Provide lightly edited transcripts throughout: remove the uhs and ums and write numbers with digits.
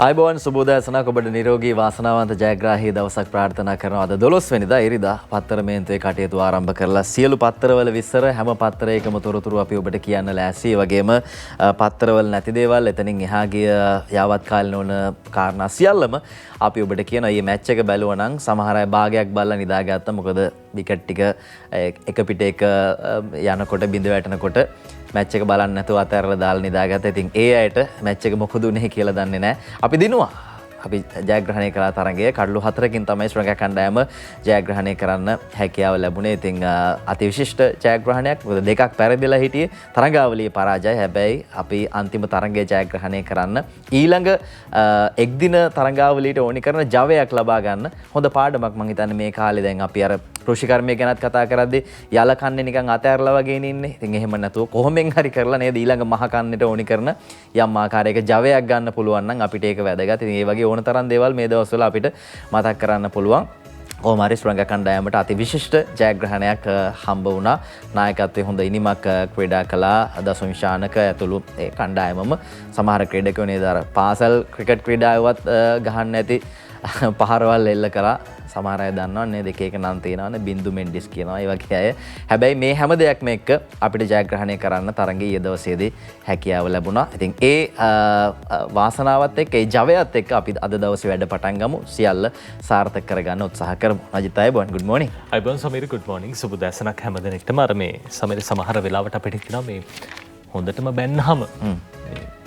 ආයුබෝවන් සුබෝදෑසනක් ඔබට නිරෝගී වාසනාවන්ත ජයග්‍රාහී දවසක් ප්‍රාර්ථනා කරනවා. අද 12 වෙනිදා ඉරිදා පත්තර මේන්තුවේ කටයුතු ආරම්භ කරලා සියලු පත්තරවල විස්තර හැම පත්තරයකම තොරතුරු අපි ඔබට කියන්න ලෑස්ති. ඒ වගේම පත්තරවල නැති දේවල් එතනින් එහා ගිය යාවත් කාලින වන කාරණා සියල්ලම අපි ඔබට කියනවා. මේ මැච් එක බැලුවා නම් සමහර අය භාගයක් බලලා නිදාගත්තා. මොකද විකට් ටික එක පිට එක යනකොට බිඳ වැටෙනකොට මැච් එක බලන්න නැතුව අතහැරලා දාලා නිදාගත්තා. ඉතින් ඒ අයට මැච් එක මොකද උනේ කියලා දන්නේ නැහැ. අපි දිනුවා. අපි ජයග්‍රහණය කළා තරගය. කඩලු 4කින් තමයි ශ්‍රී ලංකා කණ්ඩායම ජයග්‍රහණය කරන්න හැකියාව ලැබුණේ. ඉතින් අතිවිශිෂ්ට ජයග්‍රහණයක්. මොකද දෙකක් පෙරදිලා හිටියේ. තරගාවලියේ පරාජය. හැබැයි අපි අන්තිම තරගය ජයග්‍රහණය කරන්න ඊළඟ එක්දින තරගාවලියට ඕනි කරන ජවයක් ලබා ගන්න හොඳ පාඩමක් මම හිතන්නේ මේ කාලේ දැන් අපි අර කෘෂිකර්මය ගැනත් කතා කරද්දී යල කන්නේ නිකන් අතෑරලා වගේ ඉන්නේ. ඉතින් එහෙම නැතුව කොහොමෙන් හරි කරලා නේද ඊළඟ මහ කන්නේට ඕනි කරන යම් ආකාරයක ජවයක් ගන්න පුළුවන් නම් අපිට ඒක වැදගත්. ඉතින් ඒ වගේ ඕන තරම් දේවල් මේ දවස්වල අපිට මතක් කරන්න පුළුවන්. කොහොම හරි ශ්‍රී ලංකා කණ්ඩායමට අතිවිශිෂ්ට ජයග්‍රහණයක් හම්බ වුණා. නායකත්වයේ හොඳ ඉනිමක් ක්‍රීඩා කළා. දසුන්ෂානක ඇතුළු ඒ කණ්ඩායමම සමහර ක්‍රීඩකයෝ නේද අර පාසල් ක්‍රිකට් ක්‍රීඩාවවත් ගහන්න නැති පහරවල් එල්ල කරා. සමහර අය දන්නවනේ දෙක එක නම් තියෙනවානේ බින්දු මෙන්ඩිස් කියනවා ඒ වගේ අය. හැබැයි මේ හැම දෙයක්ම එක්ක අපිට ජයග්‍රහණය කරන්න තරගයේ ඊය දවසේදී හැකියාව ලැබුණා. ඉතින් ඒ වාසනාවත් එක්ක ඒ ජවයත් එක්ක අපි අද දවසේ වැඩ පටන් ගමු. සියල්ල සාර්ථක කරගන්න උත්සාහ කරමු. Ajith අයබෝන් good morning. අයබෝන් Sameera good morning. සුබ දැසනක් හැම දිනෙකටම අර මේ සමීර සමහර වෙලාවට අපිට කියනවා මේ හොඳටම බැන්නාම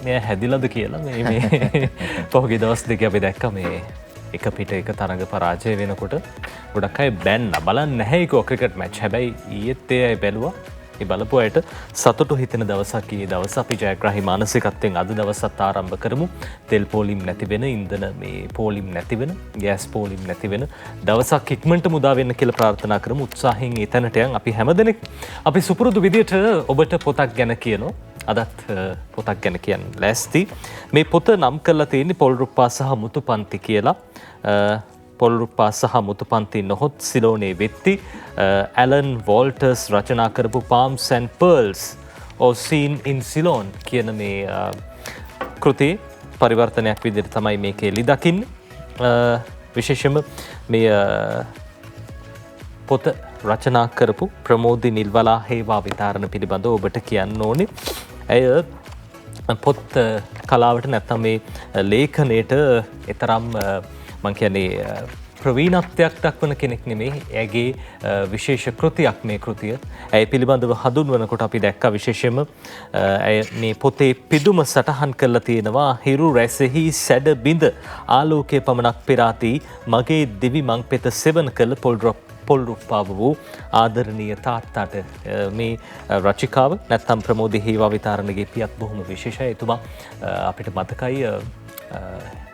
මේ හැදිලාද කියලා මේ පොහොගේ දවස් දෙක අපි දැක්කා මේ එක පිට එක තරඟ පරාජය වෙනකොට ගොඩක් අය බැන්න බලන්න නැහැ ඒක ක්‍රිකට් මැච්. හැබැයි ඊයේත් ඒ අය බැලුවා. ඒ බලපු අයට සතුටු හිතෙන දවසක් ඊයේ දවස අපි ජයග්‍රාහී මානසිකත්වයෙන් අද දවසත් ආරම්භ කරමු. තෙල් පෝලිම් නැති වෙන ඉන්ධන මේ පෝලිම් නැති වෙන ගෑස් පෝලිම් නැති වෙන දවසක් ඉක්මනට මුදා වෙන්න කියලා ප්‍රාර්ථනා කරමු. උත්සාහයෙන් ඒ තැනට යන් අපි හැමදෙනෙක් අපි සුපුරුදු විදියට ඔබට පොතක් ගැන කියනවා. අදත් පොතක් ගැන කියන්න ලෑස්ති. මේ පොත නම් කරලා තියෙන්නේ පොල්රුප්පා සහ මුතුපන්ති කියලා. පොල්රුප්පා සහ මුතුපන්ති නොහොත් සිලෝනේ වෙත්ති ඇලන් වෝල්ටර්ස් රචනා කරපු Palms and Pearls or Scene in Ceylon කියන මේ කෘතියේ පරිවර්තනයක් විදිහට තමයි මේකේ එළි දකින්නේ. විශේෂයෙන්ම මේ පොත රචනා කරපු ප්‍රමෝදි නිල්වලා හේවා විතාරණ පිළිබඳව ඔබට කියන්න ඕනේ. ඇය පොත් කලාවට නැත්නම් මේ ලේඛනයට එතරම් මං කියන්නේ ප්‍රවීණත්වයක් දක්වන කෙනෙක් නෙමෙයි. ඇගේ විශේෂ කෘතියක් මේ කෘතිය. ඇය පිළිබඳව හඳුන්වනකොට අපි දැක්කා විශේෂයෙන්ම ඇය මේ පොතේ පිදුම සටහන් කරලා තියෙනවා හිරු රැසෙහි සැඩ බිඳ ආලෝකයේ පමණක් පෙරාති මගේ දිවි මං පෙත සෙවන කළ පොල්රුප්පාව වූ ආදරණීය තාත්තාට මේ රචිකාව නැත්නම් ප්‍රමෝදි හේවා විතාරණගේ පියත් බොහොම විශේෂයි. එතුමා අපිට මතකයි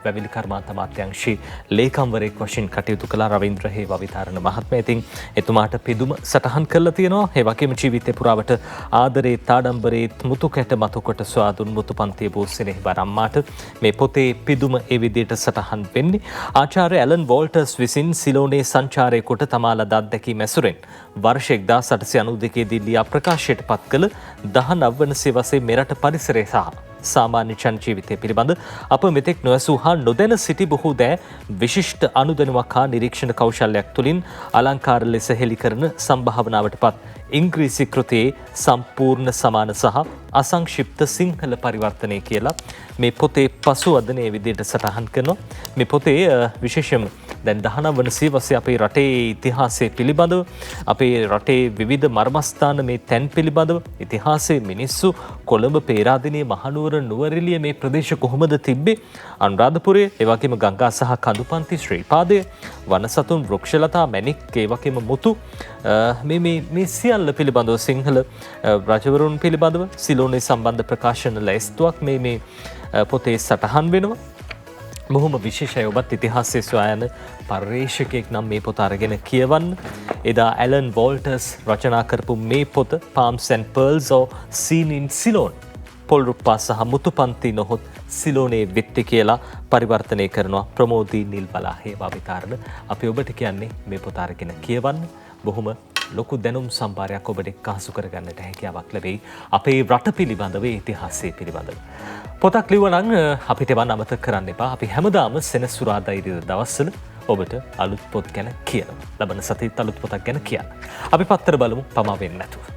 වැවිලි කර්මාන්ත අමාත්‍යාංශයේ ලේකම්වරයෙක් වශයෙන් කටයුතු කළ රවීන්ද්‍ර හේවා විතාරණ මහත්මයා. ඉතින් එතුමාට පිදුම සටහන් කරලා තියෙනවා. ඒ වගේම ජීවිතේ පුරාවට ආදරේ තාඩම්බරේ මුතු කැට මතු කොට ස්වාදුන් මුතුපන්තිය වූ සෙනෙහබර අම්මාට මේ පොතේ පිදුම ඒ විදිහට සටහන් වෙන්නේ. ආචාර්ය ඇලන් වෝල්ටර්ස් විසින් සිලෝනේ සංචාරය කොට තමාලා අත්දැකීම් ඇසුරෙන් වර්ෂ 1892 දී ලියා ප්‍රකාශයට පත් කළ 19 වන සියවසේ මෙරට පරිසරය සහ සාමාන්‍ය ජන ජීවිතය පිළිබඳ අප මෙතෙක් නොඇසූ හා නොදැන සිටි බොහෝ දෑ විශිෂ්ට අනුදැනුමක් හා නිරීක්ෂණ කෞශල්‍යයක් තුළින් අලංකාර ලෙස හෙළි කරන සම්භාවනාවට පත් ඉංග්‍රීසි කෘතියේ සම්පූර්ණ සමාන සහ අසංක්ෂිප්ත සිංහල පරිවර්තනය කියලා මේ පොතේ පසුවදනේ විදිහට සටහන් කරනවා. මේ පොතේ විශේෂම දැන් 19 වන සියවසේ අපේ රටේ ඉතිහාසය පිළිබඳව අපේ රටේ විවිධ මර්මස්ථාන මේ තැන් පිළිබඳව ඉතිහාසයේ මිනිස්සු කොළඹ පේරාදෙණිය මහනුවර නුවරඑළිය මේ ප්‍රදේශ කොහොමද තිබ්බේ අනුරාධපුරයේ ඒ වගේම ගංගා සහ කඳුපන්ති ශ්‍රීපාදය වනසතුන් වෘක්ෂලතා මැණික් ඒ වගේම මුතු මේ සියල්ල පිළිබඳව සිංහල රජවරුන් පිළිබඳව සිලෝනේ සම්බන්ධ ප්‍රකාශන ලැයිස්තුවක් මේ පොතේ සටහන් වෙනවා. බොහොම විශේෂයි. ඔබත් ඉතිහාසයේ සොයන පර්යේෂකයෙක් නම් මේ පොත අරගෙන කියවන්න. එදා ඇලන් වෝල්ටර්ස් රචනා කරපු මේ පොත Palms and Pearls or Scene in Ceylon පොල්රුප්පා සහ මුතුපන්ති නොහොත් සිලෝනේ වෙත්ති කියලා පරිවර්තනය කරනවා ප්‍රමෝදී නිල්බලා හේවා විතාරණ. අපි ඔබට කියන්නේ මේ පොත අරගෙන කියවන්න. බොහොම ලොකු දැනුම් සම්භාරයක් ඔබට එක්කාසු කරගන්නට හැකියාවක් ලැබෙයි අපේ රට පිළිබඳව ඉතිහාසය පිළිබඳව. පොතක් ලිව්වනම් අපිට එවන් අමතක කරන්න එපා. අපි හැමදාම සෙනසුරාදා ඉරිදා දවස්වල ඔබට අලුත් පොත් ගැන කියනවා. ලබන සතියේත් අලුත් පොතක් ගැන කියන්න. අපි පත්තර බලමු පමා වෙන්නේ නැතුව.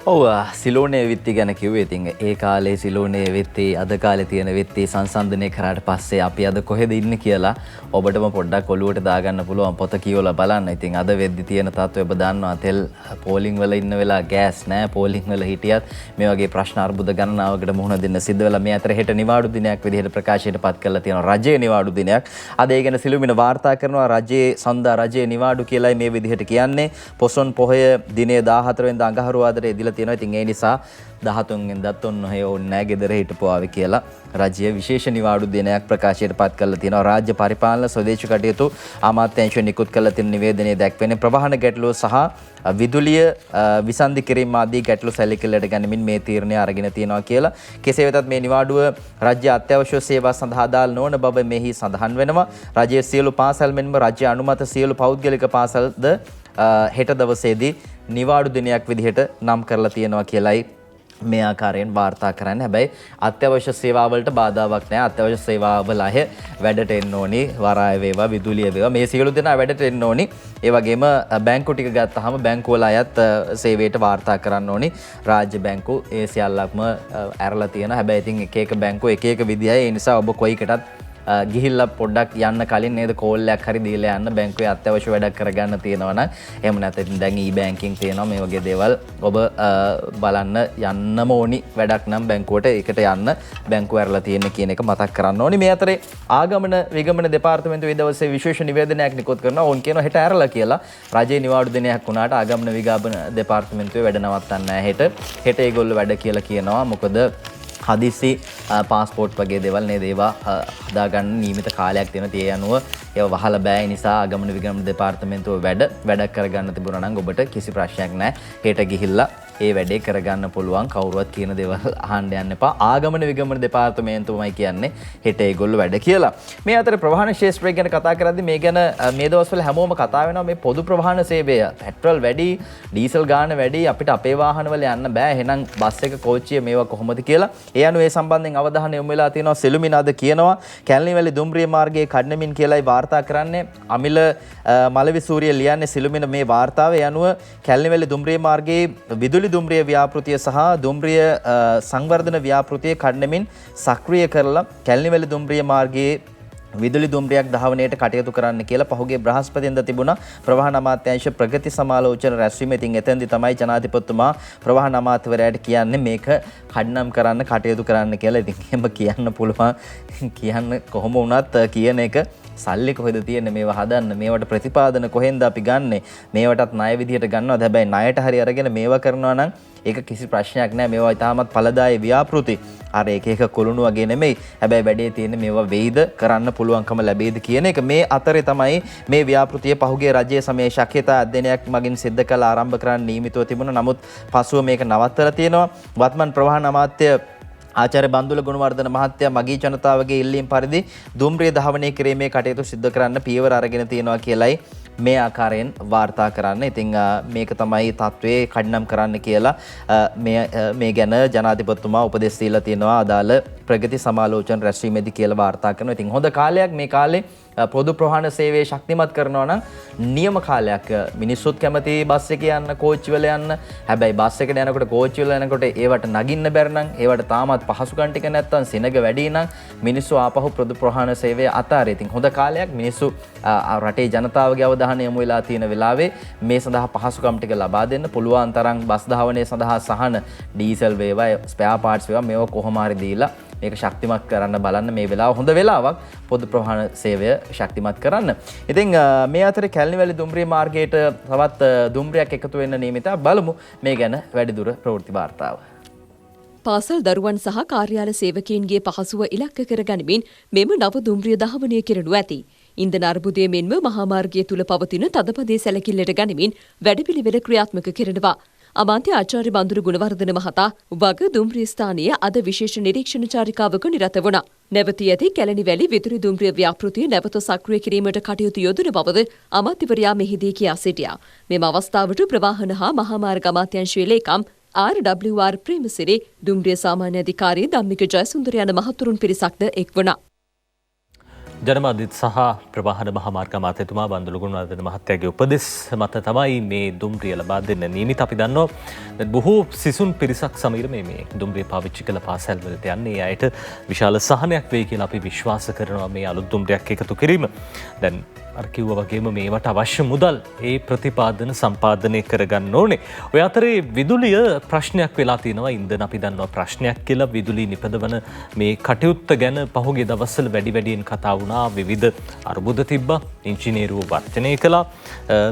ඔව් සිලෝනේ විත්ති ගැන කිව්වේ ඉතින් ඒ කාලේ සිලෝනේ වෙත්තේ අද කාලේ තියෙන වෙත්තේ සංසන්දනය කරාට පස්සේ අපි අද කොහෙද ඉන්නේ කියලා ඔබටම පොඩ්ඩක් ඔලුවට දාගන්න පුළුවන් පොත කියවලා බලන්න. ඉතින් අද වෙද්දි තියෙන තත්ත්වය ඔබ දන්නවා. තෙල් පෝලිං වල ඉන්න වෙලා ගෑස් නැහැ. පෝලිං වල හිටියත් මේ වගේ ප්‍රශ්න අර්බුද ගණනාවකට මුහුණ දෙන්න සිද්ධ වෙලා මේ අතර හෙට නිවාඩු දිනයක් විදිහට ප්‍රකාශයට පත් කරලා තියෙනවා. රජයේ නිවාඩු දිනයක්. අද ඒ ගැන සිළුමිණ වාර්තා කරනවා. රජයේ සඳහා රජයේ නිවාඩු කියලායි මේ විදිහට කියන්නේ. පොසොන් පොහොය දිනේ 14 වෙනිදා අඟහරුවාදට ඉදිලා තියෙනවා. ඉතින් ඒ නිසා 13 වෙනිදාත් ඔන්න ඔය ඕනේ නැහැ ගෙදර හිටපුවාවේ කියලා රජය විශේෂ නිවාඩු දිනයක් ප්‍රකාශයට පත් කරලා තියෙනවා. රාජ්‍ය පරිපාලන ස්වදේශී කටයුතු අමාත්‍යාංශය නිකුත් කළ තියෙන නිවේදනයේ දැක්වෙන්නේ ප්‍රවාහන ගැටලුව සහ විදුලිය විසන්ධි කිරීම ආදී ගැටලු සැලකිල්ලට ගැනීමෙන් මේ තීරණය අරගෙන තියෙනවා කියලා. කෙසේ වෙතත් මේ නිවාඩුව රාජ්‍ය අත්‍යවශ්‍ය සේවා සඳහා අදාළ නොවන බව මෙහි සඳහන් වෙනවා. රජයේ සියලු පාසල් මෙන්ම රාජ්‍ය අනුමත සියලු පෞද්ගලික පාසල්ද හෙට දවසේදී නිවාඩු දිනයක් විදිහට නම් කරලා තියෙනවා කියලයි මේ ආකාරයෙන් වාර්තා කරන්නේ. හැබැයි අත්‍යවශ්‍ය සේවාවලට බාධාවක් නැහැ. අත්‍යවශ්‍ය සේවාවල අය වැඩට එන්න ඕනි. වරාය වේවා විදුලිය වේවා මේ සියලු දෙනා වැඩට එන්න ඕනි. ඒ වගේම බැංකු ටික ගත්තාම බැංකු වල අයත් සේවයට වාර්තා කරන්න ඕනි. රාජ්‍ය බැංකු ඒ සියල්ලක්ම ඇරලා තියෙනවා. හැබැයි ඉතින් එක එක බැංකු එක එක විදිහයි. ඒ නිසා ඔබ කොයිකටත් ගිහිල්ලා පොඩ්ඩක් යන්න කලින් නේද කෝල් එකක් හරි දීලා යන්න බැංකුවේ අත්‍යවශ්‍ය වැඩක් කරගන්න තියෙනවා නම් එහෙම නැත්නම් දැන් e-banking තියෙනවා මේ වගේ දේවල් ඔබ බලන්න යන්නම ඕනි වැඩක් නම් බැංකුවට ඒකට යන්න බැංකුව ඇරලා තියෙන කියන එක මතක් කරන්න ඕනි. මේ අතරේ ආගමන විගමන දෙපාර්තමේන්තුවේ මේ දවසේ විශේෂ නිවේදනයක් නිකුත් කරනවා. ඕන් කියනවා හෙට ඇරලා කියලා. රජයේ නිවාඩු දිනයක් වුණාට ආගමන විගමන දෙපාර්තමේන්තුවේ වැඩ නවත්තන්නේ නැහැ හෙට. හෙට ඒගොල්ලෝ වැඩ කියලා කියනවා. මොකද හදිසි පාස්පෝර්ට් වගේ දේවල් නේද ඒවා හදාගන්න නියමිත කාලයක් තියෙනවා. ඒ අනුව ඒවා වහලා බෑ. ඒ නිසා ආගමන විගමන දෙපාර්තමේන්තුව වැඩක් කරගන්න තිබුණා නම් ඔබට කිසි ප්‍රශ්නයක් නැහැ. හෙට ගිහිල්ලා ඒ වැඩේ කරගන්න පුළුවන්. කවුරුවත් කියන දේවල් අහන්න යන්න එපා. ආගමන විගමන දෙපාර්තමේන්තුවමයි කියන්නේ හෙට ඒගොල්ලෝ වැඩ කියලා. මේ අතර ප්‍රවාහන ක්ෂේත්‍රය ගැන කතා කරද්දී මේ ගැන මේ දවස්වල හැමෝම කතා වෙනවා මේ පොදු ප්‍රවාහන සේවය. පෙට්‍රල් වැඩි, ඩීසල් ගාන වැඩි, අපිට අපේ වාහනවල යන්න බෑ. එහෙනම් බස් එක කෝච්චිය මේවා කොහොමද කියලා. ඒ අනුව ඒ සම්බන්ධයෙන් අවධානය යොමු වෙලා තියෙනවා. සෙලුමින අද කියනවා කැලණිවැලි දුම්රිය මාර්ගයේ කඩනමින් කියලායි වාර්තා කරන්නේ. අමිල මලවි සූරිය ලියන්නේ සිළුමින මේ වාර්තාව. ඒ අනුව කැලණිවැලි දුම්රිය මාර්ගයේ විදුලි දුම්රිය ව්‍යාපෘතිය සහ දුම්රිය සංවර්ධන ව්‍යාපෘතිය කඩනමින් සක්‍රිය කරලා කැලණිවැලි දුම්රිය මාර්ගයේ විදුලි දුම්රියක් ධාවනයට කටයුතු කරන්න කියලා පහුගිය බ්‍රහස්පතින්දා තිබුණා ප්‍රවාහන අමාත්‍යාංශ ප්‍රගති සමාලෝචන රැස්වීම. ඉතින් එතෙන්දී තමයි ජනාධිපතිතුමා ප්‍රවාහන අමාත්‍යවරයාට කියන්නේ මේක කඩනම් කරන්න කටයුතු කරන්න කියලා. ඉතින් එහෙම කියන්න පුළුවන්. කියන්න කොහොම වුණත් කියන එක සල්ලි කොහෙද තියෙන්නේ මේවා හදන්න? මේවට ප්‍රතිපාදන කොහෙන්ද අපි ගන්නෙ? මේවටත් ණය විදියට ගන්නවද? හැබැයි ණයට හරි අරගෙන මේවා කරනවා නම් ඒක කිසි ප්‍රශ්නයක් නැහැ. මේවා ඉතාමත් ඵලදායී ව්‍යාපෘති. අර එක එක කුළුණු වගේ නෙමෙයි. හැබැයි වැඩේ තියෙන්නේ මේවා වෙයිද කරන්න පුළුවන්කම ලැබෙයිද කියන එක. මේ අතරේ තමයි මේ ව්‍යාපෘතිය පහුගිය රජයේ සමයේ ශක්්‍යතා අධ්‍යයනයක් මගින් සිද්ධ කළ ආරම්භ කරන්න නියමිතව තිබුණා. නමුත් පසුව මේක නවත්තලා තියෙනවා. වත්මන් ප්‍රවාහන අමාත්‍ය ආචාර්ය බන්දුල ගුණවර්ධන මහත්තයා මගී ජනතාවගේ ඉල්ලීම් පරිදි දුම්රිය ධාවනය කිරීමේ කටයුතු සිදු කරන්න පියවර අරගෙන තියෙනවා කියලයි මේ ආකාරයෙන් වාර්තා කරන්න. ඉතින් මේක තමයි තත්ත්වයේ කඩනම් කරන්න කියලා මේ ගැන ජනාධිපතිතුමා උපදෙස් දීලා තියෙනවා අදාළ ප්‍රගති සමාලෝචන රැස්වීමේදී කියලා වාර්තා කරනවා. ඉතින් හොඳ කාලයක් මේ කාලේ පොදු ප්‍රවාහන සේවය ශක්තිමත් කරනවා නම් නියම කාලයක්. මිනිස්සුත් කැමති බස් එකේ යන්න, කෝච්චි වල යන්න. හැබැයි බස් එකට යනකොට, කෝච්චි වල යනකොට ඒවට නගින්න බැරි නම්, ඒවට තාමත් පහසුකම් ටික නැත්තම්, සිනග වැඩි නම් මිනිස්සු ආපහු පොදු ප්‍රවාහන සේවය අතාරේ. ඉතින් හොඳ කාලයක් මිනිස්සු රටේ ජනතාවගේ අවධානය යොමු වෙලා තියෙන වෙලාවේ මේ සඳහා පහසුකම් ටික ලබා දෙන්න පුළුවන් තරම් බස් ධාවනය සඳහා සහන, ඩීසල් වේවා, ස්පෙයා පාර්ට්ස් වේවා මේවා කොහොම හරි දීලා මේක ශක්තිමත් කරන්න බලන්න. මේ වෙලාව හොඳ වෙලාවක් පොදු ප්‍රවාහන සේවය ශක්තිමත් කරන්න. ඉතින් මේ අතරේ කැලණිවැලි දුම්රිය මාර්ගයට තවත් දුම්රියක් එකතු වෙන්න නියමිත. බලමු මේ ගැන වැඩිදුර ප්‍රවෘත්ති වාර්තාව. පාසල් දරුවන් සහ කාර්යාල සේවකීන්ගේ පහසුව ඉලක්ක කර ගනිමින් මෙම නව දුම්රිය ධාවනය කරනු ඇති. ඉන්ධන අර්බුදය මෙන්ම මහා මාර්ගය තුල පවතින තදපදේ සැලකිල්ලට ගනිමින් වැඩපිළිවෙල ක්‍රියාත්මක කරනවා. අමාත්‍ය ආචාර්ය බඳුරු ගුණවර්ධන මහතා වග දුම්රිය ස්ථානයේ අද විශේෂ නිරීක්ෂණ චාරිකාවක නිරත වුණා. නැවතී ඇති කැලණි වැලි විදුලි දුම්රිය ව්‍යාපෘතිය නැවත සක්‍රිය කිරීමට කටයුතු යොදන බවද අමාත්‍යවරයා මෙහිදී කියා සිටියා. මෙම අවස්ථාවට ප්‍රවාහන හා මහාමාර්ග අමාත්‍යාංශයේ ලේකම් RWR ප්‍රේමසිරි දුම්රිය සාමාන්‍ය අධිකාරී ධම්මික ජයසුන්දර යන මහතුරුන් පිරිසක්ද එක් වුණා. ජනමාධ්‍යත් සහ ප්‍රවාහන මහාමාර්ග අමාත්‍යතුමා බන්දුල ගුණවර්ධන මහත්තයාගේ උපදෙස් මත තමයි මේ දුම්රිය ලබා දෙන්න නියමිත. අපි දන්නවා බොහෝ සිසුන් පිරිසක් සමීර මේ දුම්රිය පාවිච්චි කළ පාසල් වලට යන්නේ. ඒ අයට විශාල සහනයක් වෙයි කියලා අපි විශ්වාස කරනවා මේ අලුත් දුම්රියක් එකතු කිරීම. දැන් අර කිව්වා වගේම මේවට අවශ්‍ය මුදල් ඒ ප්‍රතිපාදන සම්පාදනය කරගන්න ඕනේ. ඔය අතරේ විදුලිය ප්‍රශ්නයක් වෙලා තියෙනවා. ඉන්ධන අපි දන්නවා ප්‍රශ්නයක් කියලා. විදුලි නිපදවන මේ කටයුත්ත ගැන පහුගිය දවස්වල වැඩි වැඩියෙන් කතා වුණා. විවිධ අර්බුද තිබ්බා. ඉංජිනේරුවෝ වර්ජනය කළා.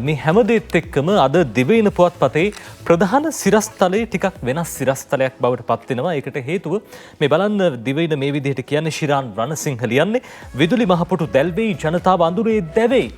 මේ හැමදේත් එක්කම අද දිවයින පුවත්පතේ ප්‍රධාන සිරස්තලයේ ටිකක් වෙනස් සිරස්තලයක් බවට පත් වෙනවා. ඒකට හේතුව මේ බලන්න දිවයින මේ විදිහට කියන්නේ ශිරාන් රණසිංහ ලියන්නේ විදුලි මහපොටු දැල්වෙයි ජනතාව අඳුරේ දැවෙයි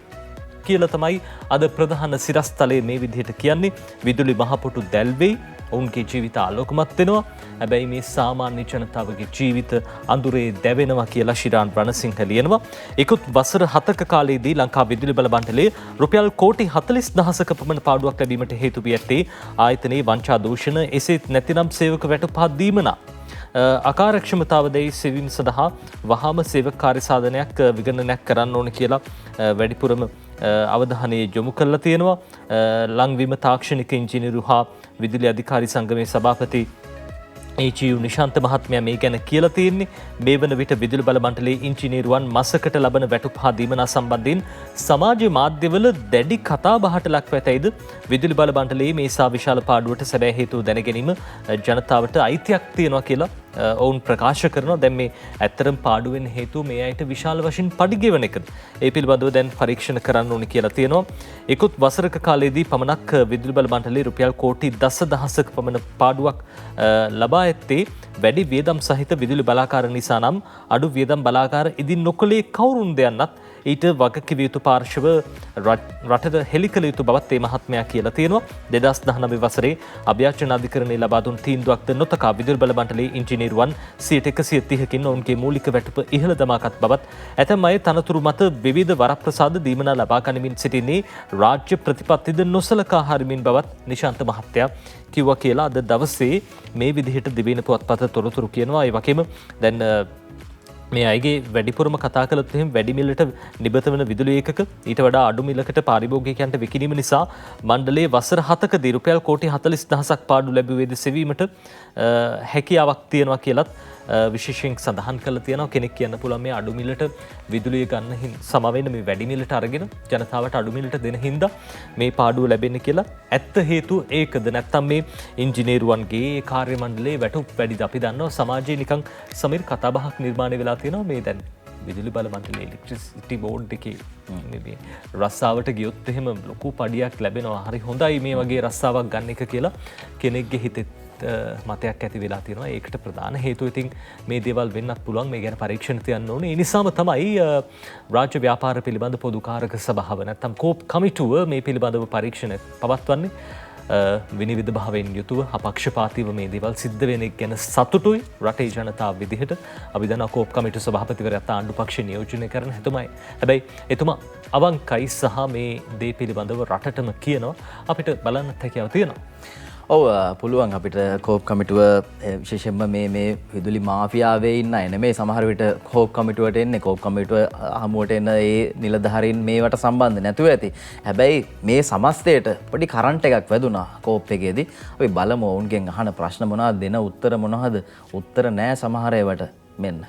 කියලා තමයි අද ප්‍රධාන සිරස්තලයේ මේ විදිහට කියන්නේ. විදුලි මහපොටු දැල්වෙයි ඔවුන්ගේ ජීවිත ආලෝකමත් වෙනවා. හැබැයි මේ සාමාන්‍ය ජනතාවගේ ජීවිත අඳුරේ දැවෙනවා කියලා ශිරාන් රණසිංහ ලියනවා. ඉකුත් වසර 7ක කාලයේදී ලංකා විදුලි බල මණ්ඩලයේ රුපියල් කෝටි 40,000ක පමණ පාඩුවක් ලැබීමට හේතු වී ඇත්තේ ආයතනයේ වංචා දූෂණ එසේත් නැතිනම් සේවක වැටුපත් දීමනා. අකාර්යක්ෂමතාවදයි සෙවීම සඳහා වහාම සේවක කාර්ය සාධනයක් විගණනයක් කරන්න ඕන කියලා වැඩිපුරම අවධානය යොමු කරලා තියෙනවා. ලංවිම තාක්ෂණික ඉංජිනේරු හා විදුලි අධිකාරී සංගමේ සභාපති AGU නිශාන්ත මහත්මයා මේ ගැන කියලා තියෙන්නේ. මේ වන විට විදුලි බල මණ්ඩලයේ ඉංජිනේරුවන් මසකට ලබන වැටුප් හා දීමනා සම්බන්ධයෙන් සමාජ මාධ්‍යවල දැඩි කතා බහට ලක්ව ඇතැයිද විදුලි බල මණ්ඩලයේ මේ සා විශාල පාඩුවට සැබෑ හේතුව දැන ගැනීම ජනතාවට අයිතියක් තියෙනවා කියලා ඔවුන් ප්‍රකාශ කරනවා. දැන් මේ ඇත්තරම් පාඩුවෙන් හේතුව මේ අයට විශාල වශයෙන් පඩිගෙවන එකද. ඒ පිළිබඳව දැන් පරීක්ෂණ කරන්න ඕනේ කියලා තියෙනවා. ඉකුත් වසරක කාලයේදී පමණක් විදුලි බල මණ්ඩලයේ රුපියල් කෝටි 10,000ක පමණ පාඩුවක් ලබා ඇත්තේ වැඩි වියදම් සහිත විදුලි බලාකාර නිසා නම් අඩු වියදම් බලාකාර ඉදින් නොකළේ කවුරුන්ද යන්නත් ඊට වගකිව යුතු පාර්ශව රටට හෙළි කළ යුතු බවත් ඒ මහත්මයා කියලා තියෙනවා. 2019 වසරේ අභ්‍යාචන අධිකරණයේ ලබා දුන් තීන්දුවක්ද නොතකා විදුලි බල මණ්ඩලයේ ඉංජිනේරුවන් 130කින් ඔවුන්ගේ මූලික වැටුප ඉහළ දමාගත් බවත් ඇතැම් අය තනතුරු මත විවිධ වරප්‍රසාද දීමනා ලබා ගනිමින් සිටින්නේ රාජ්‍ය ප්‍රතිපත්තිද නොසලකා හරිමින් බවත් නිශාන්ත මහත්තයා කිව්වා කියලා අද දවසේ මේ විදිහට දිවයින පුවත්පත තොරතුරු කියනවා. ඒ වගේම දැන් මේ අයගේ වැඩිපුරම කතා කළොත් එහෙම වැඩි මිලට නිබත වන විදුලි ඒකක ඊට වඩා අඩු මිලකට පාරිභෝගිකයන්ට විකිණීම නිසා මණ්ඩලයේ වසර 7කදී රුපියල් කෝටි 40,000ක් පාඩු ලැබුවේද සෙවීමට හැකියාවක් තියෙනවා කියලත් විශේෂයෙන් සඳහන් කරලා තියෙනවා. කෙනෙක් කියන්න පුළුවන් මේ අඩු මිලට විදුලිය ගන්න සමවෙන්න මේ වැඩි මිලට අරගෙන ජනතාවට අඩු මිලට දෙන හින්දා මේ පාඩුව ලැබෙන්නේ කියලා. ඇත්ත හේතුව ඒකද නැත්නම් මේ ඉංජිනේරුවන්ගේ කාර්ය මණ්ඩලයේ වැටුප් වැඩිද? අපි දන්නවා සමාජයේ නිකන් සමීර කතාබහක් නිර්මාණය වෙලා තියෙනවා මේ දැන් විදුලි බල මණ්ඩලයේ ඉලෙක්ට්‍රිසිටි බෝඩ් එකේ මේ රස්සාවට ගියොත් එහෙම ලොකු පඩියක් ලැබෙනවා. හරි හොඳයි මේ වගේ රස්සාවක් ගන්න එක කියලා කෙනෙක්ගේ හිතෙත් මතයක් ඇති වෙලා තියෙනවා. ඒකට ප්‍රධාන හේතුව ඉතින් මේ දේවල් වෙන්නත් පුළුවන්. මේ ගැන පරීක්ෂණ තියන්න ඕනේ. ඒ නිසාම තමයි රාජ්‍ය ව්‍යාපාර පිළිබඳ පොදු කාරක සභාව නැත්නම් කෝප් කමිටුව මේ පිළිබඳව පරීක්ෂණ පවත්වන්නේ. විනිවිද භාවයෙන් යුතුව අපක්ෂපාතීව මේ දේවල් සිද්ධ වෙන එක ගැන සතුටුයි රටේ ජනතාව විදිහට. අපි දන්නවා කෝප් කමිටු සභාපතිවරයා ආණ්ඩු පක්ෂ නියෝජනය කරන හැතුමයි. හැබැයි එතුමා අවංකයි සහ මේ දේ පිළිබඳව රටටම කියනවා. අපිට බලන්නත් හැකියාව තියෙනවා. ඔව් පුළුවන් අපිට කෝප් කමිටුව විශේෂයෙන්ම මේ විදුලි මාෆියාවේ ඉන්න අය නෙමෙයි සමහර විට කෝප් කමිටුවට එන්නේ. කෝප් කමිටුව හමුවට එන ඒ නිලධාරීන් මේවට සම්බන්ධ නැතුව ඇති. හැබැයි මේ සමස්තයට පොඩි කරන්ට් එකක් වැදුනා කෝප් එකේදී. අපි බලමු ඔවුන්ගෙන් අහන ප්‍රශ්න මොනවද, දෙන උත්තර මොනවද? උත්තර නෑ සමහර ඒවට. මෙන්න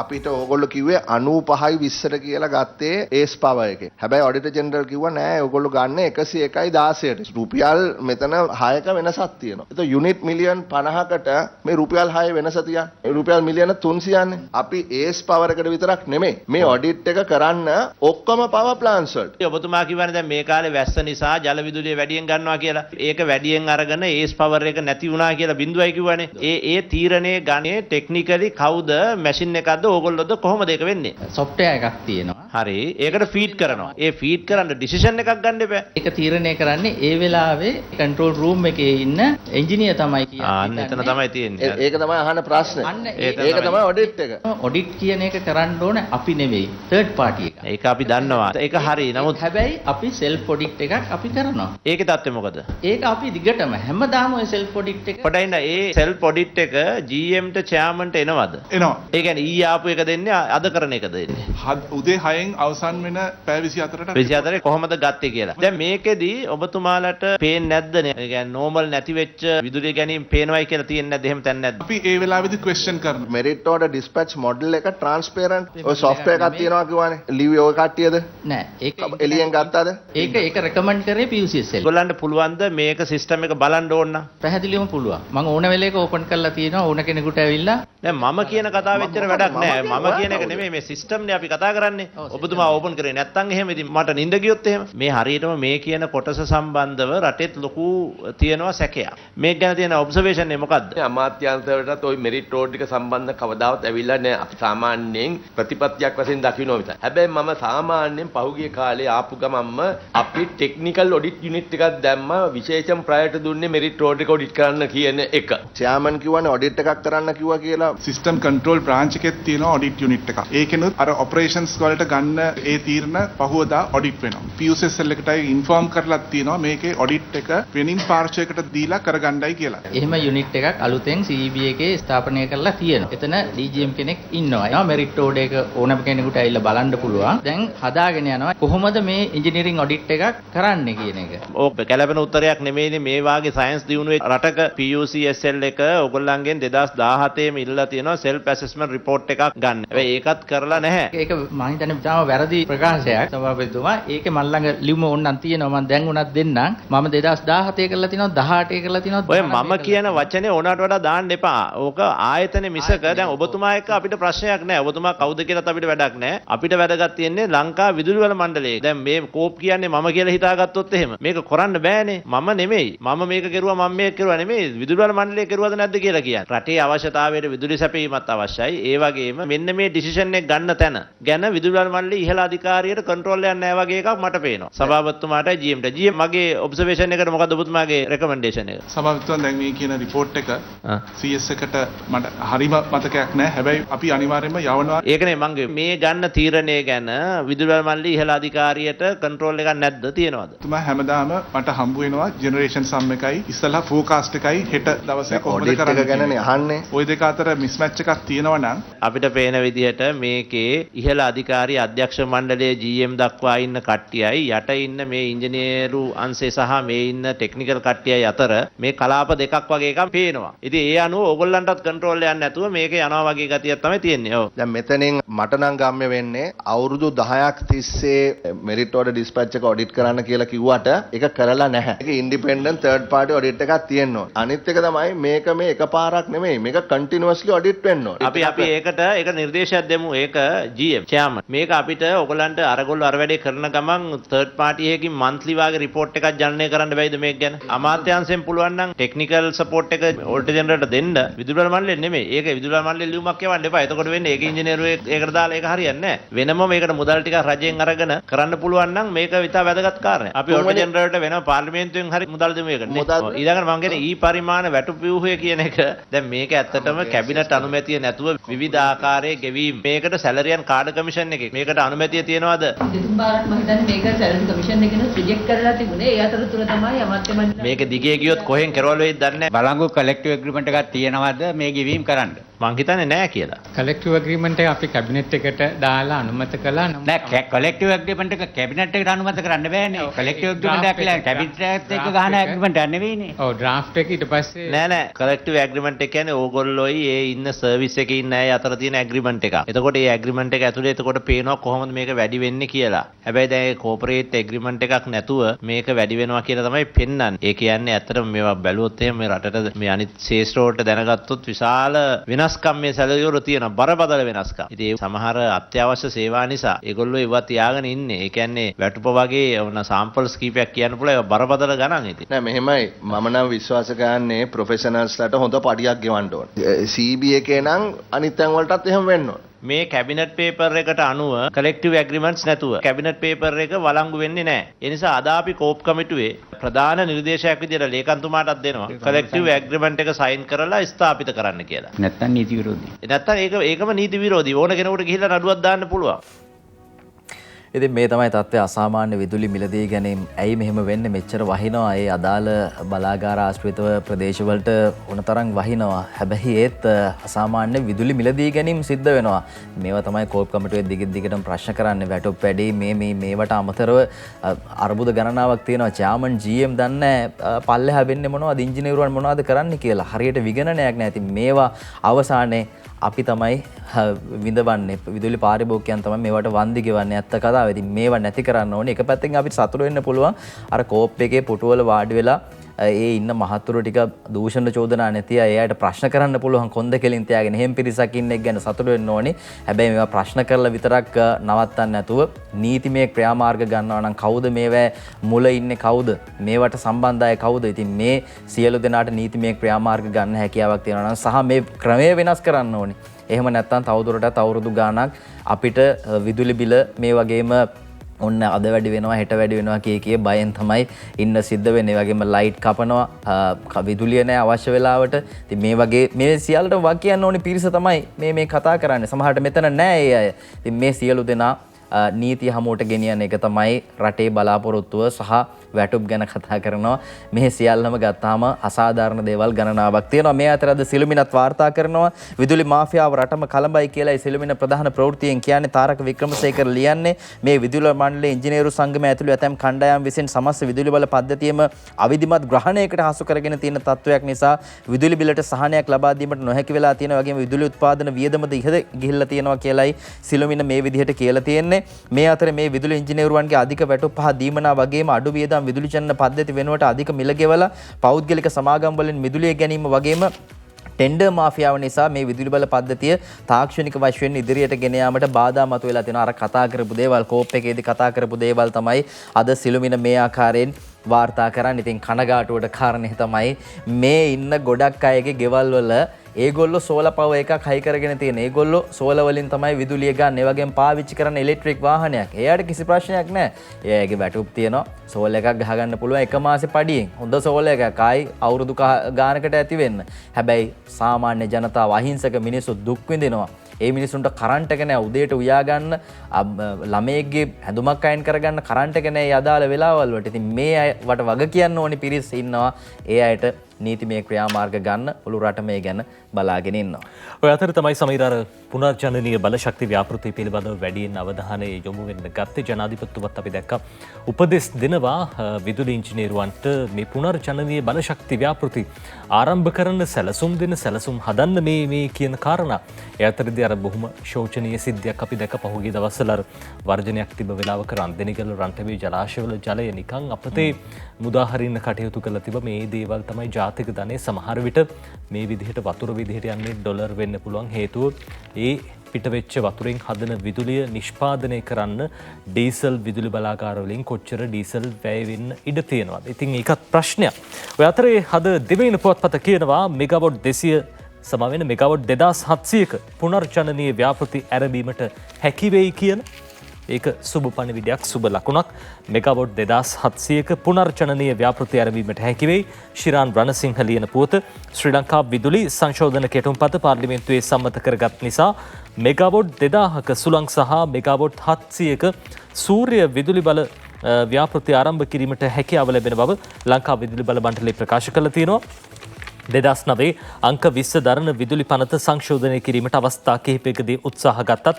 අපිට ඕගොල්ලෝ කිව්වේ 95යි 20ට කියලා ගත්තේ ඒස් පවර් එකේ. හැබැයි ඔඩිටර් ජෙනරල් කිව්වා නෑ ඕගොල්ලෝ ගන්න 101යි 16ට. රුපියල් මෙතන 6ක වෙනසක් තියෙනවා. ඒතකොට යුනිට් මිලියන් 50කට මේ රුපියල් 6 වෙනස තියන්නේ. රුපියල් මිලියන 300න්නේ. අපි ඒස් පවර් එකට විතරක් නෙමෙයි. මේ ඔඩිට් එක කරන්න ඔක්කොම පවර් ප්ලාන්ට්ස් වලට. ඔබතුමා කියවනේ දැන් මේ කාලේ වැස්ස නිසා ජල විදුලිය වැඩියෙන් ගන්නවා කියලා. ඒක වැඩියෙන් අරගෙන ඒස් පවර් එක නැති වුණා කියලා බිඳුවයි කිව්වනේ. ඒ තීරණය ගන්නේ ටෙක්නිකලි කවුද මැෂින් එකක්ද ඕගොල්ලෝද කොහොමද ඒක වෙන්නේ? සොෆ්ට්වෙයාර් එකක් තියෙනවා. හරි. ඒකට ෆීඩ් කරනවා. ඒ ෆීඩ් කරන්න ඩිසිෂන් එකක් ගන්න එපා. ඒක තීරණය කරන්නේ ඒ වෙලාවේ කන්ට්‍රෝල් රූම් එකේ ඉන්න එන්ජිනියර් තමයි අන්න කියන්නේ. එතන තමයි තියෙන්නේ. ඒක තමයි අහන ප්‍රශ්නේ. අන්න ඒක තමයි ඔඩිට් එක. ඔඩිට් කියන එක කරන්න ඕන අපි නෙවෙයි තර්ඩ් පාටි එක. ඒක අපි දන්නවා. ඒක හරි. නමුත් හැබැයි අපි සෙල්ෆ් ඔඩිට් එකක් අපි කරනවා. ඒකේ තත්ත්වය මොකද? ඒක අපි දිගටම හැමදාම ඔය සෙල්ෆ් ඔඩිට් එක පොඩයින ඒ සෙල්ෆ් ඔඩිට් එක GM ට චෙයාර්මන්ට එනවද? එනවා. ඒ කියන්නේ ඊ ආපු එක දෙන්නේ අද කරන එක දෙන්නේ. උදේ 6න් අවසන් වෙන පැය 24ට 24 කොහොමද ගත්තේ කියලා. දැන් මේකෙදි ඔබතුමාලට පේන්නේ නැද්ද නේ? ඒ කියන්නේ නෝමල් නැති වෙච්ච විදුලිය ගැනීම පේනවයි කියලා තියෙන්නේ නැද්ද? එහෙම තැන් නැද්ද? අපි ඒ වෙලාවේදී ක්වෙස්චන් කරනවා. මෙරිට් ඕඩර් ඩිස්පැච් මොඩල් එක ට්‍රාන්ස්පරන්ට්. ඔය software එකක් තියෙනවා කිව්වනේ. ලිව් ඔය කට්ටියද? නෑ. ඒක එළියෙන් ගත්තද? ඒක රෙකමන්ඩ් කරේ PUCSL. ඔයගොල්ලන්ට පුළුවන්ද මේක සිස්ටම් එක බලන්න ඕන නම්? පැහැදිලිවම පුළුවන්. මම ඕන වෙලේක ඕපන් කරලා තියෙනවා ඕන කෙනෙකුට ඇවිල්ලා දැන් මම කියන කතාව එච්චර වැඩක් නෑ. මම කියන එක නෙමෙයි මේ සිස්ටම් නේ අපි කතා කරන්නේ. ඔබතුමා ඕපන් කරේ නැත්නම් එහෙම ඉතින් මට නිින්ද ගියොත් එහෙම. මේ හරියටම මේ කියන කොටස සම්බන්ධව රටෙත් ලොකු තියෙනවා සැකයක්. මේක ගැන තියෙන ඔබ්සර්වේෂන් එක මොකද්ද? අමාත්‍යාංශවලටත් ওই මෙරිට් රෝඩ් එක සම්බන්ධ කවදාවත් ඇවිල්ලා නැහැ. අපි සාමාන්‍යයෙන් ප්‍රතිපත්තියක් වශයෙන් දකින්න විතරයි. හැබැයි මම සාමාන්‍යයෙන් පහුගිය කාලේ ආපු ගමන්ම අපි ටෙක්නිකල් ඔඩිට් යුනිට් එකක් දැම්ම විශේෂම ප්‍රයෝරිටි දුන්නේ මෙරිට් රෝඩ් එක ඔඩිට් කරන්න කියන එක. චෙයාර්මන් කිව්වනේ ඔඩිට් එකක් කරන්න කිව්වා කියලා. සිස්ටම් කන්ට්‍රෝල් බ්‍රාන්ච් එකේ තියෙන ඔඩිට් යුනිට් එකක්. ඒකෙනුත් අර ඔපරේෂන්ස් වලට ගන්න ඒ තීරණ පහුවදා ඔඩිට් වෙනවා. PUCSL එකටයි ඉන්ෆෝම් කරලා තියෙනවා මේකේ ඔඩිට් එක වෙනින් පාර්ශ්වයකට දීලා කරගන්නයි කියලා. එහෙම යුනිට් එකක් අලුතෙන් CEB එකේ ස්ථාපනය කරලා තියෙනවා. එතන DGM කෙනෙක් ඉන්නවා. ඒවා මෙරිට් රෝඩ් එක ඕනම කෙනෙකුට ඇවිල්ලා බලන්න පුළුවන්. දැන් හදාගෙන යනවා කොහොමද මේ ඉංජිනේරින් ඔඩිට් එකක් කරන්නේ කියන එක. ඕක කැළපෙන උත්තරයක් නෙමෙයිනේ මේ වාගේ සයන්ස් දියුණුවේ රටක PUCSL එක ඔයගොල්ලන්ගෙන් 2017 ම ඉල්ලලා තියෙනවා self assessment report එකක් ගන්න. හැබැයි ඒකත් කරලා නැහැ. ඒක මම හිතන්නේ තාම වැරදි ප්‍රකාශයක් සභාපතිතුමා. ඒකේ මල් ළඟ ලියුම ඕනනම් තියෙනවා. මම දැන් උනත් දෙන්නම්. මම 2017 කරලා තිනවා 18 කරලා තිනවා. ඔය මම කියන වචනේ ඕනට වඩා දාන්න එපා. ඕක ආයතන මිසක දැන් ඔබතුමා එක්ක අපිට ප්‍රශ්නයක් නැහැ. ඔබතුමා කවුද කියලාත් අපිට වැඩක් නැහැ. අපිට වැඩගත් තියෙන්නේ ලංකා විදුලි වල මණ්ඩලයේ. දැන් මේ කෝප් කියන්නේ මම කියලා හිතාගත්තොත් එහෙම මේක කරන්න බෑනේ. මම නෙමෙයි. මම මේක කෙරුවා මම මේක කෙරුවා නෙමෙයි. විදුලි වල මණ්ඩලයේ කෙරුවද නැද්ද කියලා කියන්නේ. රටේ අවශ්‍යතාවයට විදුලි සැපයීමත් අවශ්‍යයි. ඒ වගේම මෙන්න මේ ඩිසිෂන් එක ගන්න තැන ගැන විදුලි වල මණ්ඩලයේ ඉහළ අධිකාරියට කන්ට්‍රෝල් එකක් නැහැ වගේ එකක් මට පේනවා. සභාපතිතුමාටයි GMට. GM මගේ ඔබ්සර්වේෂන් එකට මොකද්ද ඔබතුමාගේ රෙකමෙන්ඩේෂන් එක? සභාපතිතුමා දැන් මේ කියන රිපෝට් එක CS එකට මට හරිම මතකයක් නැහැ. හැබැයි අපි අනිවාර්යයෙන්ම යවනවා. ඒකනේ මං මේ ගන්න තීරණය ගැන විදුලි වල මණ්ඩලයේ ඉහළ අධිකාරියට කන්ට්‍රෝල් එකක් නැද්ද තියෙනවද? තුමා හැමදාම මට හම්බ වෙනවා ජෙනරේෂන් සම් එකයි ඉස්සලා ෆෝකාස්ට් එකයි හෙට දවසේ කොහොමද ඔඩිට් එක කරන්නේ ගැනනේ අහන්නේ. ওই දෙක අතර මිස්මැච් එකක් තියෙනවා නම් අපිට පේන විදිහට මේකේ ඉහළ අධිකාරී අධ්‍යක්ෂ මණ්ඩලයේ GM දක්වා ඉන්න කට්ටියයි යට ඉන්න මේ ඉංජිනේරු අංශය සහ මේ ඉන්න ටෙක්නිකල් කට්ටියයි අතර මේ කලාප දෙකක් වගේ එකක් පේනවා. ඉතින් ඒ අනුව ඕගොල්ලන්ටත් කන්ට්‍රෝල් එකක් නැතුව මේක යනවා වගේ ගතියක් තමයි තියෙන්නේ. ඔව්. දැන් මෙතනින් මට නම් ගම්ම්‍ය වෙන්නේ අවුරුදු 10ක් තිස්සේ මෙරිට් ඕඩර් ඩිස්පැච් එක ඔඩිට් කරන්න කියලා කිව්වට ඒක කරලා නැහැ. ඒක ඉන්ඩිපෙන්ඩන්ට් තර්ඩ් පාර්ටි ඔඩිට් එකක් තියෙන්න ඕනේ. අනිත් එක තමයි මේක මේ එකපාරක් නෙමෙයි. මේක කන්ටිනියුවස්ලි ඔඩිට් වෙන්න ඕනේ. අපි ඒක නිර්දේශයක් දෙමු. ඒක GM chairman. මේක අපිට ඔයගොල්ලන්ට අරගොල්ලෝ අර වැඩේ කරන ගමන් තර්ඩ් පාර්ටි එකකින් මන්ත්ලි වාගේ රිපෝට් එකක් ජනනය කරන්න බැයිද මේක ගැන? අමාත්‍යාංශයෙන් පුළුවන් නම් ටෙක්නිකල් සපෝට් එක ඕල්ට් ජෙනරේටරට දෙන්න. විදුලි වල මණ්ඩලෙ නෙමෙයි. ඒක විදුලි වල මණ්ඩලෙ ලියුමක් යවන්න එපා. එතකොට වෙන්නේ ඒක ඉංජිනේරු ඒකට දාලා ඒක හරියන්නේ නැහැ. වෙනම මේකට මුදල් ටිකක් රජයෙන් අරගෙන කරන්න පුළුවන් නම් මේක විතර වැදගත් කාරණයක්. අපි ඕල්ට් ජෙනරේටරට වෙනම පාර්ලිමේන්තුවෙන් හරි මුදල් දෙමු ඒකට. ඊළඟට මම කියන්නේ ඊ පරිමාණ වැටුප්ව්‍යුහය කියන එක දැන් මේක ඇත්තටම කැබිනට් අනුමැතිය නැතුව විවිධ ආකාරයේ ගෙවීම්. මේකට සැලරියන් කාඩ් කමිෂන් එකේ මේකට අනුමැතිය තියනවාද? දෙතුන් පාරක් මම හිතන්නේ මේක සැලරි කමිෂන් එකෙන් රිජෙක්ට් කරලා තිබුණේ. ඒ අතරතුර තමයි අමාත්‍ය මණ්ඩලය මේක දිගේ ගියොත් කොහෙන් කෙරවල වෙයිද දන්නේ නැහැ. බලංගු කලෙක්ටිව් ඇග්‍රීමන්ට් එකක් තියෙනවද මේ ගෙවීම් කරන්න? මං හිතන්නේ නැහැ කියලා. කලෙක්ටිව් ඇග්‍රීමන්ට් එක අපි කැබිනට් එකට දාලා අනුමත කළා. නෑ කලෙක්ටිව් ඇග්‍රීමන්ට් එක කැබිනට් එකට අනුමත කරන්න බෑනේ. කලෙක්ටිව් ඇග්‍රීමන්ට් එක කියලා කැබිනට් එකත් එක්ක ගහන ඇග්‍රීමන්ට් එකක් නෙවෙයිනේ. ඔව් ඩ්‍රාෆ්ට් එක ඊට පස්සේ නෑ කලෙක්ටිව් ඇග්‍රීමන්ට් එක කියන්නේ ඕගොල්ලෝයි ඒ ඉන්න සර්විස් එකේ ඉන්න අය අතර තියෙන ඇග්‍රීමන්ට් එක. එතකොට ඒ ඇග්‍රීමන්ට් එක ඇතුලේ එතකොට පේනවා කොහොමද මේක වැඩි වෙන්නේ කියලා. හැබැයි දැන් ඒ කෝපරේට් ඇග්‍රීමන්ට් එකක් නැතුව මේක වැඩි වෙනවා කියලා තමයි පෙන්වන්නේ. ඒ කියන්නේ ඇත්තටම මේවා බැලුවොත් එහෙම මේ රටට මේ අනිත් ශේෂ්ත්‍ර වලට දැනගත්තොත් විශාල වෙනස්කම් මේ සැලරිය වල තියෙන බරපතල වෙනස්කම්. ඉතින් ඒ සමහර අත්‍යවශ්‍ය සේවා නිසා ඒගොල්ලෝ ඒවා තියාගෙන ඉන්නේ. ඒ කියන්නේ වැටුප වගේ වුණ සාම්පල්ස් කීපයක් කියන්න පුළුවන්. ඒක බරපතල ගණන් ඉතින්. නෑ මෙහෙමයි මම නම් විශ්වාස කරන්නේ ප්‍රොෆෙෂනල්ස්ලාට හොඳ පඩියක් ගෙවන්න ඕනේ. CB එකේ නම් අනිත් තැන් වලටත් එහෙම වෙන්න ඕනේ. මේ කැබිනට් පේපර් එකට අනුව කලෙක්ටිව් ඇග්‍රීමන්ට්ස් නැතුව කැබිනට් පේපර් එක වළංගු වෙන්නේ නැහැ. ඒ නිසා අද අපි කෝප් කමිටුවේ ප්‍රධාන නිර්දේශයක් විදියට ලේකම්තුමාටත් දෙනවා. කලෙක්ටිව් ඇග්‍රීමන්ට් එක සයින් කරලා ස්ථාපිත කරන්න කියලා. නැත්තම් නීති විරෝධී. නැත්තම් ඒකම නීති විරෝධී. ඕන කෙනෙකුට ගිහිල්ලා නඩුවක් දාන්න පුළුවන්. ඉතින් මේ තමයි තත්ත්වය. අසාමාන්‍ය විදුලි මිලදී ගැනීම ඇයි මෙහෙම වෙන්නේ? මෙච්චර වහිනවා. ඒ අදාළ බලාගාර ආශ්‍රිතව ප්‍රදේශවලට උනතරම් වහිනවා. හැබැයි ඒත් අසාමාන්‍ය විදුලි මිලදී ගැනීම සිද්ධ වෙනවා. මේවා තමයි කෝප් කමිටුවේ දිගටම ප්‍රශ්න කරන්නේ. වැටුප් වැඩි මේවට අමතරව අර්බුද ගණනාවක් තියෙනවා. චෑමන් GM දන්නේ පල්ලෙහා වෙන්නේ මොනවද? ඉංජිනේරුවන් මොනවද කරන්න කියලා. හරියට විගණනයක් නැහැ. ඉතින් මේවා අවසානයේ අපි තමයි විඳවන්නේ. විදුලි පාරිභෝගිකයන් තමයි මේවට වන්දි ගෙවන්නේ. ඇත්ත කතාව. ඉතින් මේවා නැති කරන්න ඕනේ. එක පැත්තකින් අපිට සතුට වෙන්න පුළුවන්. අර කෝප් එකේ පුටුවල වාඩි වෙලා ඒ ඉන්න මහත්තුරු ටික දූෂණ චෝදනා නැති අය එයාට ප්‍රශ්න කරන්න පුළුවන්. කොන්ද කෙලින් තියාගෙන එහෙම පිරිසක් ඉන්න එක ගැන සතුට වෙන්න ඕනේ. හැබැයි මේවා ප්‍රශ්න කරලා විතරක් නවත්තන්න නැතුව නීතිමය ක්‍රියාමාර්ග ගන්නවා නම් කවුද මේවා මුල ඉන්නේ කවුද? මේවට සම්බන්ධ අය කවුද? ඉතින් මේ සියලු දෙනාට නීතිමය ක්‍රියාමාර්ග ගන්න හැකියාවක් තියෙනවා නම් සහ මේ ක්‍රමය වෙනස් කරන්න ඕනේ. එහෙම නැත්නම් තවදුරටත් අවුරුදු ගාණක් අපිට විදුලි බිල මේ වගේම ඔන්න අද වැඩි වෙනවා හෙට වැඩි වෙනවා කිය බයෙන් තමයි ඉන්න සිද්ධ වෙන්නේ. ඒ වගේම ලයිට් කපනවා, විදුලිය නැහැ අවශ්‍ය වෙලාවට. ඉතින් මේ වගේ මේ සියල්ලට වක් කියන්න ඕනේ පිරිස තමයි මේ කතා කරන්නේ. සමහරට මෙතන නැහැ ඒ අය. ඉතින් මේ සියලු දෙනා නීතිය හමුවට ගෙනියන එක තමයි රටේ බලාපොරොත්තුව සහ වැටුප් ගැන කතා කරනවා. මේ සියල්ලම ගත්තාම අසාධාරණ දේවල් ගණනාවක් තියෙනවා. මේ අතර අද සිළුමිණත් වාර්තා කරනවා විදුලි මාෆියාව රටම කලබයි කියලා. සිළුමිණ ප්‍රධාන ප්‍රවෘත්තියෙන් කියන්නේ තාරක වික්‍රමසේකර ලියන්නේ මේ විදුලි මණ්ඩලයේ ඉංජිනේරු සංගමය ඇතුළු ඇතැම් කණ්ඩායම් විසින් සමස්ත විදුලි බල පද්ධතියම අවිධිමත් ග්‍රහණයකට හසු කරගෙන තියෙන තත්වයක් නිසා විදුලි බිලට සහනයක් ලබා දීමට නොහැකි වෙලා තියෙන වගේම විදුලි උත්පාදන වියදමද ඉහළ ගිහිල්ලා තියෙනවා කියලායි සිළුමිණ මේ විදිහට කියලා තියෙන්නේ. මේ අතර මේ විදුලි ඉංජිනේරුවන්ගේ අධික වැටුප් පහ දීමනා වගේම අඩු වියදම් විදුලි ජනන පද්ධති වෙනුවට අධික මිල ගෙවලා පෞද්ගලික සමාගම් වලින් මිදුලිය ගැනීම වගේම ටෙන්ඩර් මාෆියාව නිසා මේ විදුලි බල පද්ධතිය තාක්ෂණික වශයෙන් ඉදිරියට ගෙන යාමට බාධා මතුවලා තියෙනවා. අර කතා කරපු දේවල් කෝප් එකේදී කතා කරපු දේවල් තමයි අද සිළුමිණ මේ ආකාරයෙන් වාර්තා කරන්නේ. ඉතින් කනගාටුවට කාරණේ තමයි මේ ඉන්න ගොඩක් අයගේ ගෙවල් වල ඒගොල්ලෝ සෝලා පවර් එකක් හයි කරගෙන තියෙන. ඒගොල්ලෝ සෝලා වලින් තමයි විදුලිය ගන්න. ඒ වගේම පාවිච්චි කරන ඉලෙක්ට්‍රික් වාහනයක්. එයාට කිසි ප්‍රශ්නයක් නැහැ. එයාගේ වැටුප් තියෙනවා. සෝලා එකක් ගහගන්න පුළුවන් එක මාසේ පඩියෙන්. හොඳ සෝලා එකක් ආයි අවුරුදු ගානකට ඇති වෙන්න. හැබැයි සාමාන්‍ය ජනතාව අහිංසක මිනිස්සු දුක් විඳිනවා. ඒ මිනිසුන්ට කරන්ට් එක නැහැ. උදේට උයා ගන්න ළමයෙක්ගේ හැඳුමක් අයින් කරගන්න කරන්ට් එක නැහැ. අදාළ වෙලාවල් වලට. ඉතින් මේ අයට වග කියන්න ඕනි පිරිස් ඉන්නවා. ඒ අයට නීතිමය ක්‍රියාමාර්ග ගන්න පුළු රට මේ ගැන බලාගෙන ඉන්නවා. ඔය අතර තමයි සමීර පුනර්ජනනීය බලශක්ති ව්‍යාපෘති පිළිබඳව වැඩියෙන් අවධානය යොමු වෙන්න ගත්තේ. ජනාධිපතිතුමත් අපි දැක්කා උපදෙස් දෙනවා විදුලි ඉංජිනේරුවන්ට මේ පුනර්ජනනීය බලශක්ති ව්‍යාපෘති ආරම්භ කරන සැලසුම් දෙන සැලසුම් හදන්න මේ කියන කාරණා. ඒ අතරදී අර බොහොම ශෝචනීය සිද්ධියක් අපි දැක්ක පහුගිය දවස්වල වර්ජනයක් තිබ්බ වෙලාවක රන්දෙනිගල රන්ටබේ ජලාශවල ජලය නිකන් අපතේ මුදා හරින්න කටයුතු කරලා තිබ්බ. මේ දේවල් තමයි ජාතික ධනෙ සමහර විට මේ විදිහට වතුර විදිහට යන්නේ ඩොලර් වෙන්න පුළුවන් හේතුව ඒ පිටවෙච්ච වතුරෙන් හදන විදුලිය නිෂ්පාදනය කරන්න ඩීසල් විදුලි බලාගාර වලින් කොච්චර ඩීසල් වැය වෙන්න ඉඩ තියෙනවද? ඉතින් ඒකත් ප්‍රශ්නයක්. ඔය අතරේ හද දෙවෙනි පුවත්පත කියනවා මෙගාවොට් 200 මෙගාවොට් 2700ක පුනර්ජනනීය ව්‍යාපෘති ආරම්භීමට හැකි වෙයි කියන ඒක සුබ පණිවිඩයක් සුබ ලකුණක්. මෙගාවොට් 2700ක පුනර්ජනනීය ව්‍යාපෘති ආරම්භීමට හැකි වෙයි. ශිරාන් රණසිංහ ලියන පුවත ශ්‍රී ලංකා විදුලි සංශෝධන කෙටුම්පත පාර්ලිමේන්තුවේ සම්මත කරගත් නිසා මෙගාවොට් 2000ක සුළං සහ මෙගාවොට් 700ක සූර්ය විදුලි බල ව්‍යාපෘති ආරම්භ කිරීමට හැකියාව ලැබෙන බව ලංකා විදුලි බල මණ්ඩලය ප්‍රකාශ කළා තියෙනවා. 2009 අංක 20 දරන විදුලි පනත සංශෝධනය කිරීමට අවස්ථා කිහිපයකදී උත්සාහ ගත්තත්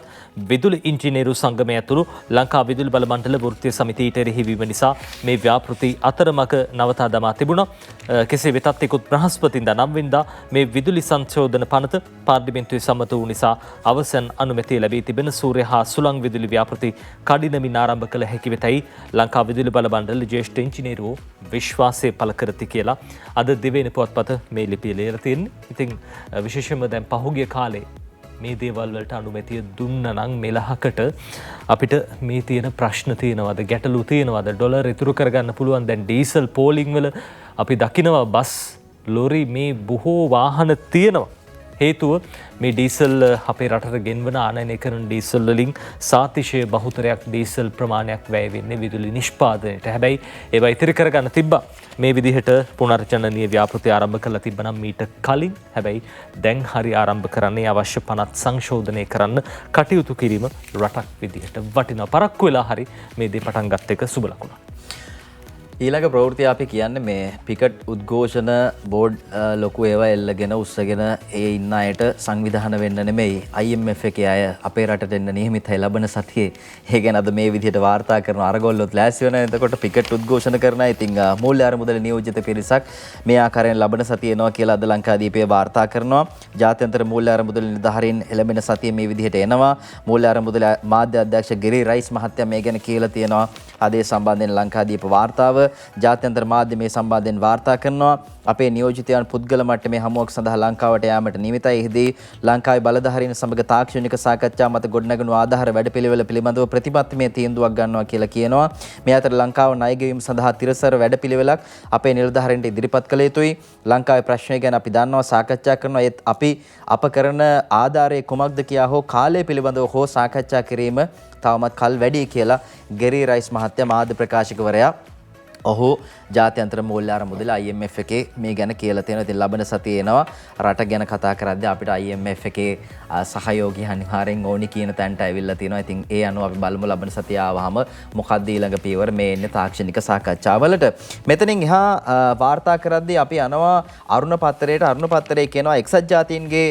විදුලි ඉංජිනේරු සංගමය ඇතුළු ලංකා විදුලි බල මණ්ඩල වෘත්තීය සමිතියට එරෙහිවීම නිසා මේ ව්‍යාපෘති අතරමඟ නවතා දමා තිබුණා. කෙසේ වෙතත් ඉකුත් බ්‍රහස්පතින්දා 9 වෙනිදා මේ විදුලි සංශෝධන පනත පාර්ලිමේන්තුවේ සම්මත වූ නිසා අවසන් අනුමැතිය ලැබී තිබෙන සූර්ය හා සුළං විදුලි ව්‍යාපෘති කඩිනමින් ආරම්භ කළ හැකි වෙතයි ලංකා විදුලි බල මණ්ඩල ජ්‍යෙෂ්ඨ ඉංජිනේරුවෝ විශ්වාසය පළ කරති කියලා අද දෙවෙනි පුවත්පත මේ ලිපිය ලියලා තියෙන්නේ. ඉතින් විශේෂයෙන්ම දැන් පහුගිය කාලේ මේ දේවල් වලට අනුමැතිය දුන්න නම් මෙලහකට අපිට මේ තියෙන ප්‍රශ්න තියෙනවද ගැටලු තියෙනවද ඩොලර් ඉතුරු කරගන්න පුළුවන්. දැන් ඩීසල් පෝලිං වල අපි දකිනවා බස් ලොරි මේ බොහෝ වාහන තියෙනවා. හේතුව මේ ඩීසල් අපේ රටට ගෙන්වන ආනයනය කරන ඩීසල් වලින් සාතිශය බහුතරයක් ඩීසල් ප්‍රමාණයක් වැය වෙන්නේ විදුලි නිෂ්පාදනයට. හැබැයි ඒවා ඉතිරි කරගන්න තිබ්බා. මේ විදිහට පුනර්ජනනීය ව්‍යාපෘති ආරම්භ කරලා තිබ්බනම් මීට කලින්. හැබැයි දැන් හරි ආරම්භ කරන්නේ අවශ්‍ය පනත් සංශෝධනය කරන්න කටයුතු කිරීම රටක් විදිහට වටිනා. පරක්කු වෙලා හරි මේ දේ පටන් ගත්ත එක සුබ ලකුණක්. ඊළඟ ප්‍රවෘත්තිය අපි කියන්නේ මේ පිකට් උද්ඝෝෂණ බෝඩ් ලොකු ඒවා එල්ලගෙන උස්සගෙන ඒ ඉන්න අයට සංවිධාන වෙන්න නෙමෙයි IMF එකේ අය අපේ රටට එන්න නියමිතයි ලබන සතියේ. ඒ ගැන අද මේ විදිහට වාර්තා කරන අරගොල්ලොත් ලෑස්ති වෙනවා. එතකොට පිකට් උද්ඝෝෂණ කරන අය ඉතින් මූල්‍ය අරමුදල නියෝජිත පිරිසක් මේ ආකාරයෙන් ලබන සතියේ එනවා කියලා අද ලංකාදීපේ වාර්තා කරනවා. ජාත්‍යන්තර මූල්‍ය අරමුදල නිලධාරීන් එළඹෙන සතියේ මේ විදිහට එනවා. මූල්‍ය අරමුදල මාධ්‍ය අධ්‍යක්ෂ ගිරි රයිස් මහත්තයා මේ ගැන කියලා තියෙනවා. ආදී සම්බන්ධයෙන් ලංකාදීප වාර්තාව ජාත්‍යන්තර මාධ්‍ය මේ සම්බන්ධයෙන් වාර්තා කරනවා. අපේ නියෝජිතයන් පුද්ගල මට්ටමේ හමුවක් සඳහා ලංකාවට යාමට නියමිතයි. එහිදී ලංකාවේ බලධාරීන් සමග තාක්ෂණික සාකච්ඡා මත ගොඩනගන ආධාර වැඩපිළිවෙල පිළිබඳව ප්‍රතිපත්තිමය තීන්දුවක් ගන්නවා කියලා කියනවා. මේ අතර ලංකාව ණය ගෙවීම සඳහා තිරසර වැඩපිළිවෙලක් අපේ නිලධාරීන්ට ඉදිරිපත් කළ යුතුයි. ලංකාවේ ප්‍රශ්නය ගැන අපි දන්නවා සාකච්ඡා කරනවා. ඒත් අපි අප කරන ආධාරයේ කුමක්ද කියා හෝ කාලය පිළිබඳව හෝ සාකච්ඡා කිරීම තවමත් කල් වැඩි කියලා ගෙරි රයිස් මහත්තයා මාධ්‍ය ප්‍රකාශකවරයා ඔහු ජාත්‍යන්තර මූල්‍ය අරමුදල IMF එකේ මේ ගැන කියලා තියෙනවා. ඉතින් ලබන සතියේ එනවා. රට ගැන කතා කරද්දී අපිට IMF එකේ සහයෝගය අනිවාර්යෙන් ඕනි කියන තැනට ඇවිල්ලා තියෙනවා. ඉතින් ඒ අනුව අපි බලමු ලබන සතිය ආවහම මොකක්ද ඊළඟ පියවර මේ එන්නේ තාක්ෂණික සාකච්ඡාවලට. මෙතනින් එහා වාර්තා කරද්දී අපි යනවා අරුණ පත්තරයට. අරුණ පත්තරේ කියනවා එක්සත් ජාතීන්ගේ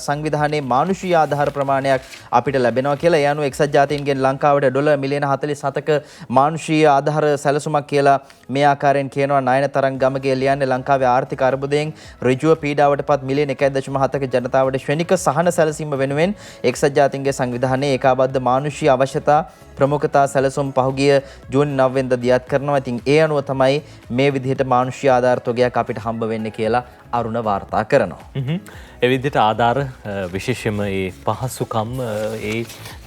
සංවිධානයේ මානුෂීය ආධාර ප්‍රමාණයක් අපිට ලැබෙනවා කියලා. ඒ අනුව එක්සත් ජාතීන්ගෙන් ලංකාවට ඩොලර් මිලියන 47ක මානුෂීය ආධාර සැලසුමක් කියලා මේ ආකාරයෙන් කියනවා. නයන තරංග ගමගේ ලියන්නේ ලංකාවේ ආර්ථික අර්බුදයෙන් ඍජුව පීඩාවටපත් මිලියන 1.7ක ජනතාවට ශ්‍රේණික සහන සැලසීම වෙනුවෙන් එක්සත් ජාතීන්ගේ සංවිධානයේ ඒකාබද්ධ මානුෂීය අවශ්‍යතා ප්‍රමුඛතා සැලසුම් පහුගිය ජූනි 9 වෙනිදා දියත් කරනවා. ඉතින් ඒ අනුව තමයි මේ විදිහට මානුෂීය ආධාර තොගයක් අපිට හම්බ වෙන්නේ කියලා අරුණ වාර්තා කරනවා. ඒ විදිහට ආධාර විශේෂයෙන්ම ඒ පහසුකම් ඒ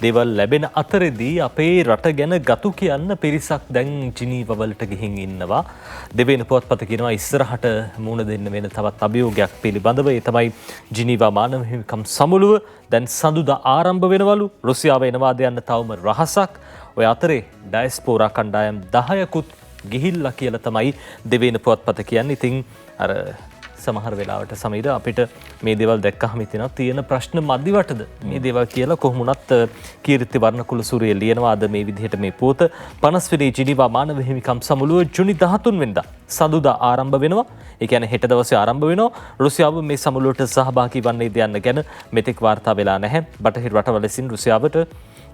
දේවල් ලැබෙන අතරෙදී අපේ රට ගැන ගතු කියන්න පිරිසක් දැන් ජිනීව වලට ගිහින් ඉන්නවා. දෙවෙනි පුවත්පත කියනවා ඉස්සරහට මුණ දෙන්න වෙන තවත් අභියෝගයක් පිළිබඳව. ඒ තමයි ජිනීවා මානව හිමිකම් සමුළුව දැන් සඳුදා ආරම්භ වෙනවලු. රුසියාව එනවාද යන්න තවම රහසක්. ඔය අතරේ ඩයස්පෝරා කණ්ඩායම් 10කුත් ගිහිල්ලා කියලා තමයි දෙවෙනි පුවත්පත කියන්නේ. ඉතින් අර සමහර වෙලාවට සමීර අපිට මේ දේවල් දැක්කහම හිතෙනවා තියෙන ප්‍රශ්න මදිවටද මේ දේවල් කියලා කොහොමුණත් කීර්ති වර්ණකුල සූරිය ලියනවා අද මේ විදිහට මේ පොත 50 වෙනි ජිනීවා මානව හිමිකම් සමුළුව ජුනි 13 වෙනිදා සඳුදා ආරම්භ වෙනවා. ඒ කියන්නේ හෙට දවසේ ආරම්භ වෙනවා. රුසියාව මේ සමුළුවට සහභාගී වන්නේද යන්න ගැන මෙතෙක් වාර්තා වෙලා නැහැ. බටහිර රටවල සින් රුසියාවට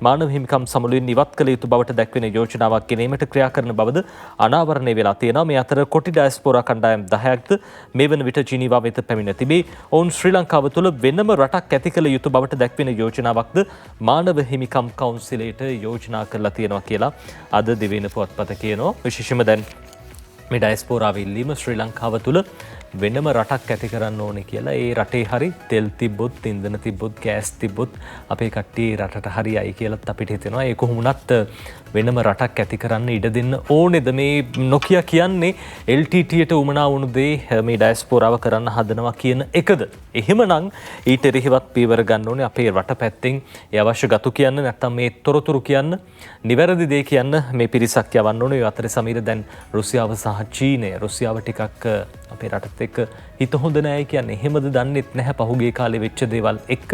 මානව හිමිකම් සමුළුවෙන් ඉවත් කළ යුතු බවට දැක්වෙන යෝජනාවක් ගෙනීමට ක්‍රියා කරන බවද අනාවරණය වෙලා තියෙනවා. මේ අතර කොටි ඩයස්පෝරා කණ්ඩායම් 10ක්ද මේ වන විට ජිනීවා වෙත පැමිණ තිබේ. ඔවුන් ශ්‍රී ලංකාව තුළ වෙනම රටක් ඇති කළ යුතු බවට දැක්වෙන යෝජනාවක්ද මානව හිමිකම් කවුන්සිලයට යෝජනා කරලා තියෙනවා කියලා අද දෙවෙනි පුවත්පත කියනවා. විශේෂයෙන්ම දැන් මේ ඩයස්පෝරාව ඉල්ලීම ශ්‍රී ලංකාව තුළ වෙනම රටක් ඇති කරන්න ඕනේ කියලා. ඒ රටේ හරි තෙල් තිබ්බොත්, ඉන්ධන තිබ්බොත්, ගෑස් තිබ්බොත් අපේ කට්ටිය රටට හරියයි කියලාත් අපිට හිතෙනවා. ඒ කොහොමුණත් වෙනම රටක් ඇති කරන්න ඉඩ දෙන්න ඕනේද? මේ නොකිය කියන්නේ LTTට උමනා වුණු දේ මේ ඩයස්පෝරාව කරන්න හදනවා කියන එකද? එහෙමනම් ඊට එරෙහිවත් පීවර ගන්න ඕනේ අපේ රට පැත්තෙන්. ඒ අවශ්‍ය ගතු කියන්න නැත්නම් මේ තොරතුරු කියන්න, නිවැරදි දේ කියන්න මේ පිරිසක් යවන්න ඕනේ. ඒ අතරේ සමීර දැන් රුසියාව සහ චීනය රුසියාව ටිකක් අපේ රටත් එක්ක හිත හොඳ නෑ කියන්නේ. එහෙමද දන්නෙත් නැහැ පහුගිය කාලේ වෙච්ච දේවල් එක්ක.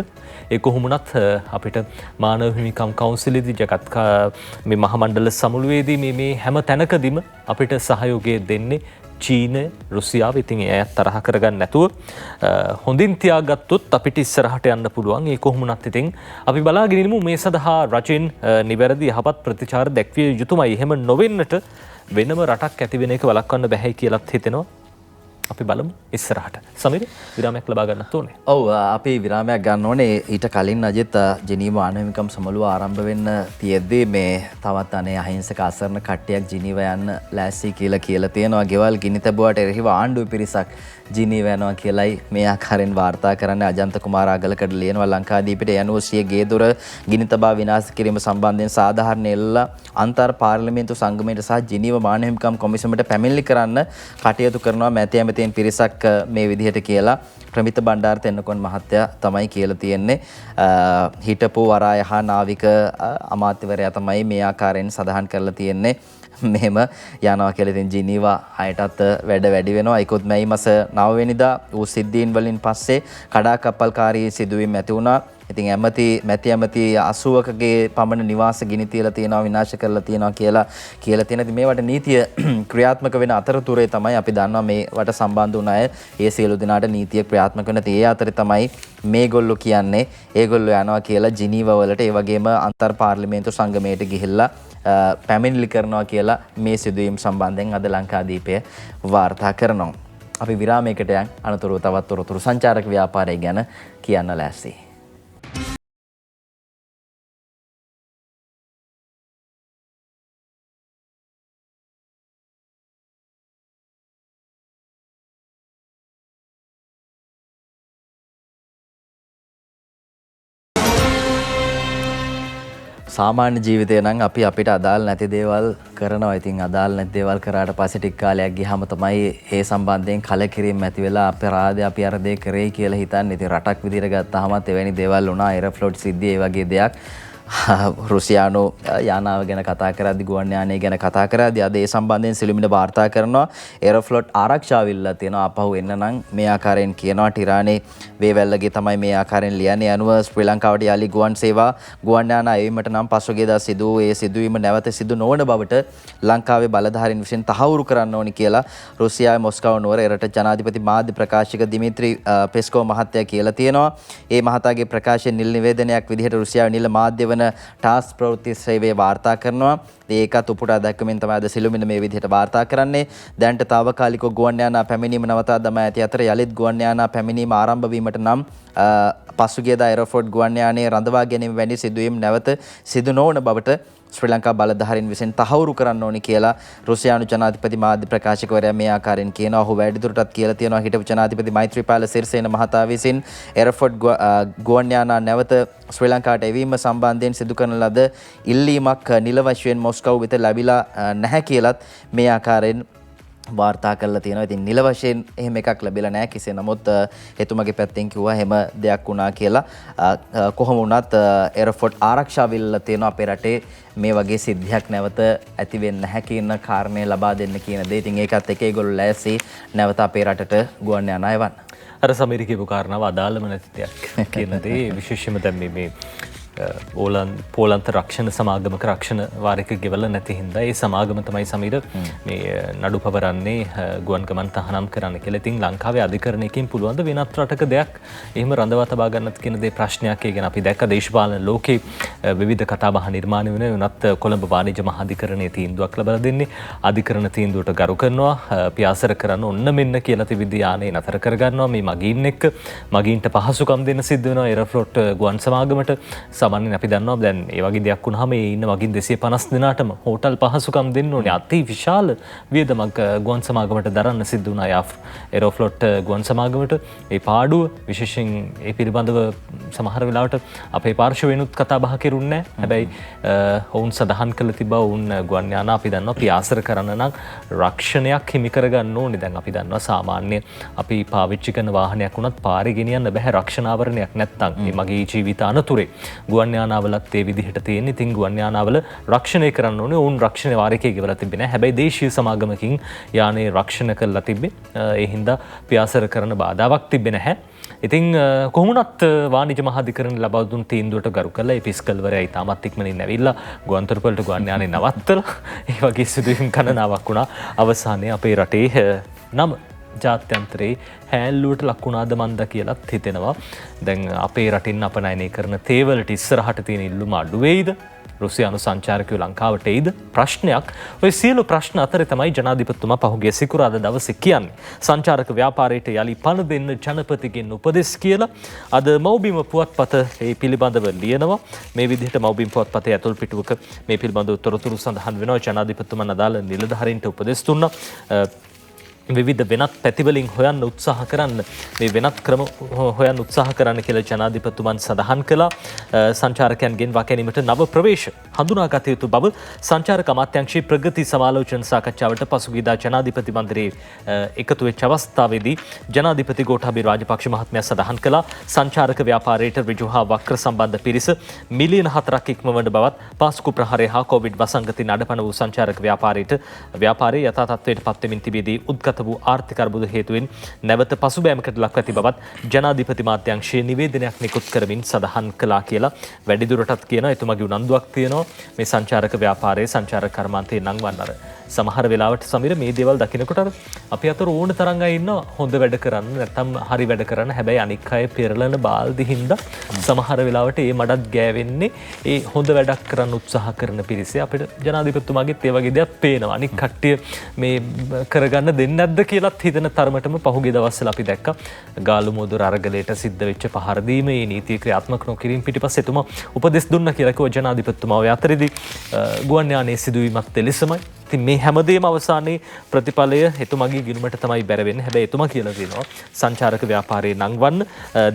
ඒ කොහොමුණත් අපිට මානව හිමිකම් කවුන්සිලෙදී ජගත් මේ මහමණ්ඩල සමුළුවේදී මේ හැම තැනකදීම අපිට සහයෝගය දෙන්නේ චීනය, රුසියාව. ඉතින් ඒ අයත් තරහ කරගන්න නැතුව හොඳින් තියාගත්තොත් අපිට ඉස්සරහට යන්න පුළුවන්. ඒ කොහොමුණත් ඉතින් අපි බලාගෙන ඉමු මේ සඳහා රජෙන් නිවැරදි යහපත් ප්‍රතිචාර දැක්විය යුතුමයි. එහෙම නොවෙන්නට වෙනම රටක් ඇති වෙන එක වළක්වන්න බැහැ කියලාත් හිතෙනවා. අපි බලමු ඉස්සරහට. සමීර විරාමයක් ලබා ගන්නත් ඕනේ. ඔව් අපි විරාමයක් ගන්න ඕනේ. ඊට කලින් අජිත් ජිනීවා මානව හිමිකම් සමුළුව ආරම්භ වෙන්න තියෙද්දී මේ තවත් අනේ අහිංසක අසරණ කට්ටියක් ජිනීවා යන්න ලෑස්ති කියලා තියෙනවා. ගෙවල් ගිනි තැබුවාට එරෙහිව ආණ්ඩුවේ පිරිසක් ජිනීව යනවා කියලයි මේ ආකාරයෙන් වාර්තා කරන්නේ. අජන්ත කුමාර අගලකඩ ලියනවා ලංකාදීපිට යනුව සිය ගේ දොර ගිනි තබා විනාශ කිරීම සම්බන්ධයෙන් සාධාරණ එල්ල අන්තර් පාර්ලිමේන්තු සංගමයට සහ ජිනීව මානව හිමිකම් කොමිසමට පැමිණිලි කරන්න කටයුතු කරනවා මැති ඇමතීන් පිරිසක් මේ විදිහට කියලා ප්‍රමිත බණ්ඩාර තෙන්නකෝන් මහත්තයා තමයි කියලා තියෙන්නේ. හිටපු වරාය හා නාවික අමාත්‍යවරයා තමයි මේ ආකාරයෙන් සඳහන් කරලා තියෙන්නේ. මෙහෙම යනවා කියලා. ඉතින් ජිනීවා අයටත් වැඩ වැඩි වෙනවා. ඉක්ොත් මැයි මාස 9 වෙනිදා වූ සිද්ධීන් වලින් පස්සේ කඩා කප්පල්කාරී සිදුවීම් ඇති වුණා. ඉතින් මැති ඇමති 80කගේ පමණ නිවාස ගිනි තියලා තියෙනවා, විනාශ කරලා තියෙනවා කියලා තියෙන. ඉතින් මේවට නීතිය ක්‍රියාත්මක වෙන අතරතුරේ තමයි අපි දන්නවා මේවට සම්බන්ධ වුණ අය ඒ සියලු දෙනාට නීතිය ක්‍රියාත්මක වෙන තේ අතරේ තමයි මේගොල්ලෝ කියන්නේ ඒගොල්ලෝ යනවා කියලා ජිනීව වලට, ඒ වගේම අන්තර් පාර්ලිමේන්තු සංගමයට ගිහිල්ලා පැමිණිලි කරනවා කියලා මේ සිදුවීම් සම්බන්ධයෙන් අද ලංකාදීපය වාර්තා කරනවා. අපි විරාමයකට යන් අනතුරුව තවත් තොරතුරු සංචාරක ව්‍යාපාරය ගැන කියන්න ලෑස්තියි. සාමාන්‍ය ජීවිතේ නම් අපි අපිට අදාළ නැති දේවල් කරනවා. ඉතින් අදාළ නැති දේවල් කරාට පස්සේ ටික කාලයක් ගියාම තමයි ඒ සම්බන්ධයෙන් කලකිරීම ඇති වෙලා අපරාධය අපි අර දේ කරේ කියලා හිතන්නේ. ඉතින් රටක් විදිහට ගත්තාමත් එවැනි දේවල් වුණා. එරෆ්ලොට් සිද්ධිය ඒ වගේ දෙයක්. රුසියානු යානාව ගැන කතා කරද්දී, ගුවන් යානය ගැන කතා කරද්දී අද ඒ සම්බන්ධයෙන් සිළුමිණ වාර්තා කරනවා. එරෆ්ලොට් ආරක්ෂාව ඉල්ලලා තියෙනවා. අපහු එන්න නම් මේ ආකාරයෙන් කියනවා. ටිරානේ වේවැල්ලගේ තමයි මේ ආකාරයෙන් ලියන්නේ. අනුව ශ්‍රී ලංකාවට යාලි ගුවන් සේවා ගුවන් යාන අයවීමට නම් පසුගියදා සිදු වූ ඒ සිදුවීම නැවත සිදු නොවන බවට ලංකාවේ බලධාරීන් විසින් තහවුරු කරන්න ඕනි කියලා රුසියාවේ මොස්කව් නුවර එරට ජනාධිපති මාධ්‍ය ප්‍රකාශක දිමිත්‍රි පෙස්කෝව් මහත්තයා කියලා තියෙනවා. ඒ මහතාගේ ප්‍රකාශයෙන් නිල් නිවේදනයක් විදිහට රුසියාවේ නිල මාධ්‍ය ටාස් ප්‍රවෘත්ති සේවය වාර්තා කරනවා. ඒකත් උපුටා දැක්වමින් තමයි අද සිළුමිණ මේ විදිහට වාර්තා කරන්නේ. දැනට తాවකාලිකව ගුවන් යානා පැමිණීම නවතා දමා ඇති අතර යලිත් ගුවන් යානා පැමිණීම ආරම්භ වීමට නම් පසුගියදා එරෆ්ලොට් ගුවන් යානයේ රඳවා ගැනීම වැනි සිදුවීම් නැවත සිදු නොවන බවට ශ්‍රී ලංකා බලධාරීන් විසින් තහවුරු කරන්න ඕනි කියලා රුසියානු ජනාධිපති මාධ්‍ය ප්‍රකාශකවරයා මේ ආකාරයෙන් කියනවා. ඔහු වැඩිදුරටත් කියලා තියෙනවා හිටපු ජනාධිපති මෛත්‍රීපාල සිරිසේන මහතා විසින් එරෆ්ලොට් ගුවන් යානා නැවත ශ්‍රී ලංකාවට එවීම සම්බන්ධයෙන් සිදු කරන ලද ඉල්ලීමක් නිල වශයෙන් මොස්කව් වෙත ලැබිලා නැහැ කියලත් මේ ආකාරයෙන් වාර්තා කරලා තියෙනවා. ඉතින් නිල වශයෙන් එහෙම එකක් ලැබිලා නැහැ. කෙසේ නමුත් එතුමගේ පැත්තෙන් කිව්වා එහෙම දෙයක් වුණා කියලා. කොහොම වුණත් එරෆ්ලොට් ආරක්ෂාව ඉල්ලලා තියෙනවා අපේ රටේ මේ වගේ සිද්ධියක් නැවත ඇති වෙන්නේ නැහැ කියන කාරණේ ලබා දෙන්න කියන දේ. ඉතින් ඒකත් එක ඒගොල්ලෝ ලෑස්ති නැවත අපේ රටට ගුවන් යානා එවන්න. අර සමීර කියපු කාරණාව අදාළම නැති දෙයක් කියන දේ විශේෂයෙන්ම දැන් මේ පෝලන්ත රක්ෂණ සමාගමක රක්ෂණ වාරික ගෙවල නැති හින්දා ඒ සමාගම තමයි සමීර මේ නඩු පවරන්නේ ගුවන් ගමන් තහනම් කරන්න කියලා. ඉතින් ලංකාවේ අධිකරණයකින් පුළුවන් ද වෙනත් රටක දෙයක් එහෙම රඳවා තබා ගන්නත් කියන දේ ප්‍රශ්නයක්. ඒ ගැන අපි දැක්ක දේශපාලන ලෝකේ විවිධ කතාබහ නිර්මාණය වෙන වෙනත් කොළඹ වාණිජ්‍ය මහාධිකරණයේ තීන්දුවක් ලබා දෙන්නේ. අධිකරණ තීන්දුවට ගරු කරනවා. පියාසර කරන්න ඔන්න මෙන්න කියලා තිබිදී යානේ නතර කර ගන්නවා. මේ මගීන් එක්ක මගීන්ට පහසුකම් දෙන්න සිද්ධ වෙනවා එරෆ්ලොට් ගුවන් සමාගමට. සාමාන්‍යයෙන් අපි දන්නවා දැන් ඒ වගේ දෙයක් වුණාම ඒ ඉන්න මගින් 250 දෙනාටම හෝටල් පහසුකම් දෙන්න ඕනේ. අති විශාල වියදමක් ගුවන් සමාගමට දරන්න සිද්ධ වුණා එරෝෆ්ලොට් ගුවන් සමාගමට. ඒ පාඩුව විශේෂයෙන් ඒ පිළිබඳව සමහර වෙලාවට අපේ පාර්ශවයෙන්ුත් කතා බහ කෙරුන්නේ නැහැ. හැබැයි ඔවුන් සඳහන් කළ තිබා ඔවුන් ගුවන් යාන අපි දන්නවා පියාසර කරන්න නම් රක්ෂණයක් හිමි කරගන්න ඕනේ. දැන් අපි දන්නවා සාමාන්‍ය අපි පාවිච්චි කරන වාහනයක් වුණත් පාරේ ගෙනියන්න බෑ රක්ෂණ ආවරණයක් නැත්තම්. මේ මගේ ජීවිත අනතුරේ ගුවන් යානාවලත් ඒ විදිහට තියෙන. ඉතින් ගුවන් යානාවල රක්ෂණය කරන්න ඕනේ. ඔවුන් රක්ෂණ වාරිකය ගෙවලා තිබෙන්නේ නැහැ. හැබැයි දේශීය සමාගමකින් යානේ රක්ෂණ කරලා තිබ්බේ. ඒ හින්දා පියාසර කරන බාධාවක් තිබෙන්නේ නැහැ. ඉතින් කොහොමුණත් වාණිජ්‍ය මහාධිකරණ ලබා දුන් තීන්දුවට ගරු කළා. ඒ පිස්කල්වරයා ඉතාමත් ඉක්මනින් ඇවිල්ලා ගුවන්තොටුපළට ගුවන් යානේ නවත්තලා ඒ වගේ සිදුවීම් ගණනාවක් වුණා. අවසානයේ අපේ රටේ නම ජාත්‍යන්තරේ හැල්ලුවට ලක් වුණාද මන්ද කියලාත් හිතෙනවා. දැන් අපේ රටින් අපනයනය කරන තේවලට ඉස්සරහට තියෙන ඉල්ලුම අඩු වෙයිද? රුසියානු සංචාරකයෝ ලංකාවට එයිද? ප්‍රශ්නයක්. ඔය සියලු ප්‍රශ්න අතරේ තමයි ජනාධිපතිතුමා පහුගිය සිකුරාදා දවසේ කියන්නේ සංචාරක ව්‍යාපාරයට යලි පණ දෙන්න ජනපතිගෙන් උපදෙස් කියලා. අද මව්බිම පුවත්පත මේ පිළිබඳව ලියනවා. මේ විදිහට මව්බිම පුවත්පතේ ඇතුල් පිටුවක මේ පිළිබඳව තොරතුරු සඳහන් වෙනවා. ජනාධිපතිතුමා අදාළ නිලධාරීන්ට උපදෙස් දුන්නා. විවිධ වෙනත් පැතිවලින් හොයන්න උත්සාහ කරන්න මේ වෙනත් ක්‍රම හොයන්න උත්සාහ කරන්න කියලා ජනාධිපතිතුමන් සඳහන් කළා. සංචාරකයන්ගෙන් වකැනීමට නව ප්‍රවේශ හඳුනාගත යුතු බව සංචාරක අමාත්‍යාංශයේ ප්‍රගති සමාලෝචන සාකච්ඡාවට පසුගියදා ජනාධිපති මන්දිරයේ එකතු වෙච්ච අවස්ථාවේදී ජනාධිපති ගෝඨාභය රාජපක්ෂ මහත්මයා සඳහන් කළා සංචාරක ව්‍යාපාරයට ඍජු හා වක්‍ර සම්බන්ධ පිරිස මිලියන 4ක් ඉක්මවන බවත් පාස්කු ප්‍රහාරය හා කොවිඩ් වසංගතයෙන් අඩපණ වූ සංචාරක ව්‍යාපාරයේ යථා තත්ත්වයට පත්වෙමින් තිබෙදී උද්ගත වූ ආර්ථික අර්බුද හේතුවෙන් නැවත පසුබෑමකට ලක්ව ඇති බවත් ජනාධිපති මාත්‍යාංශයේ නිවේදනයක් නිකුත් කරමින් සඳහන් කළා කියලා වැඩිදුරටත් කියන එතුමගේ උනන්දුවක් තියෙනවා මේ සංචාරක ව්‍යාපාරයේ සංචාරක කර්මාන්තයේ නංවන්න අර සමහර වෙලාවට සමීර මේ දේවල් දකිනකොට අපි අතර ඕන තරම් අය ඉන්නවා හොඳ වැඩ කරන්න නැත්නම් හරි වැඩ කරන්න හැබැයි අනික් අය පෙරලන බාල්දි හින්දා සමහර වෙලාවට ඒ මඩත් ගෑවෙන්නේ ඒ හොඳ වැඩක් කරන්න උත්සාහ කරන පිරිසේ අපිට ජනාධිපතිතුමාගෙත් ඒ වගේ දෙයක් පේනවා අනික් කට්ටිය මේ කරගන්න දෙන්නේ නැද්ද කියලාත් හිතන තරමටම පහුගිය දවස්වල අපි දැක්කා ගාලු මුදුර අරගලයට සිද්ධ වෙච්ච පහර දීම මේ නීතිය ක්‍රියාත්මක නොකිරීම පිටිපස්සේ එතුමා උපදෙස් දුන්නා කියලා කිව්ව ජනාධිපතිතුමා ඔය අතරේදී ගුවන් යානයේ සිදුවීමත් එලෙසමයි ඉතින් මේ හැමදේම අවසානයේ ප්‍රතිඵලය එතුමාගේ ගිණුමට තමයි බැර වෙන්නේ. හැබැයි එතුමා කියලා දෙනවා සංචාරක ව්‍යාපාරයේ නංවන්න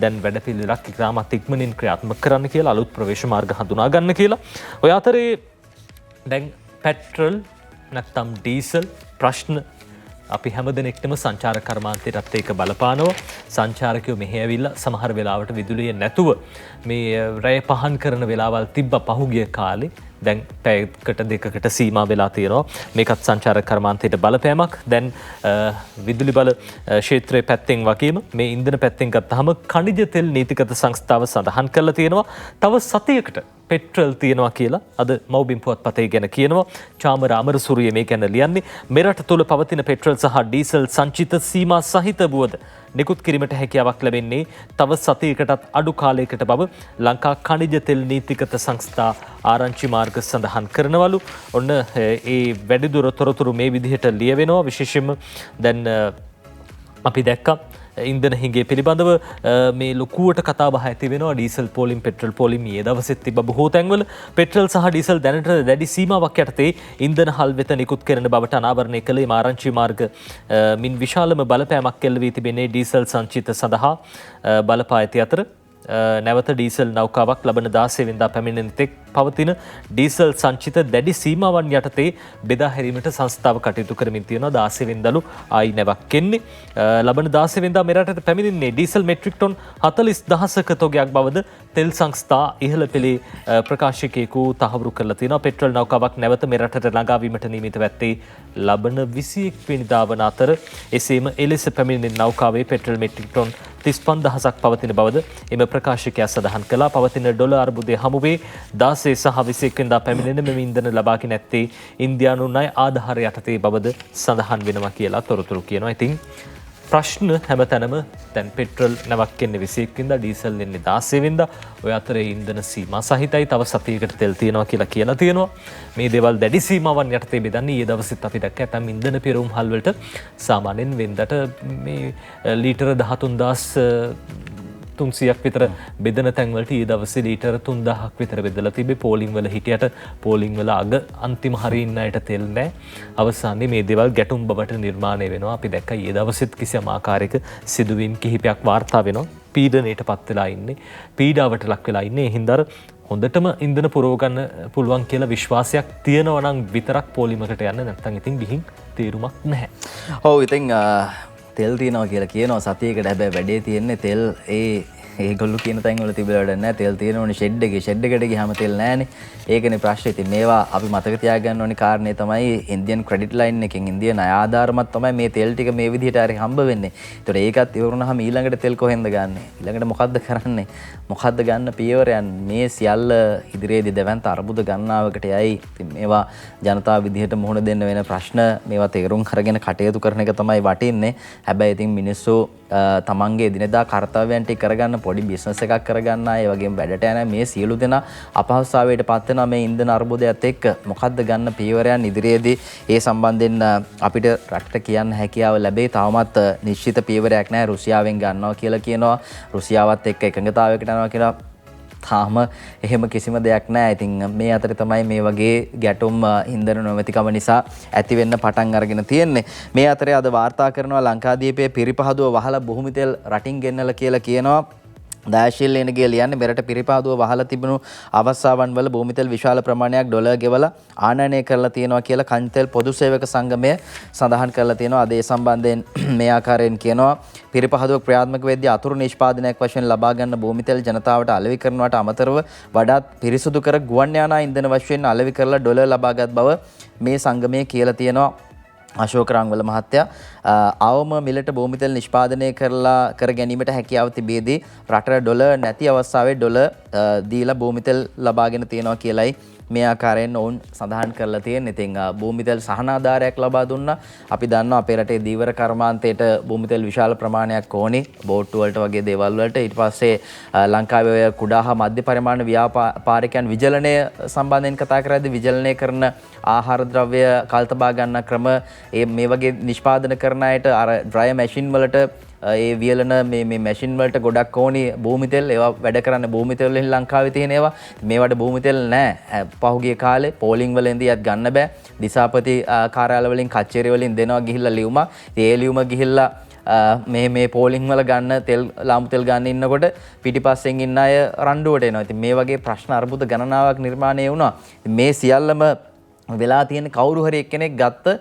දැන් වැඩපිළිවෙලක් ඉක්‍රාමත් ඉක්මනින් ක්‍රියාත්මක කරන්න කියලා අලුත් ප්‍රවේශ මාර්ග හඳුනා ගන්න කියලා. ඔය අතරේ දැන් පෙට්‍රල් නැත්නම් ඩීසල් ප්‍රශ්න අපි හැමදෙනෙක්ටම සංචාරක කර්මාන්තයටත් ඒක බලපානවා. සංචාරකයෝ මෙහෙ ඇවිල්ලා සමහර වෙලාවට විදුලිය නැතුව මේ රැය පහන් කරන වෙලාවල් තිබ්බ පහුගිය කාලේ දැන් පැයකට දෙකකට සීමා වෙලා තියෙනවා. මේකත් සංචාරක කර්මාන්තයට බලපෑමක්. දැන් විදුලි බල ක්ෂේත්‍රයේ පැත්තෙන් වගේම මේ ඉන්ධන පැත්තෙන් ගත්තාම ඛනිජ තෙල් නීතිගත සංස්ථාව සඳහන් කරලා තියෙනවා තව සතියකට පෙට්‍රල් තියෙනවා කියලා අද මව්බිම් පුවත්පතේ ගැන කියනවා. චාමර අමරසූරිය මේ ගැන ලියන්නේ මෙරට තුළ පවතින පෙට්‍රල් සහ ඩීසල් සංචිත සීමා සහිත වුවද නිකුත් කිරීමට හැකියාවක් ලැබෙන්නේ තව සතියකටත් අඩු කාලයකට බව ලංකා ඛනිජ තෙල් නීතිගත සංස්ථා ආරංචි මාර්ග සඳහන් කරනවලු. ඔන්න ඒ වැඩිදුර තොරතුරු මේ විදිහට ලියවෙනවා. විශේෂයෙන්ම දැන් අපි දැක්කා ඉන්ධන හිඟේ පිළිබඳව මේ ලොකුවට කතා බහ ඇති වෙනවා. ඩීසල් පෝලිම් පෙට්‍රල් පෝලිම් ඊයේ දවසෙත් තිබ්බ බොහෝ තැන්වල පෙට්‍රල් සහ ඩීසල් දැනට දැඩි සීමාවක් යටතේ ඉන්ධන හල් වෙත නිකුත් කරන බවට අනාවරණය කළේ ආරංචි මාර්ග මින් විශාලම බලපෑමක් එල්ල වී තිබෙන්නේ ඩීසල් සංචිත සඳහා බලපා ඇති අතර නැවත ඩීසල් නෞකාවක් ලබන 16 වෙනිදා පැමිණෙන තෙක් පවතින ඩීසල් සංචිත දැඩි සීමාවන් යටතේ බෙදා හැරීමට සංස්ථාව කටයුතු කරමින් තියෙනවා. 16 වෙනිදාලු ආයි නැවක් එන්නේ. ලබන 16 වෙනිදා මෙරටට පැමිණෙන්නේ ඩීසල් මෙට්‍රික් ටොන් 40000ක තොගයක් බවද තෙල් සංස්ථා ඉහළ පෙළේ ප්‍රකාශකයෙකු තහවුරු කරලා තියෙනවා. පෙට්‍රල් නෞකාවක් නැවත මෙරටට ළඟාවීමට නියමිත වෙත්තේ ලබන 21 වෙනිදා වන අතර එසේම එලෙස පැමිණෙන නෞකාවේ පෙට්‍රල් මෙට්‍රික් ටොන් 35000ක් පවතින බවද එම ප්‍රකාශකයා සඳහන් කළා. පවතින ඩොලර් අර්බුදය හමුවේ 16 සහ 21 වෙනිදා පැමිණෙන මෙම ඉන්ධන ලබාගෙන නැත්තේ ඉන්දියානු ණය ආධාර යටතේ බවද සඳහන් වෙනවා කියලා තොරතුරු කියනවා. ඉතින් ප්‍රශ්න හැමතැනම දැන් පෙට්‍රල් නැවක් එන්නේ 21 වෙනිදා ඩීසල් එන්නේ 16 වෙනිදා. ඔය අතරේ ඉන්ධන සීමා සහිතයි තව සතියකට තෙල් තියෙනවා කියලා තියෙනවා. මේ දේවල් දැඩි සීමාවන් යටතේ බෙදන්නේ. ඊයේ දවසෙත් අපි දැක්ක ඇතම් ඉන්ධන පිරවුම් හල් වලට සාමාන්‍යයෙන් වෙනදට මේ ලීටර 13300ක් විතර බෙදන තැන්වලට ඊයේ දවසේ ලීටර 3000ක් විතර බෙදලා තිබේ. පෝලිං වල හිටියට පෝලිං වල අග අන්තිම හරිය ඉන්න අයට තෙල් නැහැ. අවසානයේ මේ දේවල් ගැටුම් බවට නිර්මාණය වෙනවා. අපි දැක්ක ඊයේ දවසෙත් කිසියම් ආකාරයක සිදුවීම් කිහිපයක් වාර්තා වෙනවා. පීඩනයට පත් වෙලා ඉන්නේ. පීඩාවට ලක් වෙලා ඉන්නේ. ඒ හින්දා හොඳටම ඉන්ධන පුරව ගන්න පුළුවන් කියලා විශ්වාසයක් තියෙනවා නම් විතරක් පොලිමකට යන්න නැත්නම් ඉතින් ගිහින් තීරුමක් නැහැ. ඔව් ඉතින් තෙල් තියෙනවා කියලා කියනවා සතියකට. හැබැයි වැඩේ තියෙන්නේ තෙල් ඒගොල්ලෝ කියන තැන් වල තිබිලා වැඩක් නැහැ. තෙල් තියෙනවනේ ෂෙඩ් එකේ. ෂෙඩ් එකට ගියාම තෙල් නැහැනේ. ඒකනේ ප්‍රශ්නේ. ඉතින් මේවා අපි මතක තියාගන්න ඕනේ කාරණේ තමයි ඉන්දියන් ක්‍රෙඩිට් ලයින් එකෙන් ඉන්දියන් ණය ආධාරමත් තමයි මේ තෙල් ටික මේ විදිහට හරි හම්බ වෙන්නේ. ඒතකොට ඒකත් ඉවරුනහම ඊළඟට තෙල් කොහෙන්ද ගන්නෙ? ඊළඟට මොකද්ද කරන්නේ? මොකද්ද ගන්න පියවරයන්? මේ සියල්ල ඉදිරියේදී දැවන්ත අර්බුද ගණනාවකට යයි. ඉතින් මේවා ජනතාව විදිහට මුහුණ දෙන්න වෙන ප්‍රශ්න මේවා තේරුම් අරගෙන කටයුතු කරන එක තමයි වටින්නේ. හැබැයි ඉතින් මිනිස්සු තමන්ගේ එදිනෙදා කර්තව්‍යයන් ටික කරගන්න පොඩි බිස්නස් එකක් කරගන්න ඒ වගේම වැඩට යන මේ සියලු දෙනා අපහසුතාවයට පත් වෙනවා මේ ඉන්ධන අර්බුදයත් එක්ක. මොකද්ද ගන්න පියවරයන් ඉදිරියේදී ඒ සම්බන්ධයෙන් අපිට රටට කියන්න හැකියාව ලැබේ. තවමත් නිශ්චිත පියවරයක් නැහැ. රුසියාවෙන් ගන්නවා කියලා කියනවා. රුසියාවත් එක්ක එකඟතාවයකට යනවා කියලා තාම එහෙම කිසිම දෙයක් නැහැ. ඉතින් මේ අතරේ තමයි මේ වගේ ගැටුම් ඉන්ධන නොමැතිකම නිසා ඇති වෙන්න පටන් අරගෙන තියෙන්නේ. මේ අතරේ අද වාර්තා කරනවා ලංකාදීපයේ පිරිපහදුව වහලා බොහොම තෙල් රටින් ගෙන්නලා කියලා කියනවා. දාශීල් එනගේ ලියන්නේ මෙරට පිරිපාදුව වහලා තිබුණු අවස්ථාවන් වල භූමිතෙල් විශාල ප්‍රමාණයක් ඩොලර් ගෙවලා ආනයනය කරලා තියෙනවා කියලා කන්තෙල් පොදු සේවක සංගමය සඳහන් කරලා තියෙනවා. අද ඒ සම්බන්ධයෙන් මේ ආකාරයෙන් කියනවා පිරිපහදුව ක්‍රියාත්මක වෙද්දී අතුරු නිෂ්පාදනයක් වශයෙන් ලබා ගන්න භූමිතෙල් ජනතාවට අලෙවි කරනවට අමතරව වඩාත් පිරිසුදු කර ගුවන් යානා ඉන්ධන වශයෙන් අලෙවි කරලා ඩොලර් ලබාගත් බව මේ සංගමය කියලා තියෙනවා. අශෝක රංගවල මහත්තයා අවම මිලට භූමිතෙල් නිෂ්පාදනය කර ගැනීමට හැකියාව තිබේදී රටට ඩොලර් නැති අවස්ථාවේ ඩොලර් දීලා භූමිතෙල් ලබාගෙන තියෙනවා කියලයි මේ ආකාරයෙන් ඔවුන් සඳහන් කරලා තියෙන්නේ. ඉතින් භූමිතෙල් සහනාධාරයක් ලබා දුන්නා. අපි දන්නවා අපේ රටේ දීවර කර්මාන්තයට භූමිතෙල් විශාල ප්‍රමාණයක් ඕනේ බෝට්ටු වලට වගේ දේවල් වලට. ඊට පස්සේ ලංකාවේ කුඩා හා මධ්‍ය පරිමාණ ව්‍යාපාරිකයන් විජලනය සම්බන්ධයෙන් කතා කරද්දී විජලනය කරන ආහාර ද්‍රව්‍ය කල්තබා ගන්න ක්‍රම මේ වගේ නිෂ්පාදන කරන අයට අර ඩ්‍රයර් මැෂින් වලට ඒ වියලන මේ මැෂින් වලට ගොඩක් ඕනි භූමිතෙල්. ඒවා වැඩ කරන්න භූමිතෙල් වලින් ලංකාවේ තියෙන ඒවා. මේවට භූමිතෙල් නැහැ. පහුගිය කාලේ පෝලිං වල ඉඳියත් ගන්න බෑ. දිසාපති කාර්යාල වලින් කච්චේරි වලින් දෙනවා ගිහිල්ලා ලියුමක්. ඒ ලියුම ගිහිල්ලා මේ පෝලිං වල ගන්න තෙල් ලාම්පු තෙල් ගන්න ඉන්නකොට පිටිපස්සෙන් ඉන්න අය රණ්ඩුවට එනවා. ඉතින් මේ වගේ ප්‍රශ්න අර්බුද ගණනාවක් නිර්මාණය වුණා. මේ සියල්ලම වෙලා තියෙන කවුරු හරි එක්කෙනෙක් ගත්ත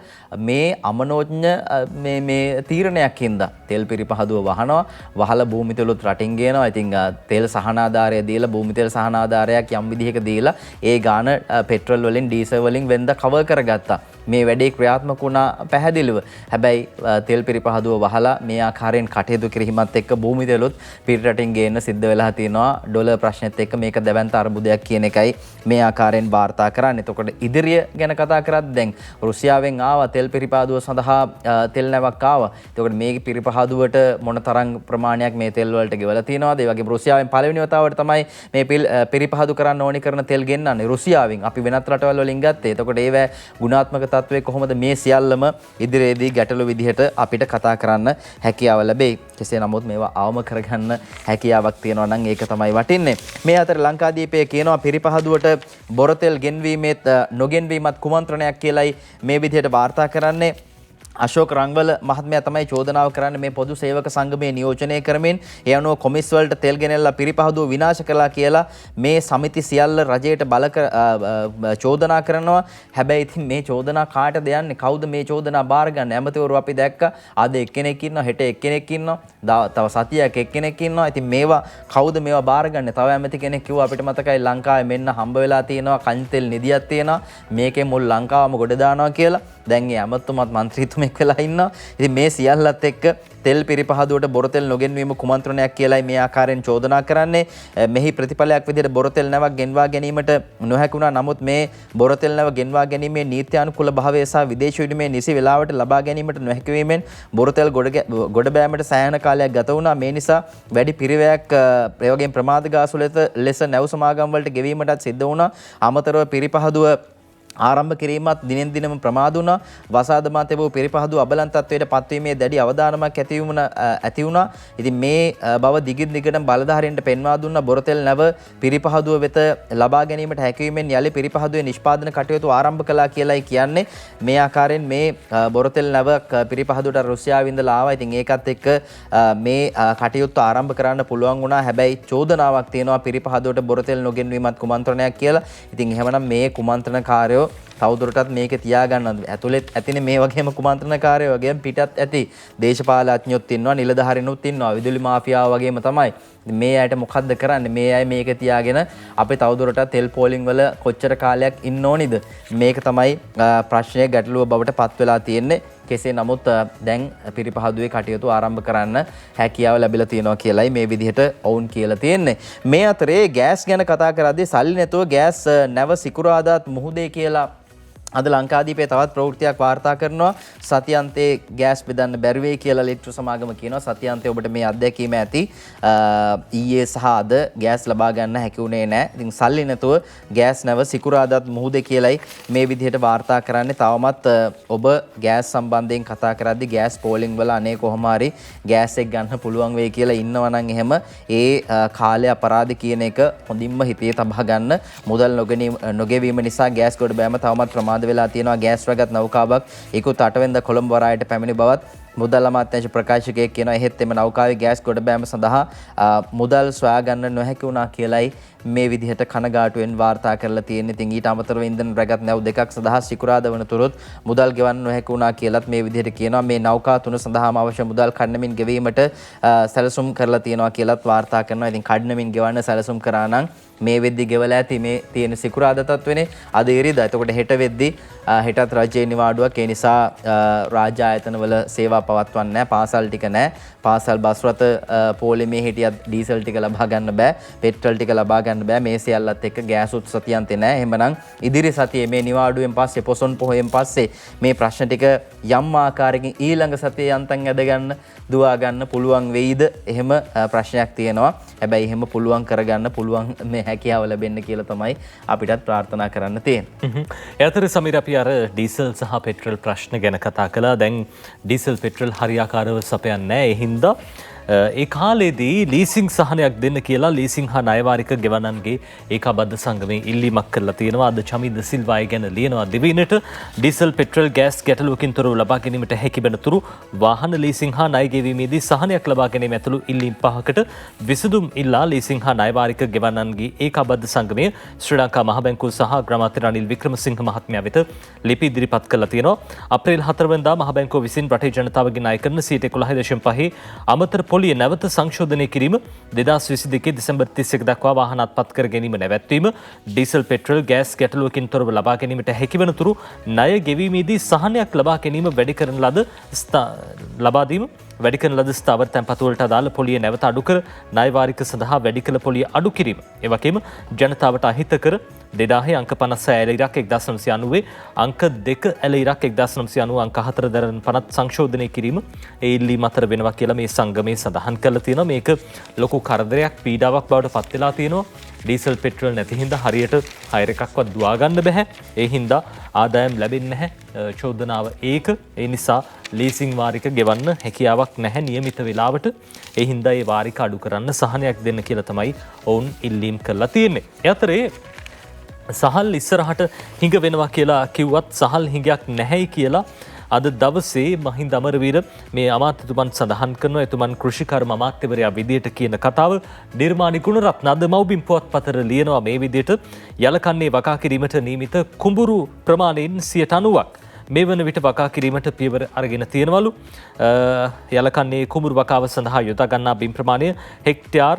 මේ අමනෝඥ මේ තීරණයක් හින්දා තෙල් පිරිපහදුව වහලා භූමිතෙලුත් රටින් ගේනවා. ඉතින් තෙල් සහනාධාරය දීලා භූමිතෙල් සහනාධාරයක් යම් විදිහක දීලා ඒ ගාන පෙට්‍රල් වලින් ඩීසල් වලින් වෙන්ද කවර් කරගත්තා. මේ වැඩේ ක්‍රියාත්මක වුණා පැහැදිලිව. හැබැයි තෙල් පිරිපහදුව වහලා මේ ආකාරයෙන් කටයුතු කිරීමත් එක්ක භූමිතෙලුත් පිටරටින් ගේන්න සිද්ධ වෙලා තියෙනවා. ඩොලර් ප්‍රශ්නෙත් එක්ක මේක දැවැන්ත අර්බුදයක් කියන එකයි මේ ආකාරයෙන් වාර්තා කරන්නේ. එතකොට ඉදිරිය ගැන කතා කරත් දැන් රුසියාවෙන් ආවා තෙල් පිරිපහදුව සඳහා තෙල් නැවක් ආවා. එතකොට මේ පිරිපහදුවට මොන තරම් ප්‍රමාණයක් මේ තෙල් වලට ගෙවලා තියෙනවද? ඒ වගේම රුසියාවෙන් පළවෙනි වතාවට තමයි මේ පිරිපහදු කරන්න ඕනි කරන තෙල් ගෙන්නන්නේ රුසියාවෙන්. අපි වෙනත් රටවල් වලින් ගත්තේ. එතකොට ඒවැ ගුණාත්මක තත්ත්වයේ කොහොමද මේ සියල්ලම ඉදිරියේදී ගැටළු විදිහට අපිට කතා කරන්න හැකියාව ලැබෙයි. කෙසේ නමුත් මේවා අවම කරගන්න හැකියාවක් තියෙනවා නම් ඒක තමයි වටින්නේ. මේ අතර ලංකාදීපයේ කියනවා පිරිපහදුවට බොරතෙල් ගෙන්වීමේත් නොගෙන්වීමත් කුමන්ත්‍රණයක් කියලයි මේ විදිහට වාර්තා කරන්නේ. අශෝක රංගවල මහත්මයා තමයි චෝදනාව කරන්නේ මේ පොදු සේවක සංගමයේ නියෝජනය කරමින් ඒ අනුව කොමිස් වලට තෙල් ගෙනෙල්ලා පිරිපහදුව විනාශ කළා කියලා මේ සමිති සියල්ල රජයට චෝදනා කරනවා. හැබැයි ඉතින් මේ චෝදනා කාටද යන්නේ? කවුද මේ චෝදනා බාරගන්නේ? ඇමතිවරු අපි දැක්කා. අද එක්කෙනෙක් ඉන්නවා, හෙට එක්කෙනෙක් ඉන්නවා, තව සතියක් එක්කෙනෙක් ඉන්නවා. ඉතින් මේවා කවුද මේවා බාරගන්නේ? තව ඇමති කෙනෙක් කිව්වා අපිට මතකයි ලංකාවේ මෙන්න හම්බ වෙලා තියෙනවා කන්තෙල් නිදියක් තියෙනවා. මේකෙන් මුළු ලංකාවම ගොඩ දානවා කියලා. දැන් ඒ ඇමතුමත් මන්ත්‍රීතුමෙක් වෙලා ඉන්නවා. ඉතින් මේ සියල්ලත් එක්ක තෙල් පිරිපහදුවට බොරතෙල් නොගෙන්වීම කුමන්ත්‍රණයක් කියලායි මේ ආකාරයෙන් චෝදනා කරන්නේ. මෙහි ප්‍රතිඵලයක් විදිහට බොරතෙල් නැවක් ගෙන්වා ගැනීමට නොහැකුණා. නමුත් මේ බොරතෙල් නැව ගෙන්වා ගැනීමේ නීත්‍යානුකූල භාවය සහ විදේශ විනිමය නිසි වේලාවට ලබා ගැනීමට නොහැකි වීමෙන් බොරතෙල් ගොඩ බෑමට සෑහෙන කාලයක් ගත වුණා. මේ නිසා වැඩි පිරිවැයක් ඒ වගේම ප්‍රමාද ගාසු ලෙස නැව් සමාගම් වලට ගෙවීමටත් සිද්ධ වුණා. අමතරව පිරිපහදුව ආරම්භ කිරීමත් දිනෙන් දිනම ප්‍රමාද වුණා. වසාදමා තිබූ පිරිපහදුව අබලන් තත්වයට පත්වීමේ දැඩි අවධානමක් ඇති වුණා. ඉතින් මේ බව දිගින් දිගටම බලධාරීන්ට පෙන්වා දුන්නා. බොරතෙල් නැව පිරිපහදුව වෙත ලබා ගැනීමට හැකියවීමෙන් යලි පිරිපහදුවේ නිෂ්පාදන කටයුතු ආරම්භ කළා කියලායි කියන්නේ. මේ ආකාරයෙන් මේ බොරතෙල් නැව පිරිපහදුවට රුසියාවෙන් ඉඳලා ආවා. ඉතින් ඒකත් එක්ක මේ කටයුතු ආරම්භ කරන්න පුළුවන් වුණා. හැබැයි චෝදනාවක් තියෙනවා පිරිපහදුවට බොරතෙල් නොගෙන්වීමත් කුමන්ත්‍රණයක් කියලා. ඉතින් එහෙමනම් මේ කුමන්ත්‍රණකාරයෝ තවදුරටත් මේක තියාගන්න ඇතුළෙත් ඇතිනේ මේ වගේම කුමන්ත්‍රණකාරයෝ වගේම පිටත් ඇති දේශපාලඥයොත් ඉන්නවා, නිලධාරීනුත් ඉන්නවා, විදුලි මාෆියාව වගේම තමයි. මේ අයට මොකද්ද කරන්නේ? මේ අය මේක තියාගෙන අපි තවදුරටත් තෙල් පෝලිං වල කොච්චර කාලයක් ඉන්න ඕනිද? මේක තමයි ප්‍රශ්නය ගැටලුව බවට පත් වෙලා තියෙන්නේ. කෙසේ නමුත් දැන් පිරිපහදුවේ කටයුතු ආරම්භ කරන්න හැකියාව ලැබිලා තියෙනවා කියලයි මේ විදිහට ඔවුන් කියලා තියෙන්නේ. මේ අතරේ ගෑස් ගැන කතා කරද්දී සල්ලි නැතුව ගෑස් නැව සිකුරාදාත් මුහුදේ කියලා අද ලංකාදීපේ තවත් ප්‍රවෘත්තියක් වාර්තා කරනවා සතියන්තේ ගෑස් බෙදන්න බැරි වෙයි කියලා ඉලෙක්ට්‍රෝ සමාගම කියනවා. සතියන්තේ ඔබට මේ අත්දැකීම ඇති. ඊයේ සහ අද ගෑස් ලබා ගන්න හැකි වුණේ නැහැ. ඉතින් සල්ලි නැතුව ගෑස් නැව සිකුරාදාත් මුහුදේ කියලයි මේ විදිහට වාර්තා කරන්නේ. තවමත් ඔබ ගෑස් සම්බන්ධයෙන් කතා කරද්දී ගෑස් පෝලිං වල අනේ කොහොම හරි ගෑස් එක ගන්න පුළුවන් වෙයි කියලා ඉන්නවා නම් එහෙම ඒ කාලය අපරාධ කියන එක හොඳින්ම හිතේ තබා ගන්න. මුදල් නොගෙවීම නිසා ගෑස් ගොඩ බෑම තවමත් ප්‍රමාද වෙලා තියෙනවා. ගෑස් රැගත් නෞකාවක් 1 වෙනිදා කොළඹ වරායට පැමිණි බවත් මුදල් අමාත්‍යාංශ ප්‍රකාශකයෙක් කියනවා. එහෙත් එම නෞකාවේ ගෑස් ගොඩ බෑම සඳහා මුදල් සොයා ගන්න නොහැකි වුණා කියලයි මේ විදිහට කනගාටුවෙන් වාර්තා කරලා තියෙන්නේ. ඉතින් ඊට අමතරව ඉන්ධන රැගත් නැව් දෙකක් සඳහා සිකුරාදා වනතුරුත් මුදල් ගෙවන්න නොහැකි වුණා කියලත් මේ විදිහට කියනවා. මේ නෞකා තුන සඳහාම අවශ්‍ය මුදල් කඩනමින් ගෙවීමට සැලසුම් කරලා තියෙනවා කියලත් වාර්තා කරනවා. ඉතින් කඩනමින් ගෙවන්න සැලසුම් කරා නම් මේ වෙද්දි ගෙවලා ඇති මේ තියෙන සිකුරාදා තත්වෙනේ අද ඉරිදා. එතකොට හෙට වෙද්දි හෙටත් රජයේ නිවාඩුවක්. ඒ නිසා රාජ්‍ය ආයතනවල සේවා පවත්වන්නේ නැහැ. පාසල් ටික නැහැ. පාසල් බස් රථ පෝලිමේ හිටියත් ඩීසල් ටික ලබා ගන්න බෑ. පෙට්‍රල් ටික ලබා ගන්න බෑ. මේ සියල්ලත් එක්ක ගෑසුත් සතියන්තේ නැහැ. එහෙමනම් ඉදිරි සතියේ මේ නිවාඩුවෙන් පස්සේ පොසොන් පොහොයෙන් පස්සේ මේ ප්‍රශ්න ටික යම් ආකාරයකින් ඊළඟ සතියේ යන්තම් ඇද ගන්න දුවා ගන්න පුළුවන් වෙයිද? එහෙම ප්‍රශ්නයක් තියෙනවා. හැබැයි එහෙම පුළුවන් කරගන්න පුළුවන් මේ හැකියාව ලැබෙන්න කියලා තමයි අපිටත් ප්‍රාර්ථනා කරන්න තියෙන්නේ. එතර සමීර අපි අර ඩීසල් සහ පෙට්‍රල් ප්‍රශ්න ගැන කතා කළා. දැන් ඩීසල් පෙට්‍රල් හරියාකාරව සපයන්නේ නැහැ. ඒ හින්දා ඒ කාලේදී ලීසිං සහනයක් දෙන්න කියලා ලීසිං හා ණයවාරික ගෙවන්නන්ගේ ඒකාබද්ධ සංගමේ ඉල්ලීමක් කරලා තියෙනවා. අද චමින්ද සිල්වායි ගැන ලියනවා දිවයිනට ඩීසල් පෙට්‍රල් ගෑස් ගැටලුවකින් තොරව ලබා ගැනීමට හැකි වෙනතුරු වාහන ලීසිං හා ණය ගෙවීමේදී සහනයක් ලබා ගැනීම ඇතුළු ඉල්ලීම් 5කට විසඳුම් ඉල්ලා ලීසිං හා ණයවාරික ගෙවන්නන්ගේ ඒකාබද්ධ සංගමය ශ්‍රී ලංකා මහ බැංකුව සහ ග්‍රාමාත්‍ය රනිල් වික්‍රමසිංහ මහත්මයා වෙත ලිපි ඉදිරිපත් කළා තියෙනවා. අප්‍රේල් 4 වෙනිදා මහ බැංකුව විසින් රටේ ජනතාවගේ ණය කරන 11.5% අමතර පොලිය නැවත සංශෝධනය කිරීම 2022 දෙසැම්බර් 31 දක්වා வாහන අත්පත් කර ගැනීම නැවැත්වීම ඩීසල් පෙට්‍රල් ගෑස් ගැටලුවකින් තොරව ලබා ගැනීමට හැකිවනතුරු ණය ගෙවීමේදී සහනයක් ලබා ගැනීම වැඩි කරන ලද ස්ථාවර තැන්පතු වලට අදාළ පොලිය නැවත අඩු කර ණය වාරික සඳහා වැඩි කළ පොලිය අඩු කිරීම. ඒ වගේම ජනතාවට අහිත කර 2000 අංක 56 ඇල ඉරක් 1990 අංක 2 ඇල ඉරක් 1990 අංක 4 දරන පනත් සංශෝධනය කිරීම ඒ ඉල්ලීම අතර වෙනවා කියලා මේ සංගමේ සඳහන් කරලා තියෙනවා. මේක ලොකු කරදරයක් පීඩාවක් බවට පත් වෙලා තියෙනවා. ඩීසල් පෙට්‍රල් නැති හින්දා හරියට හයර් එකක්වත් දුවා ගන්න බෑ. ඒ හින්දා ආදායම් ලැබෙන්නේ නැහැ. චෝදනාව ඒක. ඒ නිසා ලීසිං වාරික ගෙවන්න හැකියාවක් නැහැ නියමිත වෙලාවට. ඒ හින්දා ඒ වාරික අඩු කරන්න සහනයක් දෙන්න කියලා තමයි ඔවුන් ඉල්ලීම් කරලා තියෙන්නේ. ඒ අතරේ සහල් ඉස්සරහට හිඟ වෙනවා කියලා කිව්වත් සහල් හිඟයක් නැහැයි කියලා අද දවසේ මහින්ද අමරවීර මේ අමාත්‍යතුමන් සඳහන් කරනවා. එතුමන් කෘෂිකර්ම අමාත්‍යවරයා විදියට කියන කතාව නිර්මාණි ගුණරත්න අද මව්බිම් පුවත්පතට ලියනවා මේ විදියට. යලකන්නේ වකා කිරීමට නියමිත කුඹුරු ප්‍රමාණයෙන් 90%ක් මේ වන විට වකා කිරීමට පියවර අරගෙන තියෙනවලු. යලකන්නේ කුඹුරු වකාව සඳහා යොදා ගන්නා බිම් ප්‍රමාණය හෙක්ටයාර්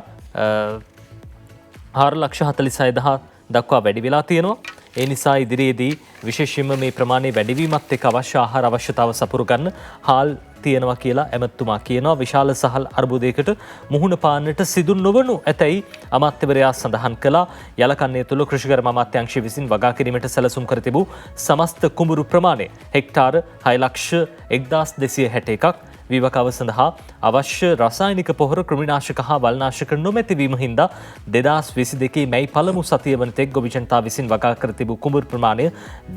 4,46,000 දක්වා වැඩි වෙලා තියෙනවා. ඒ නිසා ඉදිරියේදී විශේෂයෙන්ම මේ ප්‍රමාණය වැඩිවීමත් එක්ක අවශ්‍ය ආහාර අවශ්‍යතාව සපුරු ගන්න හාල් තියෙනවා කියලා ඇමතුමා කියනවා. විශාල සහල් අර්බුදයකට මුහුණ පාන්නට සිදු නොවනු ඇතැයි අමාත්‍යවරයා සඳහන් කළා. යලකන්නේ තුළ කෘෂිකර්ම අමාත්‍යාංශය විසින් වගා කිරීමට සැලසුම් කර තිබූ සමස්ත කුඹුරු ප්‍රමාණය හෙක්ටාර 6,1261ක් විවකාව සඳහා අවශ්‍ය රසායනික පොහොර ක්‍රිමිනාශක හා වල්නාශක නොමැතිවීම හින්දා 2022 මැයි පළමු සතිය වනතෙක් ගොවි ජනතාව විසින් වගා කර තිබූ කුඹුරු ප්‍රමාණය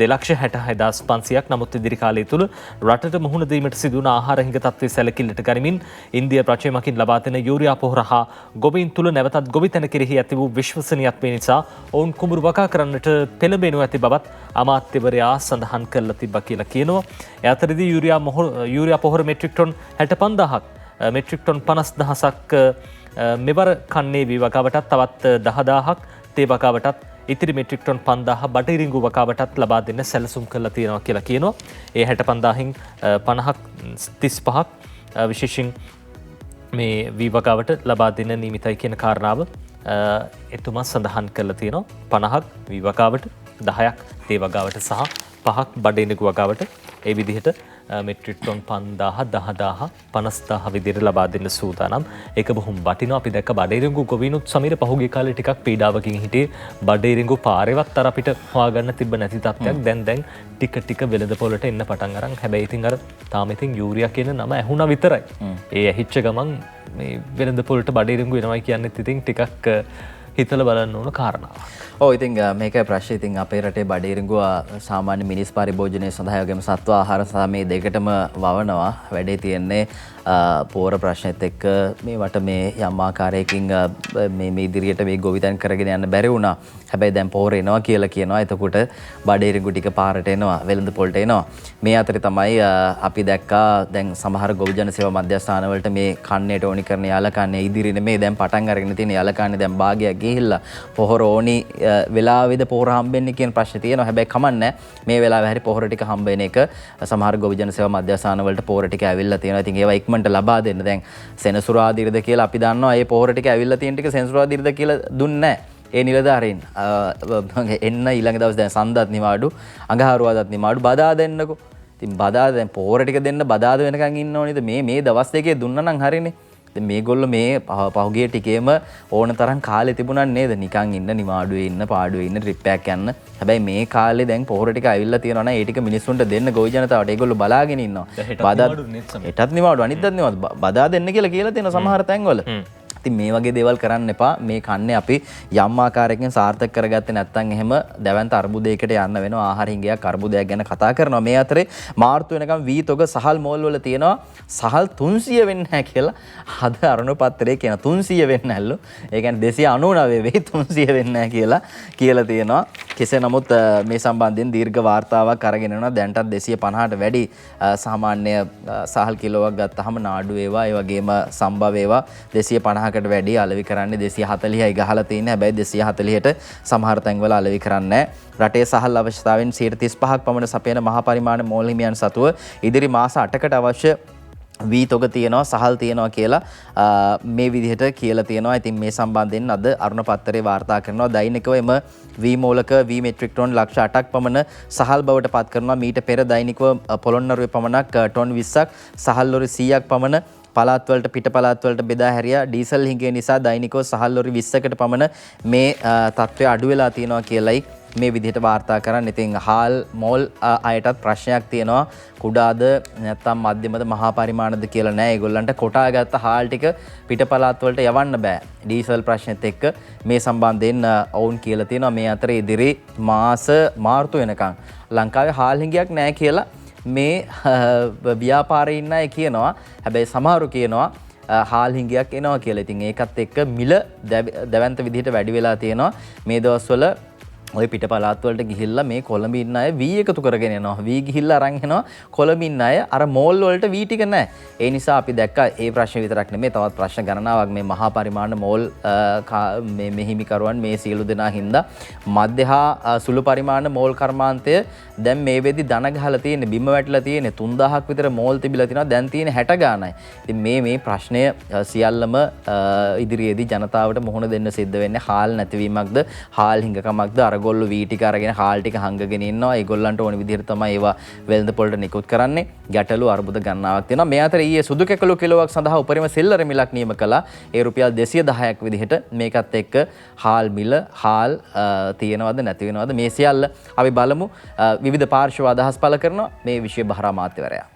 2,66,500ක්. නමුත් ඉදිරි කාලය තුළ රටට මුහුණ දීමට සිදුවන ආහාර හිඟ තත්ත්වය සැලකිල්ලට ගනිමින් ඉන්දිය ප්‍රජයමකින් ලබා දෙන යූරියා පොහොර හා ගොවීන් තුළ නැවතත් ගොවිතැන කෙරෙහි ඇති වූ විශ්වසනීයත්වය නිසා ඔවුන් කුඹුරු වගා කරන්නට පෙළඹෙනු ඇති බවත් අමාත්‍යවරයා සඳහන් කරලා තිබ්බා කියලා කියනවා. ඒ අතරදී යූරියා පොහොර මෙට්‍රික් ටොන් 65,000ක් මෙට්‍රික් ටොන් 50,000ක් මෙවර කන්නේ වී වගාවටත් තවත් 10,000ක් තේ වගාවටත් ඉතිරි මෙට්‍රික් ටොන් 5,000 බටහිරිඟු වගාවටත් ලබා දෙන්න සැලසුම් කරලා තියෙනවා කියලා කියනවා. ඒ 65,000න් 50ක් 35ක් විශේෂයෙන් මේ වී වගාවට ලබා දෙන්න නියමිතයි කියන කාරණාව එතුමා සඳහන් කරලා තියෙනවා. 50ක් වී වගාවට 10ක් තේ වගාවට සහ 5ක් බඩේනිකු වගාවට ඒ විදිහට මෙට්‍රික් ටොන් 5000 10000 50000 විදිහට ලබා දෙන්න සූදානම්. ඒක බොහොම වටිනවා. අපි දැක්ක බඩේරිඟු ගොවිනුත් සමීර පහුගිය කාලේ ටිකක් පීඩාවකින් හිටියේ. බඩේරිඟු පාරේවත් අර අපිට හොයාගන්න තිබ්බ නැති තත්ත්වයක් දැන් ටික ටික වෙළඳ පොළට එන්න පටන් අරන්. හැබැයි ඉතින් අර තාම ඉතින් යූරියා කියන නම ඇහුණා විතරයි. ඒ ඇහිච්ච ගමන් මේ වෙළඳ පොළට බඩේරිඟු එනවා කියන්නේත් ඉතින් ටිකක් හිතලා බලන්න ඕන කාරණාවක්. ඔව් ඉතින් මේකයි ප්‍රශ්නේ. ඉතින් අපේ රටේ බඩේරිඟුව සාමාන්‍ය මිනිස් පරිභෝජනයේ සඳහා වගේම සත්ව ආහාර සහ මේ දෙකටම වවනවා. වැඩේ තියෙන්නේ පෝර ප්‍රශ්නෙත් එක්ක මේවට මේ යම් ආකාරයකින් මේ ඉදිරියට මේ ගොවිතැන් කරගෙන යන්න බැරි වුණා. හැබැයි දැන් පෝර එනවා කියලා කියනවා. එතකොට බඩේරිඟු ටික පාරට එනවා, වෙළඳ පොළට එනවා. මේ අතරේ තමයි අපි දැක්කා දැන් සමහර ගොවිජන සේවා මධ්‍යස්ථාන වලට මේ කන්නේට ඕනි කරන යාලකන්නේ ඉදිරි නෙමේ දැන් පටන් අරගෙන තියෙන යාලකන්නේ දැන් භාගයක් ගිහිල්ලා පොහොර ඕනි වෙලාවෙද පොහොර හම්බෙන්නේ කියන ප්‍රශ්නේ තියෙනවා. හැබැයි කමන්නේ මේ වෙලාවේ හරි පොහොර ටික හම්බ වෙන එක සමහර ගොවිජන සේවා මධ්‍යස්ථාන වලට පොහොර ටික ඇවිල්ලා තියෙනවා. ඉතින් ඒවා ඉක්මනට ලබා දෙන්න. දැන් සෙනසුරාදිරිද කියලා අපි දන්නවා. මේ පොහොර ටික ඇවිල්ලා තියෙන ටික සෙනසුරාදිරිද කියලා දුන්නේ නැහැ. ඒ නිලධාරීන් එන්න ඊළඟ දවස් දැන් සන්දාත් නිවාඩු, අඟහරුවාදාත් නිවාඩු, බදාදා දෙන්නකෝ. ඉතින් බදාදා දැන් පොහොර ටික දෙන්න බදාදා වෙනකන් ඉන්න ඕනේද? මේ දවස් දෙකේ දුන්නා නම් හරිනේ. දැන් මේගොල්ලෝ මේ පහුගිය ටිකේම ඕන තරම් කාලේ තිබුණා නේද? නිකන් ඉන්න, නිවාඩුවේ ඉන්න, පාඩුවේ ඉන්න, ට්‍රිප් එකක් යන්න. හැබැයි මේ කාලේ දැන් පොහොර ටික ඇවිල්ලා තියෙනවා නම් ඒ ටික මිනිස්සුන්ට දෙන්න ගොවි ජනතාවට ඒගොල්ලෝ බලාගෙන ඉන්නවා. හෙටත් නිවාඩු, අනිද්දාත් නිවාඩු. බදා දෙන්න කියලා තියෙනවා සමහර තැන්වල. ඉතින් මේ වගේ දේවල් කරන්න එපා. මේ කන්නේ අපි යම් ආකාරයකින් සාර්ථක කරගත්තේ නැත්නම් එහෙම දැවැන්ත අර්බුදයකට යන්න වෙනවා. ආහාර හිඟයක් අර්බුදයක් ගැන කතා කරනවා. මේ අතරේ මාර්තු වෙනකම් වී තොග සහල් මෝල් වල තියෙනවා සහල් 300 වෙන්නේ නැහැ කියලා. අද අරුණ පත්‍රයේ කියන 300 වෙන්නේ නැල්ලු. ඒ කියන්නේ 299 වෙයි 300 වෙන්නේ නැහැ කියලා තියෙනවා. කෙසේ නමුත් මේ සම්බන්ධයෙන් දීර්ඝ වාර්තාවක් අරගෙන යනවා. දැන්ටත් 250ට වැඩි සාමාන්‍ය සහල් කිලෝවක් ගත්තාම නාඩු වේවා ඒ වගේම සම්භව වේවා 250කට වැඩි අලෙවි කරන්නේ 240යි ගහලා තියෙන්නේ. හැබැයි 240ට සමහර තැන්වල අලෙවි කරන්නේ නැහැ. රටේ සහල් අවශ්‍යතාවෙන් 35ක් පමණ සපයන මහා පරිමාණ මෝල් හිමියන් සතුව ඉදිරි මාස 8කට අවශ්‍ය වී තොග තියෙනවා, සහල් තියෙනවා කියලා මේ විදිහට කියලා තියෙනවා. ඉතින් මේ සම්බන්ධයෙන් අද අරුණ පත්තරේ වාර්තා කරනවා දෛනිකව එම වී මූලක වී මෙට්‍රික් ටොන් ලක්ෂ 8ක් පමණ සහල් බවට පත් කරනවා. මීට පෙර දෛනිකව පොළොන්නරුවේ පමණක් ටොන් 20ක් සහල් ලොරි 100ක් පමණ පළාත්වලට පිට පළාත්වලට බෙදා හැරියා. ඩීසල් හිඟේ නිසා දෛනිකව සහල් ලොරි 20කට පමණ මේ තත්ත්වය අඩු වෙලා තියෙනවා කියලයි මේ විදිහට වාර්තා කරන්න. ඉතින් හාල් මෝල් අයටත් ප්‍රශ්නයක් තියෙනවා. කුඩාද නැත්නම් මධ්‍යමද මහා පරිමාණද කියලා නෑ. ඒගොල්ලන්ට කොටාගත්ත හාල් ටික පිට පළාත් වලට යවන්න බෑ. ඩීසල් ප්‍රශ්නෙත් එක්ක මේ සම්බන්ධයෙන් ඔවුන් කියලා තියෙනවා. මේ අතරේ ඉදිරි මාස මාර්තු වෙනකන් ලංකාවේ හාල් හිඟයක් නෑ කියලා මේ ව්‍යාපාරේ ඉන්න අය කියනවා. හැබැයි සමහරු කියනවා හාල් හිඟයක් එනවා කියලා. ඉතින් ඒකත් එක්ක මිල දැවැන්ත විදිහට වැඩි වෙලා තියෙනවා. මේ දවස්වල ඔය පිට පළාත් වලට ගිහිල්ලා මේ කොළඹ ඉන්න අය වී එකතු කරගෙන යනවා. වී ගිහිල්ලා අරන් එනවා. කොළඹ ඉන්න අය අර මෝල් වලට වී ටික නැහැ. ඒ නිසා අපි දැක්කා මේ ප්‍රශ්න විතරක් නෙමෙයි තවත් ප්‍රශ්න ගණනාවක් මේ මහා පරිමාණ මෝල් මේ මෙහිමිකරුවන් මේ සියලු දෙනා හින්දා මධ්‍ය හා සුළු පරිමාණ මෝල් කර්මාන්තය දැන් මේ වෙද්දි දන ගහලා තියෙන්නේ, බිම වැටලා තියෙන්නේ 3000ක් විතර මෝල් තිබිලා තිනවා. දැන් තියෙන්නේ 60 ගානයි. ඉතින් මේ ප්‍රශ්නය සියල්ලම ඉදිරියේදී ජනතාවට මුහුණ දෙන්න සිද්ධ වෙන්නේ හාල් නැතිවීමක්ද, හාල් හිඟකමක්ද, අරගොල්ලෝ වී ටික අරගෙන හාල් ටික හංගගෙන ඉන්නවා. ඒගොල්ලන්ට ඕන විදිහට තමයි ඒවා වෙළඳ පොළට නිකුත් කරන්නේ. ගැටලු අර්බුද ගණනාවක් තියෙනවා. මේ අතර ඊයේ සුදු කැකළු කිලෝවක් සඳහා උපරිම සෙල්ලර මිලක් නියම කළා. ඒ රුපියල් 210ක් විදිහට. මේකත් එක්ක හාල් මිල, හාල් තියෙනවද නැති වෙනවද මේ සියල්ල අපි බලමු. විවිධ පාර්ශ්ව අදහස් පළ කරනවා මේ විෂය බහරා මාත්‍යවරයා.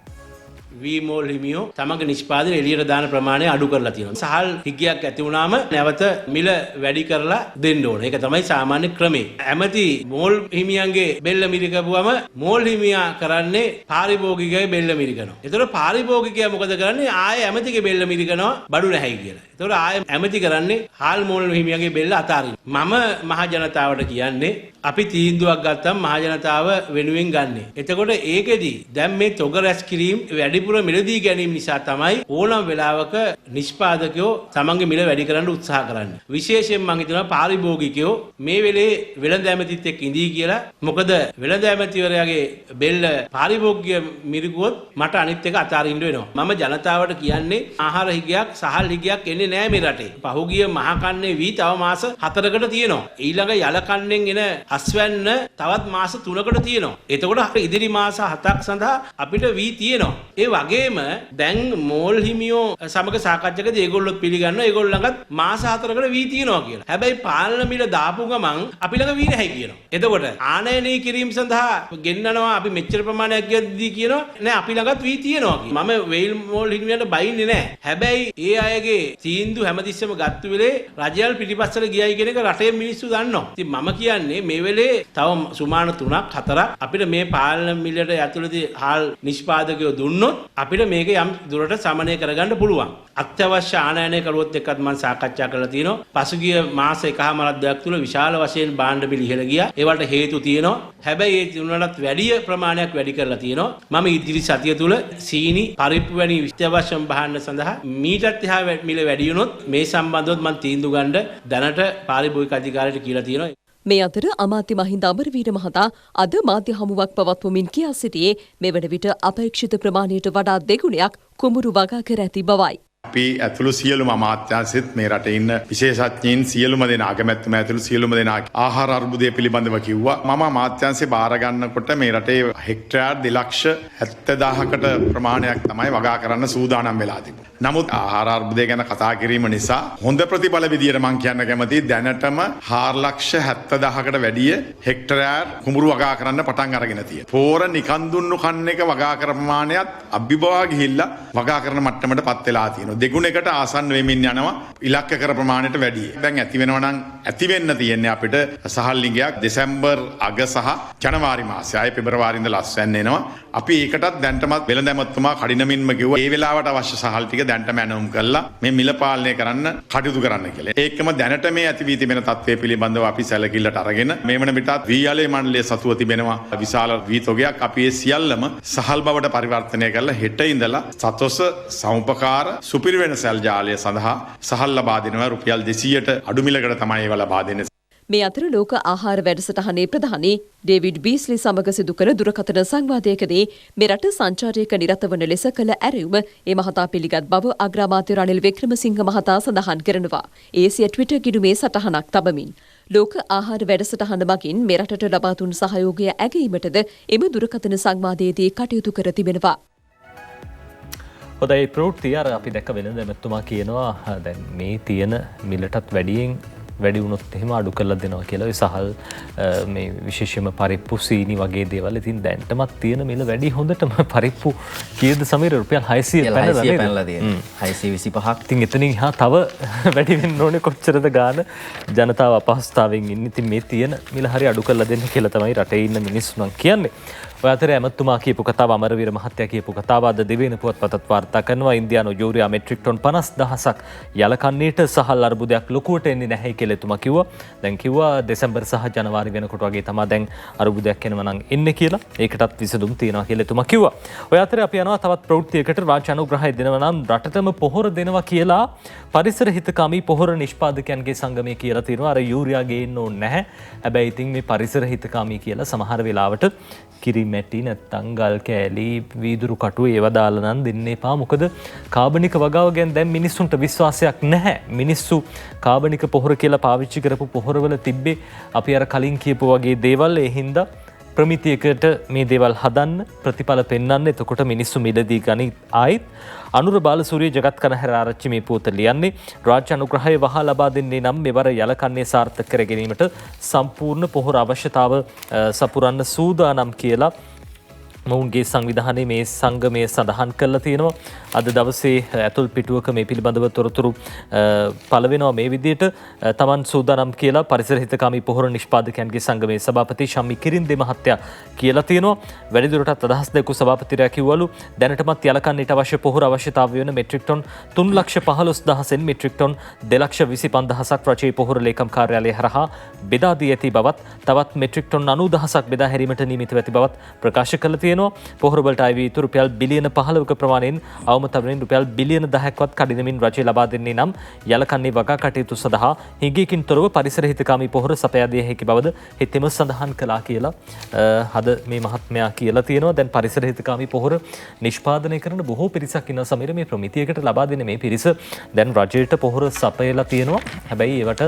වී මෝල් හිමියෝ තමගේ නිෂ්පාදනය එළියට දාන ප්‍රමාණය අඩු කරලා තියෙනවා. සහල් හිගයක් ඇති වුණාම නැවත මිල වැඩි කරලා දෙන්න ඕන. ඒක තමයි සාමාන්‍ය ක්‍රමය. ඇමති මෝල් හිමියන්ගේ බෙල්ල මිරිකපුවම මෝල් හිමියා කරන්නේ පාරිභෝගිකගේ බෙල්ල මිරිකනවා. ඒතකොට පාරිභෝගිකයා මොකද කරන්නේ? ආයේ ඇමතිගේ බෙල්ල මිරිකනවා බඩු නැහැයි කියලා. ඒතකොට ආයේ ඇමති කරන්නේ හාල් මෝල් හිමියගේ බෙල්ල අතාරින්න. මම මහ ජනතාවට කියන්නේ අපි තීන්දුවක් ගත්තම මහ ජනතාව වෙනුවෙන් ගන්නෙ. එතකොට ඒකෙදි දැන් මේ තොග රැස් කිරීම වැඩිපුර මිලදී ගැනීම නිසා තමයි ඕනම වෙලාවක නිෂ්පාදකයෝ තමන්ගේ මිල වැඩි කරන්න උත්සාහ කරන්නේ. විශේෂයෙන් මම හිතනවා පාරිභෝගිකයෝ මේ වෙලේ වෙළඳ ඇමතිත් එක්ක ඉඳී කියලා. මොකද වෙළඳ ඇමතිවරයාගේ බෙල්ල පාරිභෝගික මිරිකුවොත් මට අනිත් එක අතාරින්න වෙනවා. මම ජනතාවට කියන්නේ ආහාර හිගයක්, සහල් හිගයක් එන්නේ නැහැ මේ රටේ. පහුගිය මහ කන්නේ වී තව මාස 4කට තියෙනවා. ඊළඟ යල කන්නෙන් එන අස්වැන්න තවත් මාස 3කට තියෙනවා. එතකොට ඉදිරි මාස 7ක් සඳහා අපිට වී තියෙනවා. ඒ වගේම දැන් මෝල් හිමියෝ සමග සාකච්ඡාකදී ඒගොල්ලෝ පිළිගන්නවා ඒගොල්ලෝ ළඟත් මාස 4කට වී තියෙනවා කියලා. හැබැයි පාලන මිල දාපු ගමන් අපි ළඟ වී නැහැ කියනවා. එතකොට ආනයනය කිරීම සඳහා ගෙන්නනවා අපි මෙච්චර ප්‍රමාණයක් ගියදී කියනවා නෑ අපි ළඟත් වී තියෙනවා කියලා. මම වෙයිල් මෝල් හිමියන්ට බයින්නේ නෑ. හැබැයි ඒ අයගේ තීන්දුව හැමතිස්සෙම ගත්ත වෙලේ රජයල් පිටිපස්සට ගියයි කියන එක රටේ මිනිස්සු දන්නවා. ඉතින් මම කියන්නේ මේ වෙලේ තව සුමාන 3ක් 4ක් අපිට මේ පාලන මිලට ඇතුළතදී හාල් නිෂ්පාදකයෝ දුන්නොත් අපිට මේක යම් දුරට සමනය කරගන්න පුළුවන්. අත්‍යවශ්‍ය ආනයනය කරුවොත් එක්කත් මම සාකච්ඡා කරලා තියෙනවා. පසුගිය මාස එකහමාරක් දෙකක් තුල විශාල වශයෙන් භාණ්ඩ බිල ඉහළ ගියා. ඒවට හේතු තියෙනවා. හැබැයි ඒ තුනටත් වැඩි ප්‍රමාණයක් වැඩි කරලා තියෙනවා. මම ඉදිරි සතිය තුල සීනි පරිප්පු වැනි අත්‍යවශ්‍ය භාණ්ඩ සඳහා මීටත් එහා මිල වැඩි වුණොත් මේ සම්බන්ධව මම තීන්දුව ගන්න දැනට පාරිභෝගික අධිකාරියට කියලා තියෙනවා. මේ අතර අමාත්‍ය මහින්ද අමරවීර මහතා අද මාධ්‍ය හමුවක් පවත්වමින් කියා සිටියේ මෙවන විට අපේක්ෂිත ප්‍රමාණයට වඩා දෙගුණයක් කුඹුරු වගා කර ඇති බවයි. අපි ඇතුළු සියලුම අමාත්‍යාංශෙත් මේ රටේ ඉන්න විශේෂඥයින් සියලුම දෙනා අගමැතිතුමා ඇතුළු සියලුම දෙනා ආහාර අර්බුදය පිළිබඳව කිව්වා. මම අමාත්‍යාංශේ බාර ගන්නකොට මේ රටේ හෙක්ටයාර් 2,70,000කට ප්‍රමාණයක් තමයි වගා කරන්න සූදානම් වෙලා තිබුණේ. නමුත් ආහාර අර්බුදය ගැන කතා කිරීම නිසා හොඳ ප්‍රතිඵල විදියට මම කියන්න කැමතියි දැනටම 4,70,000කට වැඩිය හෙක්ටයාර් කුඹුරු වගා කරන්න පටන් අරගෙන තියෙනවා. පෝර නිකන් දුන්නු කන්න එක වගා කර ප්‍රමාණයත් අභිබවා ගිහිල්ලා වගා කරන මට්ටමට පත් වෙලා තියෙනවා. දෙගුණයකට ආසන්න වෙමින් යනවා ඉලක්ක කර ප්‍රමාණයට වැඩිය. දැන් ඇති වෙනවා නම් ඇති වෙන්න තියෙන්නේ අපිට සහල් ලිංගයක් දෙසැම්බර් අග සහ ජනවාරි මාසය. ආයේ පෙබරවාරි ඉඳලා ලස්සන එනවා. අපි ඒකටත් දැන්ටමත් වෙළඳ ඇමතුමා කඩිනමින්ම කිව්වා ඒ වෙලාවට අවශ්‍ය සහල් ටික දැන්ටම ඇනවුම් කරලා මේ මිල පාලනය කරන්න කටයුතු කරන්න කියලා. ඒකම දැනට මේ ඇති වී තිබෙන තත්ත්වය පිළිබඳව අපි සැලකිල්ලට අරගෙන මේ වන විටත් වීයාලේ මණ්ඩලයේ සතුව තිබෙනවා විශාල වී තොගයක්. අපි ඒ සියල්ලම සහල් බවට පරිවර්තනය කරලා හෙට ඉඳලා සතොස සමුපකාර සුපිරිවෙන සැල් ජාලය සඳහා සහල් ලබා දෙනවා. රුපියල් 200ට අඩු මිලකට තමයි ඒවා ලබා දෙන්නේ. මේ අතර ලෝක ආහාර වැඩසටහනේ ප්‍රධානී ඩේවිඩ් බීස්ලි සමග සිදු කළ දුරකථන සංවාදයකදී මෙරට සංචාරයක නිරත වන ලෙස කළ ඇරයුම ඒ මහතා පිළිගත් බව අග්‍රාමාත්‍ය රනිල් වික්‍රමසිංහ මහතා සඳහන් කරනවා. ඒ සිය ට්විටර් ගිණුමේ සටහනක් තබමින් ලෝක ආහාර වැඩසටහන මගින් මෙරටට ලබා දුන් සහයෝගය ඇගීමටද එම දුරකථන සංවාදයේදී කටයුතු කර තිබෙනවා. හොඳයි ප්‍රවෘත්තිය අර අපි දැක්ක වෙනද එමෙතුමා කියනවා දැන් මේ තියෙන මිලටත් වැඩි වුණොත් එහෙම අඩු කරලා දෙනවා කියලා. ඒ සහල් මේ විශේෂයෙන්ම පරිප්පු සීනි වගේ දේවල්. ඉතින් දැන්ටමත් තියෙන මිල වැඩි හොඳටම පරිප්පු කීයද සමීර රුපියල් 600 පැනලා තියෙනවා. 625ක්. ඉතින් එතනින් එහා තව වැඩි වෙන්න ඕනේ කොච්චරද ගාන ජනතාව අපහසුතාවෙන් ඉන්නේ. ඉතින් මේ තියෙන මිල හරි අඩු කරලා දෙන්න කියලා තමයි රටේ ඉන්න මිනිස්සු නම් කියන්නේ. ඔය අතරේ ඇමතුමා කියපු කතාව අමරවීර මහත්තයා කියපු කතාව අද දෙවෙනි පුවත්පතත් වාර්තා කරනවා. ඉන්දියානු යූරියා මෙට්‍රික් ටොන් 50,000ක් යලකන්නේට සහල් අර්බුදයක් ලොකුවට එන්නේ නැහැ කියලා එතුමා කිව්වා. දැන් කිව්වා දෙසැම්බර් සහ ජනවාරි වෙනකොට වගේ තමයි දැන් අර්බුදයක් එනවා නම් එන්නේ කියලා. ඒකටත් විසඳුම් තියෙනවා කියලා එතුමා කිව්වා. ඔය අතරේ අපි යනවා තවත් ප්‍රවෘත්තියකට. රාජ්‍ය අනුග්‍රහය දෙනවා නම් රටටම පොහොර දෙනවා කියලා පරිසර හිතකාමී පොහොර නිෂ්පාදකයන්ගේ සංගමය කියලා තියෙනවා. අර යූරියා ගේන්න ඕනේ නැහැ. හැබැයි ඉතින් මේ පරිසර හිතකාමී කියලා සමහර වෙලාවට කිරි මැටි නැත්තම් ගල් කෑලි වීදුරු කටු ඒවා දාලා නම් දෙන්න එපා. මොකද කාබනික වගාව ගැන දැන් මිනිස්සුන්ට විශ්වාසයක් නැහැ. මිනිස්සු කාබනික පොහොර කියලා පාවිච්චි කරපු පොහොරවල තිබ්බේ අපි අර කලින් කියපු වගේ දේවල්. ඒ හින්දා ප්‍රමිතියකට මේ දේවල් හදන්න ප්‍රතිඵල පෙන්වන්න. එතකොට මිනිස්සු මිලදී ගනි ආයිත් අනුර බාලසූරිය ජගත් කනහැර ආරච්චි මේ පුවත ලියන්නේ රාජ්‍ය අනුග්‍රහය වහා ලබා දෙන්නේ නම් මෙවර යලකන්නේ සාර්ථක කර ගැනීමට සම්පූර්ණ පොහොර අවශ්‍යතාව සපුරන්න සූදානම් කියලා මොවුන්ගේ සංවිධානයේ මේ සංගමය සඳහන් කරලා තියෙනවා. අද දවසේ ඇතුල් පිටුවක මේ පිළිබඳව තොරතුරු පළ වෙනවා මේ විදිහට. තමන් සූදානම් කියලා පරිසර හිතකාමී පොහොර නිෂ්පාදකයන්ගේ සංගමේ සභාපති ශම්මි කිරින්දේ මහත්තයා කියලා තියෙනවා. වැඩිදුරටත් අදහස් දැක්වූ සභාපතිරයා කිව්වලු දැනටමත් යලකන්නට අවශ්‍ය පොහොර අවශ්‍යතාවය වෙන මෙට්‍රික් ටොන් 3,15,000න් මෙට්‍රික් ටොන් 2,25,000ක් රජයේ පොහොර ලේකම් කාර්යාලය හරහා බෙදා දී ඇති බවත් තවත් මෙට්‍රික් ටොන් 90,000ක් බෙදා හැරීමට නියමිතව ඇති බවත් ප්‍රකාශ කළ තියෙනවා. තියෙනවා. පොහොර වලට අයවී යුතු රුපියල් බිලියන 15ක ප්‍රමාණයෙන් අවම තරමින් රුපියල් බිලියන 10ක්වත් කඩිනමින් රජය ලබා දෙන්නේ නම් යලකන්නේ වගා කටයුතු සඳහා හිඟයකින් තොරව පරිසර හිතකාමී පොහොර සපයා දිය හැකි බවද හිතෙම සඳහන් කළා කියලා අද මේ මහත්මයා කියලා තියෙනවා. දැන් පරිසර හිතකාමී පොහොර නිෂ්පාදනය කරන බොහෝ පිරිසක් ඉන්න සමීර මේ ප්‍රමිතියකට ලබා දෙන මේ පිරිස දැන් රජයට පොහොර සපයලා තියෙනවා. හැබැයි ඒවට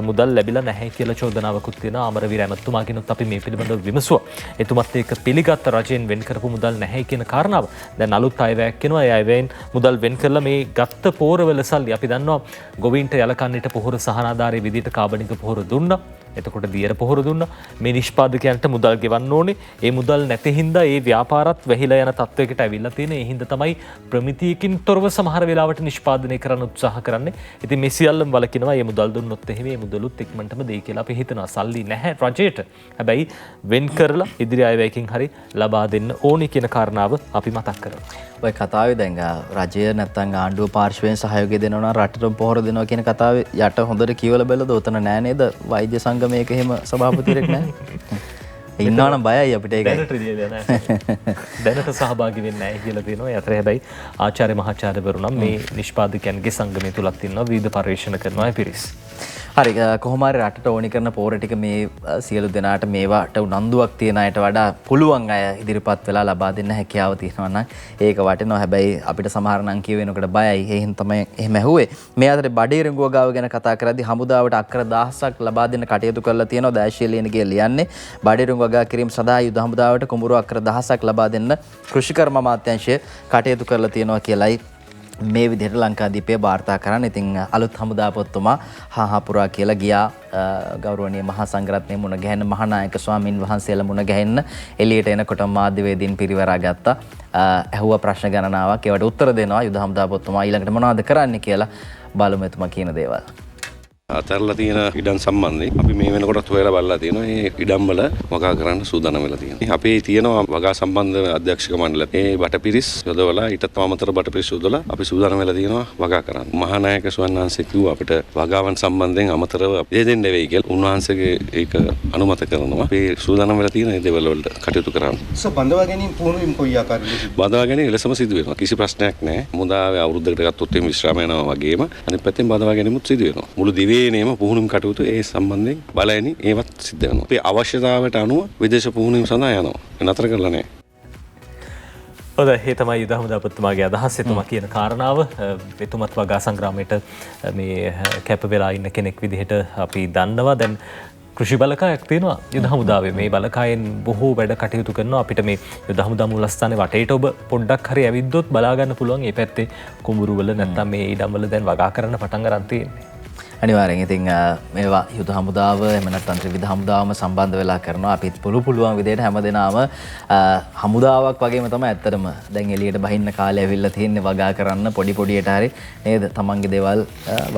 මුදල් ලැබිලා නැහැ කියලා චෝදනාවකුත් තියෙනවා. අමරවීර ඇමතුමාගෙනුත් අපි මේ පිළිබඳව විමසුවා. එතුමත් ඒක පිළිගත් රජයෙන් වෙන් කරපු මුදල් නැහැ කියන කාරණාව. දැන් අලුත් අයවැයක් වෙනවා. ඒ අයවැයෙන් මුදල් වෙන් කරලා මේ ගත්ත පොහොරවල සල්ලි අපි දන්නවා ගොවීන්ට යලකන්නට පොහොර සහනාධාරයේ විදිහට කාබනික පොහොර දුන්නා. එතකොට දියර පොහොර දුන්නා. මේ නිෂ්පාදකයන්ට මුදල් ගෙවන්න ඕනේ. ඒ මුදල් නැති හින්දා ඒ ව්‍යාපාරත් වැහිලා යන තත්වයකට ඇවිල්ලා තියෙන. ඒ හින්දා තමයි ප්‍රමිතියකින් තොරව සමහර වෙලාවට නිෂ්පාදනය කරන්න උත්සාහ කරන්නේ. ඉතින් මේ සියල්ලම වලකිනවා. මේ මුදල් දුන්නොත් එහෙම මේ මුදලුත් ඉක්මනටම දෙයි කියලා අපි හිතනවා. සල්ලි නැහැ රජයට. හැබැයි වෙන් කරලා ඉදිරි අයවැයකින් හරි ලබා දෙන්න ඕනේ කියන කාරණාව අපි මතක් කරනවා. ඔය කතාවේ දැන් රජය නැත්තම් ආණ්ඩුව පාර්ශවයෙන් සහයෝගය දෙනවා නම් රටට පොහොර දෙනවා කියන කතාවේ යට හොඳට කියවලා බැලුවද උතන නෑ නේද වෛද්‍ය සංගමයක එහෙම සභාපතිරෙක් නැහැ. ඉන්නවනම් බයයි අපිට ඒකයි. දැනට සහභාගී වෙන්නේ නැහැ කියලා තියෙනවා. ඒ අතර හැබැයි ආචාර්ය මහාචාර්යවරු නම් මේ නිෂ්පාදකයන්ගේ සංගමය තුලත් ඉන්නවා විවිධ පරිශ්‍රණ කරනවා ඒ පිරිස්. හරි කොහොම හරි රටට ඕනි කරන පොහොර ටික මේ සියලු දෙනාට මේවට උනන්දුවක් තියන අයට වඩා පුළුවන් අය ඉදිරිපත් වෙලා ලබා දෙන්න හැකියාව තියෙනවා නම් ඒක වටිනවා. හැබැයි අපිට සමහර නම් කියවෙනකොට බයයි. ඒ හින්දා තමයි එහෙම ඇහුවේ. මේ අතරේ බඩේරිඟුව ගාව ගැන කතා කරද්දී හමුදාවට අක්කර 1000ක් ලබා දෙන්න කටයුතු කරලා තියෙනවා. දාශීය ලියනගේ ලියන්නේ බඩේරිඟුව ගා කිරීම සඳහා යුද හමුදාවට කුඹුරු අක්කර 1000ක් ලබා දෙන්න කෘෂිකර්ම අමාත්‍යාංශය කටයුතු කරලා තියෙනවා කියලායි මේ විදිහට ලංකාදීපය වාර්තා කරන්න. ඉතින් අලුත් හමුදාපතිතුමා හාහපුරා කියලා ගියා ගෞරවනීය මහා සංඝරත්නයේ මුණ ගැහෙන්න මහානායක ස්වාමින් වහන්සේලා මුණ ගැහෙන්න එළියට එනකොට මාධ්‍යවේදීන් පිරිවරා ගත්තා. ඇහුවා ප්‍රශ්න ගණනාවක්. ඒවට උත්තර දෙනවා යුද හමුදාපතිතුමා ඊළඟට මොනවද කරන්න කියලා බලමු එතුමා කියන දේවල්. අතරලා තියෙන ඉඩම් සම්බන්ධයෙන් අපි මේ වෙනකොටත් හොයලා බලලා තියෙනවා. මේ ඉඩම් වල වගා කරන්න සූදානම් වෙලා තියෙනවා. අපේ තියෙනවා වගා සම්බන්ධ අධ්‍යක්ෂක මණ්ඩලය. මේ බටපිරිස් යොදවලා ඊටත් අමතර බටපිරිස් යොදවලා අපි සූදානම් වෙලා තියෙනවා වගා කරන්න. මහානායක ස්වාමීන් කිව්වා අපිට වගාවන් සම්බන්ධයෙන් අමතරව දෙන්න වෙයි කියලා. උන්වහන්සේගේ ඒක අනුමත කරනවා. අපි සූදානම් වෙලා තියෙන මේ දේවල් වලට කටයුතු කරන්න. බඳවා ගැනීම පුහුණුවීම් කොයි ආකාරයකද? බඳවා ගැනීම ලෙසම සිදු වෙනවා. කිසි ප්‍රශ්නයක් නැහැ. මුදාවේ අවුරුද්දකට ගත්තොත් එimhe විශ්‍රාම යනවා වගේම අනිත් පැත්තෙන් බඳවා ගැනීමත් සිදු වෙනවා. මුළු දිවේ නේම පුහුණුම් කටයුතු ඒ සම්බන්ධයෙන් බලයිනි ඒවත් සිද්ධ වෙනවා. අපේ අවශ්‍යතාවයට අනුව විදේශ පුහුණුම් සඳහා යනවා. නතර කරලා නැහැ. හොඳයි ඒ තමයි යුද හමුදාපතිතුමාගේ අදහස්. එතුමා කියන කාරණාව එතුමත් වගා සංග්‍රාමයට මේ කැප වෙලා ඉන්න කෙනෙක් විදිහට අපි දන්නවා. දැන් කෘෂි බලකායක් තියෙනවා යුද හමුදාවේ. මේ බලකායෙන් බොහෝ වැඩ කටයුතු කරනවා. අපිට මේ යුද හමුදා මූලස්ථානයේ වටේට ඔබ පොඩ්ඩක් හරි ඇවිද්දොත් බලා ගන්න පුළුවන් මේ පැත්තේ කුඹුරු වල නැත්තම් මේ ඉඩම් වල දැන් වගා කරන්න පටන් ගන්න තියෙන්නේ. අනිවාර්යෙන් ඉතින් මේවා යුද හමුදාව එහෙම නැත්නම් ත්‍රිවිධ හමුදාවම සම්බන්ධ වෙලා කරනවා. අපිත් පුළුවන් විදිහට හැමදෙනාම හමුදාවක් වගේම තමයි ඇත්තටම දැන් එළියට බහින්න කාලය ඇවිල්ලා තියෙන්නේ වගා කරන්න පොඩි පොඩියට හරි නේද? තමන්ගේ දේවල්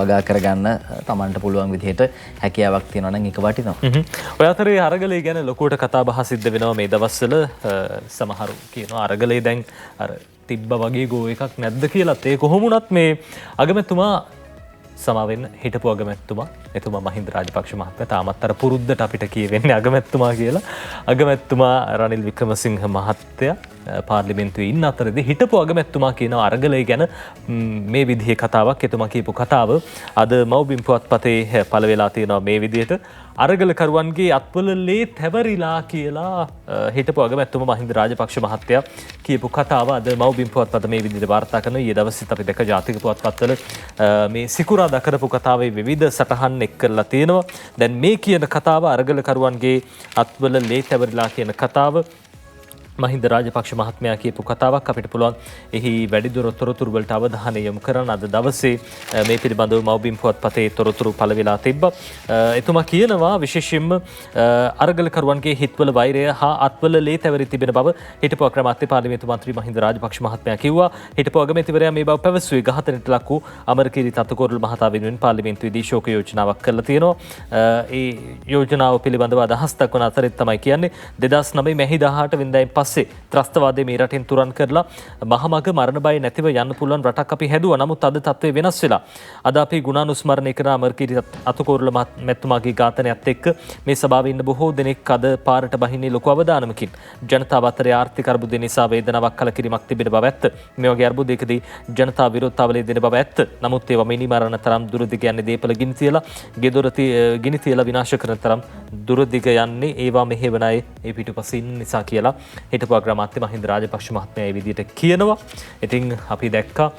වගා කරගන්න තමන්ට පුළුවන් විදිහට හැකියාවක් තියෙනවා නම් ඒක වටිනවා. ඔය අතරේ අරගලේ ගැන ලොකුවට කතා බහ සිද්ධ වෙනවා මේ දවස්වල. සමහරු කියනවා අරගලේ දැන් අර තිබ්බ වගේ ගෝ එකක් නැද්ද කියලාත්. ඒ කොහොම වුණත් මේ අගමැතිතුමා සමාවෙන්න හිටපු අගමැතිතුමා එතුමා මහින්ද රාජපක්ෂ මහත්මයා තාමත් අර පුරුද්දට අපිට කියවෙන්නේ අගමැතිතුමා කියලා. අගමැතිතුමා රනිල් වික්‍රමසිංහ මහත්තයා පාර්ලිමේන්තුවේ ඉන්න අතරදී හිටපු අගමැතිතුමා කියනවා අරගලය ගැන මේ විදිහේ කතාවක්. එතුමා කියපු කතාව අද මව්බිම් පුවත්පතේ පළ වෙලා තියෙනවා මේ විදිහට. අරගලකරුවන්ගේ අත්වල ලේ තැවරිලා කියලා හිටපු අගමැතිතුමා මහින්ද රාජපක්ෂ මහත්තයා කියපු කතාව අද මව්බිම් පුවත්පත මේ විදිහට වාර්තා කරන ඊයේ දවසෙත් අපි දැක ජාතික පුවත්පත්වල මේ සිකුරා දකරපු කතාවේ විවිධ සටහන් එක් කරලා තියෙනවා. දැන් මේ කියන කතාව අරගලකරුවන්ගේ අත්වල ලේ තැවරිලා කියන කතාව මහින්ද රාජපක්ෂ මහත්මයා කියපු කතාවක්. අපිට පුළුවන් එහි වැඩිදුර තොරතුරු වලට අවධානය යොමු කරන්න. අද දවසේ මේ පිළිබඳව මව්බිම් පුවත්පතේ තොරතුරු පළ වෙලා තිබ්බා. එතුමා කියනවා විශේෂයෙන්ම අරගලකරුවන්ගේ හිත්වල වෛරය හා අත්වල ලේ තැවරි තිබෙන බව හිටපු අග්‍රාමාත්‍ය පාර්ලිමේන්තු මන්ත්‍රී මහින්ද රාජපක්ෂ මහත්මයා කිව්වා. හිටපු අගමැතිවරයා මේ බව පැවසුවේ ඝාතනයට ලක් වූ අමරකීරි තතුකොරළු මහතා වෙනුවෙන් පාර්ලිමේන්තුවේදී ශෝක යෝජනාවක් කරලා තියෙනවා. ඒ යෝජනාව පිළිබඳව අදහස් දක්වන අතරේ තමයි කියන්නේ 2009 මැහි 18 වෙනිදායින් පස්සේ ත්‍රස්තවාදයේ මේ රටෙන් තුරන් කරලා මහමග මරණ බය නැතිව යන්න පුළුවන් රටක් අපි හැදුවා. නමුත් අද තත්ත්වය වෙනස් වෙලා. අද අපි ගුණානුස්මරණය කරන අමරකීර්ති අතුකෝරළ මැතිතුමාගේ ඝාතනයත් එක්ක මේ සභාවේ ඉන්න බොහෝ දෙනෙක් අද පාරට බහින්නේ ලොකු අවදානමකින්. ජනතාව අතරේ ආර්ථික අර්බුදය නිසා වේදනාවක් කලකිරීමක් තිබෙන බව ඇත්ත. මේ වගේ අර්බුදයකදී ජනතා විරෝධතාවලේ දෙන බව ඇත්ත. නමුත් ඒවා මිනි මරණ තරම් දුරදිග යන්නේ දීපල ගිනි තියලා, ගෙදොර ගිනි තියලා විනාශ කරන තරම් දුරදිග යන්නේ ඒවා මෙහෙවන අය ඒ පිටුපස්සේ ඉන්න නිසා කියලා හිටපු අග්‍රාමාත්‍ය මහින්ද රාජපක්ෂ මහත්මයා ඒ විදිහට කියනවා. ඉතින් අපි දැක්කා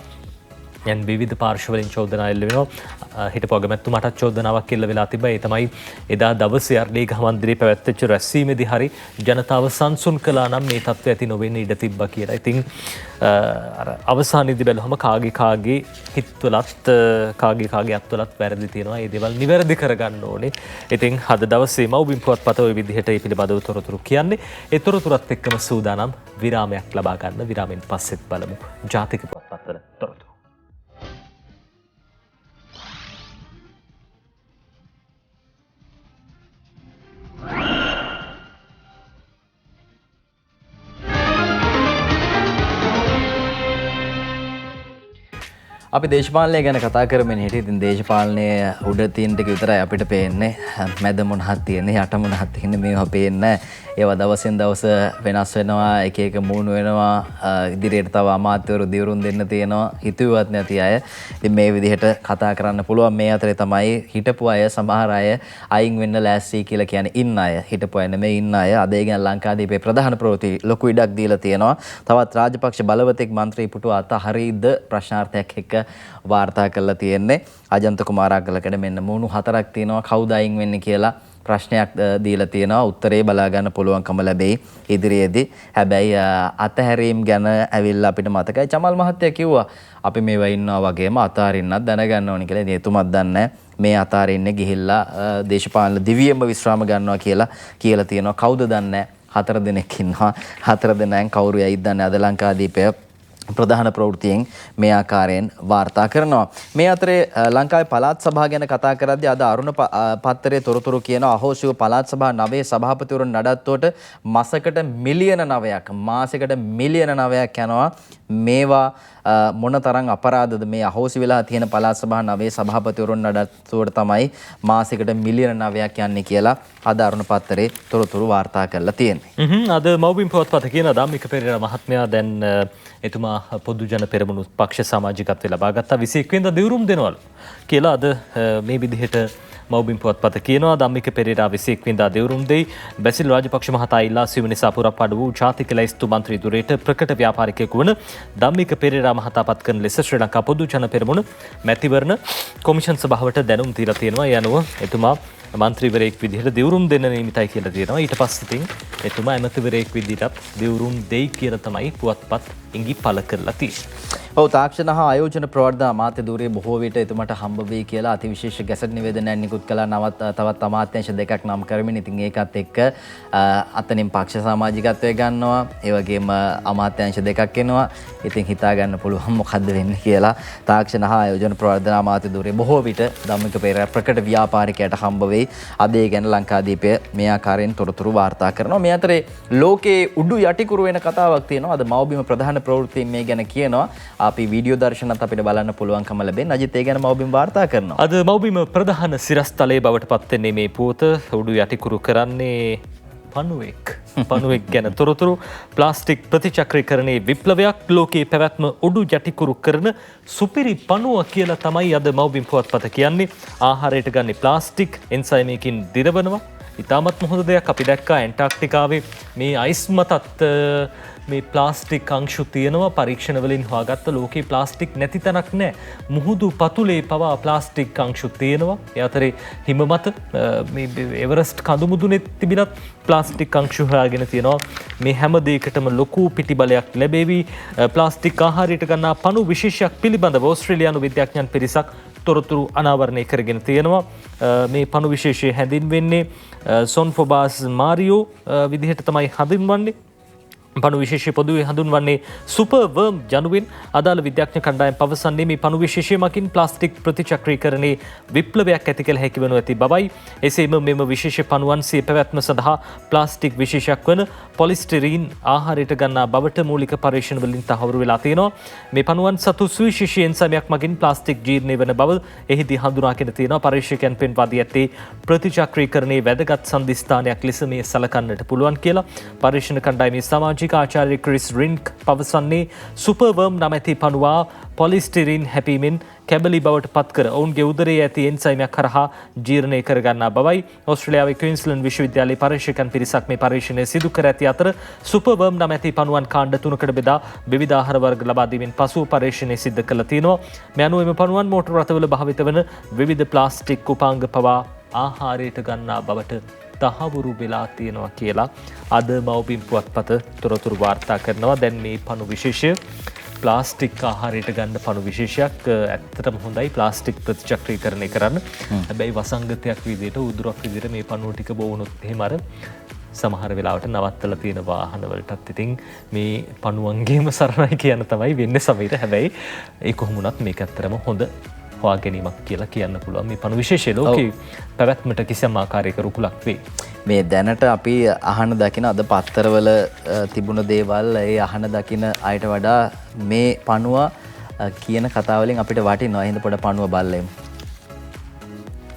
යන් විවිධ පාර්ශවවලින් චෝදනා එල්ල වෙනවා. හිටපු අගමැතිතුමාටත් චෝදනාවක් එල්ල වෙලා තිබ්බා. ඒ තමයි එදා දවසේ අර්ලීගහ මන්දිරේ පැවැත්වෙච්ච රැස්වීමේදී හරි ජනතාව සංසුන් කළා නම් මේ තත්ත්වය ඇති නොවෙන්න ඉඩ තිබ්බා කියලා. ඉතින් අර අවසානයේදී බැලුවම කාගේ හිතවලත් කාගේ අත්වලත් වැරදි තියෙනවා. ඒ දේවල් නිවැරදි කරගන්න ඕනේ. ඉතින් අද දවසේ මව්බිම් පුවත්පත ඔය විදිහට ඒ පිළිබඳව තොරතුරු කියන්නේ. ඒ තොරතුරත් එක්කම සූදානම් විරාමයක් ලබා ගන්න. විරාමෙන් පස්සෙත් බලමු ජාතික පුවත්පත්වල තොරතුරු. අපි දේශපාලනය ගැන කතා කරමින් හිටියේ. ඉතින් දේශපාලනය උඩ තියෙන ටික විතරයි අපිට පේන්නේ. මැද මොනහක් තියෙන්නේ, යට මොනහක් තියෙන්නේ මේවා පේන්නේ. ඒවා දවසින් දවස වෙනස් වෙනවා, එක එක මූණු වෙනවා. ඉදිරියට තව අමාත්‍යවරු දිවුරුම් දෙන්න තියෙනවා. හිතුවත් නැති අය. ඉතින් මේ විදිහට කතා කරන්න පුළුවන්. මේ අතරේ තමයි හිටපු අය, සමහර අය අයින් වෙන්න ලෑස්ති කියලා කියන්නේ ඉන්න අය. හිටපු අය නෙමෙයි ඉන්න අය. අද ඒ ගැන ලංකාදීපේ ප්‍රධාන ප්‍රවෘත්ති ලොකු ඉඩක් දීලා තියෙනවා. තවත් රාජපක්ෂ බලවතෙක් മന്ത്രി පුටුව අතහරිද ප්‍රශ්නාර්ථයක් එක්ක වාර්තා කරලා තියෙන්නේ. අජන්ත කුමාරාගලකට මෙන්න මූණු 4ක් තියෙනවා කවුද අයින් වෙන්නේ කියලා ප්‍රශ්නයක් දීලා තියෙනවා. උත්තරේ බලා ගන්න පුළුවන්කම ලැබෙයි ඉදිරියේදී. හැබැයි අතහැරීම් ගැන ඇවිල්ලා අපිට මතකයි චමල් මහත්තයා කිව්වා අපි මේවා ඉන්නවා වගේම අතාරින්නත් දැනගන්න ඕනි කියලා. ඉතින් එතුමත් දන්නේ මේ අතාරින්නේ ගිහිල්ලා දේශපාලන දිවියෙම විශ්‍රාම ගන්නවා කියලා තියෙනවා. කවුද දන්නේ? 4 දෙනෙක් ඉන්නවා. 4 දෙනෙන් කවුරු යයිද දන්නේ? අද ලංකාදීපය ප්‍රධාන ප්‍රවෘත්තියෙන් මේ ආකාරයෙන් වාර්තා කරනවා. මේ අතරේ ලංකාවේ පළාත් සභා ගැන කතා කරද්දී අද අරුණ පත්තරේ තොරතුරු කියනවා අහෝසිව පළාත් සභා 9 සභාපතිවරුන් නඩත්තුවට මාසයකට මිලියන 9ක් යනවා. මේවා මොනතරම් අපරාධද? මේ අහෝසි වෙලා තියෙන පළාත් සභා 9 සභාපතිවරුන් නඩත්තුවට තමයි මාසයකට මිලියන 9ක් යන්නේ කියලා අද අරුණ පත්තරේ තොරතුරු වාර්තා කරලා තියෙන්නේ. අද මව්බිම් පුවත්පත කියන ධම්මික පෙරේරා මහත්මයා දැන් එතුමා පොදු ජන පෙරමුණු පක්ෂ සමාජිකත්වය ලබා ගත්තා. 21 වෙනිදා දිවුරුම් දෙනවලු කියලා අද මේ විදිහට මව්බිම් පුවත්පත කියනවා. ධම්මික පෙරේරා 21 වෙනිදා දිවුරුම් දෙයි. බැසිල් රාජපක්ෂ මහතා ඉල්ලා සිව් නිසා පුරප්පාඩු වූ ජාතික ලැයිස්තු මන්ත්‍රී දුරේට ප්‍රකට ව්‍යාපාරිකයෙකු වන ධම්මික පෙරේරා මහතා පත් කරන ලෙස ශ්‍රී ලංකා පොදු ජන පෙරමුණ මැතිවරණ කොමිෂන් සභාවට දැනුම් දීලා තියෙනවා. ඒ අනුව එතුමා මන්ත්‍රීවරයෙක් විදිහට දිවුරුම් දෙන්න නියමිතයි කියලා තියෙනවා. ඊට පස්සේ ඉතින් එතුමා ඇමතිවරයෙක් විදිහට දිවුරුම් දෙයි කියලා තමයි පුවත්පත් ඉඟි පළ කරලා තියෙන්නේ. ඔව් තාක්ෂණ හා ආයෝජන ප්‍රවර්ධන අමාත්‍ය ධූරයේ බොහෝ විට එතුමාට හම්බ වෙයි කියලා අතිවිශේෂ ගැසට් නිවේදනයක් නිකුත් කළා. තවත් අමාත්‍යාංශ දෙකක් නම් කරමින් ඉතින් ඒකත් එක්ක අතනින් පක්ෂ සමාජිකත්වය ගන්නවා. ඒ වගේම අමාත්‍යාංශ දෙකක් එනවා. ඉතින් හිතා ගන්න පුළුවන් මොකද්ද වෙන්නේ කියලා. තාක්ෂණ හා ආයෝජන ප්‍රවර්ධන අමාත්‍ය ධූරයේ බොහෝ විට ධම්මික පෙරේරා ප්‍රකට ව්‍යාපාරිකයට හම්බ වෙයි. අද ඒ ගැන ලංකාදීපය මේ ආකාරයෙන් තොරතුරු වාර්තා කරනවා. මේ අතරේ ලෝකයේ උඩු යටිකුරු වෙන කතාවක් තියෙනවා. අද මව්බිම ප්‍රධාන ප්‍රවෘත්තියෙන් මේ ගැන කියනවා. අපි වීඩියෝ දර්ශනත් අපිට බලන්න පුළුවන්කම ලැබෙන. අජිත් ඒ ගැන මව්බිම වාර්තා කරනවා. අද මව්බිම ප්‍රධාන සිරස්තලයේ බවට පත් වෙන්නේ මේ පුවත. උඩු යටිකුරු කරන්නේ පණුවෙක් ගැන තොරතුරු. ප්ලාස්ටික් ප්‍රතිචක්‍රීකරණයේ විප්ලවයක් ලෝකයේ පැවැත්ම උඩු යටිකුරු කරන සුපිරි පණුව කියලා තමයි අද මව්බිම් පුවත්පත කියන්නේ. ආහාරයට ගන්නේ ප්ලාස්ටික් එන්සයිමයකින් දිරවනවා. ඉතාමත්ම හොඳ දෙයක්. අපි දැක්කා ඇන්ටාර්ක්ටිකාවේ මේ අයිස් මතත් මේ ප්ලාස්ටික් අංශු තියෙනවා. පරීක්ෂණ වලින් හොයාගත්ත ලෝකේ ප්ලාස්ටික් නැති තැනක් නැහැ. මුහුදු පතුලේ පවා ප්ලාස්ටික් අංශු තියෙනවා. ඒ අතරේ හිම මත මේ එවරස්ට් කඳු මුදුනේ තිබිලත් ප්ලාස්ටික් අංශු හොයාගෙන තියෙනවා. මේ හැම දෙයකටම ලොකු පිටිබලයක් ලැබෙවි. ප්ලාස්ටික් ආහාරයට ගන්නා පණු විශේෂයක් පිළිබඳව ඕස්ට්‍රේලියානු විද්‍යාඥයන් පිරිසක් තොරතුරු අනාවරණය කරගෙන තියෙනවා. මේ පණු විශේෂය හැඳින්වෙන්නේ සොන්ෆොබාස් මාරියෝ විදිහට තමයි හඳුන්වන්නේ. පණු විශේෂය පොදුවේ හඳුන්වන්නේ සුපර්වර්ම් යනුවෙන් අදාළ විද්‍යාඥ කණ්ඩායම් පවසන්නේ මේ පණු විශේෂය මකින් ප්ලාස්ටික් ප්‍රතිචක්‍රීකරණයේ විප්ලවයක් ඇති කළ හැකි වනු ඇති බවයි. එසේම මෙම විශේෂ පණුවන් සිය පැවැත්ම සඳහා ප්ලාස්ටික් විශේෂයක් වන පොලිස්ටිරීන් ආහාරයට ගන්නා බවට මූලික පරීක්ෂණ වලින් තහවුරු වෙලා තියෙනවා. මේ පණුවන් සතු සුවිශේෂී එන්සයිමයක් මගින් ප්ලාස්ටික් ජීර්ණය වන බව එහිදී හඳුනාගෙන තියෙනවා. පරීක්ෂකයන් පෙන්වා දී ඇත්තේ ප්‍රතිචක්‍රීකරණයේ වැදගත් සන්ධිස්ථානයක් ලෙස මේ සලකන්නට පුළුවන් කියලා. පරීක්ෂණ කණ්ඩායමේ සමාජික ආචාර්ය ක්‍රිස් රින්ක් පවසන්නේ සුපර්වර්ම් නමැති පණුවා පොලිස්ටිරීන් හැපීමෙන් කැබලි බවට පත්කර ඔවුන්ගේ උදරයේ ඇති එන්සයිමයක් කරහා ජීර්ණය කරගන්නා බවයි. ඕස්ට්‍රේලියාවේ ක්වීන්ස්ලන්ඩ් විශ්වවිද්‍යාලයේ පරීක්ෂකයන් පිරිසක් මේ පරීක්ෂණය සිදු කර ඇති අතර සුපර්වර්ම් නමැති පණුවන් කාණ්ඩ 3කට බෙදා විවිධ ආහාර වර්ග ලබා දීමෙන් පසුව පරීක්ෂණය සිදු කළා තියෙනවා. මේ අනුව එම පණුවන් මෝටර රථවල භාවිත වන විවිධ ප්ලාස්ටික් උපාංග පවා ආහාරයට ගන්නා බවට තහවුරු වෙලා තියෙනවා කියලා අද මව්බිම් පුවත්පත තොරතුරු වාර්තා කරනවා. දැන් මේ පණු විශේෂය ප්ලාස්ටික් ආහාරයට ගන්න පණු විශේෂයක් ඇත්තටම හොඳයි ප්ලාස්ටික් ප්‍රතිචක්‍රීකරණය කරන්න. හැබැයි වසංගතයක් විදිහට උදුරක් විදිහට මේ පණුව ටික බොවුනොත් එහෙම අර සමහර වෙලාවට නවත්තලා තියෙන වාහනවලටත් ඉතින් මේ පණුවන්ගේම සරණයි කියන තමයි වෙන්නේ සමීර. හැබැයි ඒ කොහොම වුණත් මේක ඇත්තටම හොඳ හොයා ගැනීමක් කියලා කියන්න පුළුවන්. මේ පණු විශේෂය ලෝකේ පැවැත්මට කිසියම් ආකාරයක රුකුලක් වේ. මේ දැනට අපි අහන දකින අද පත්තරවල තිබුණ දේවල් ඒ අහන දකින අයට වඩා මේ පණුව කියන කතාවලින් අපිට වටිනවා. හින්දා පොඩ පණුව බලලෙමු.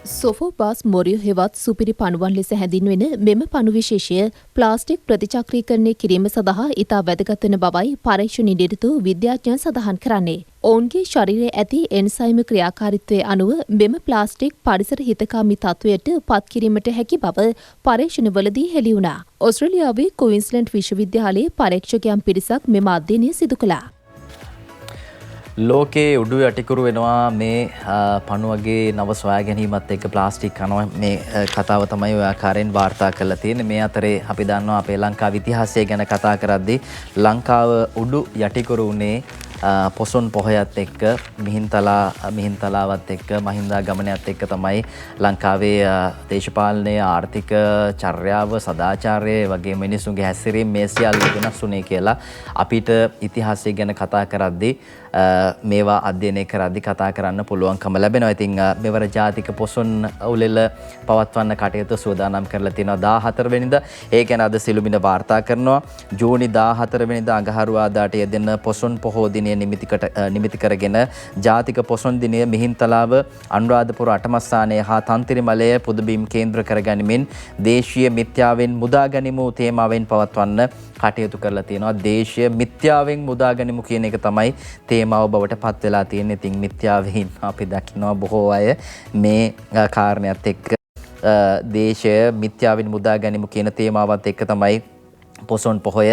සොෆෝපාස් මොරියෝ හෙවත් සුපිරි පණුවන් ලෙස හැඳින්වෙන මෙම පණු විශේෂය ප්ලාස්ටික් ප්‍රතිචක්‍රීකරණය කිරීම සඳහා ඉතා වැදගත් වන බවයි පරීක්ෂණ නිරත විද්‍යාඥයන් සඳහන් කරන්නේ. ඔවුන්ගේ ශරීරයේ ඇති එන්සයිම ක්‍රියාකාරීත්වය අනුව මෙම ප්ලාස්ටික් පරිසර හිතකාමී තත්වයට පත් කිරීමට හැකි බව පරීක්ෂණවලදී හෙළි වුණා. ඕස්ට්‍රේලියාවේ ක්වීන්ස්ලන්ඩ් විශ්වවිද්‍යාලයේ පරීක්ෂකයන් පිරිසක් මෙම අධ්‍යයනය සිදු කළා. ලෝකයේ උඩු යටිකුරු වෙනවා මේ පණුවගේ නව සොයා ගැනීමත් එක්ක ප්ලාස්ටික් කනවා මේ කතාව තමයි ඔය ආකාරයෙන් වාර්තා කරලා තියෙන්නේ. මේ අතරේ අපි දන්නවා අපේ ලංකාවේ ඉතිහාසය ගැන කතා කරද්දී ලංකාව උඩු යටිකුරු උනේ පොසොන් පොහොයත් එක්ක මිහින්තලාවත් එක්ක මහින්දාගමනයත් එක්ක තමයි ලංකාවේ දේශපාලනය ආර්ථික චර්යාව සදාචාරය වගේ මිනිසුන්ගේ හැසිරීම මේ සියල්ල වෙනස් වුණේ කියලා අපිට ඉතිහාසය ගැන කතා කරද්දී මේවා අධ්‍යයනය කරද්දී කතා කරන්න පුළුවන්කම ලැබෙනවා. ඉතින් මෙවර ජාතික පොසොන් උළෙල පවත්වන්න කටයුතු සූදානම් කරලා තියෙනවා 14 වෙනිදා. ඒ ගැන අද සිළුමිණ වාර්තා කරනවා. ජූනි 14 වෙනිදා අඟහරුවාදාට යෙදෙන පොසොන් පොහෝ දිනය නිමිති කරගෙන ජාතික පොසොන් දිනය මිහින්තලාව අනුරාධපුර අටමස්ථානය හා තන්තිරිමලය පුදබිම් කේන්ද්‍ර කරගනිමින් දේශීය මිත්‍යාවෙන් මුදා ගනිමු තේමාවෙන් පවත්වන්න කටයුතු කරලා තියෙනවා. දේශීය මිත්‍යාවෙන් මුදා ගනිමු කියන එක තමයි තේමාව බවට පත් වෙලා තියෙන්නේ. ඉතින් මිත්‍යාවෙන් අපි දකිනවා බොහෝ අය මේ කාරණයක් එක්ක දේශය මිත්‍යාවෙන් මුදා ගනිමු කියන තේමාවත් එක්ක තමයි පොසොන් පොහොය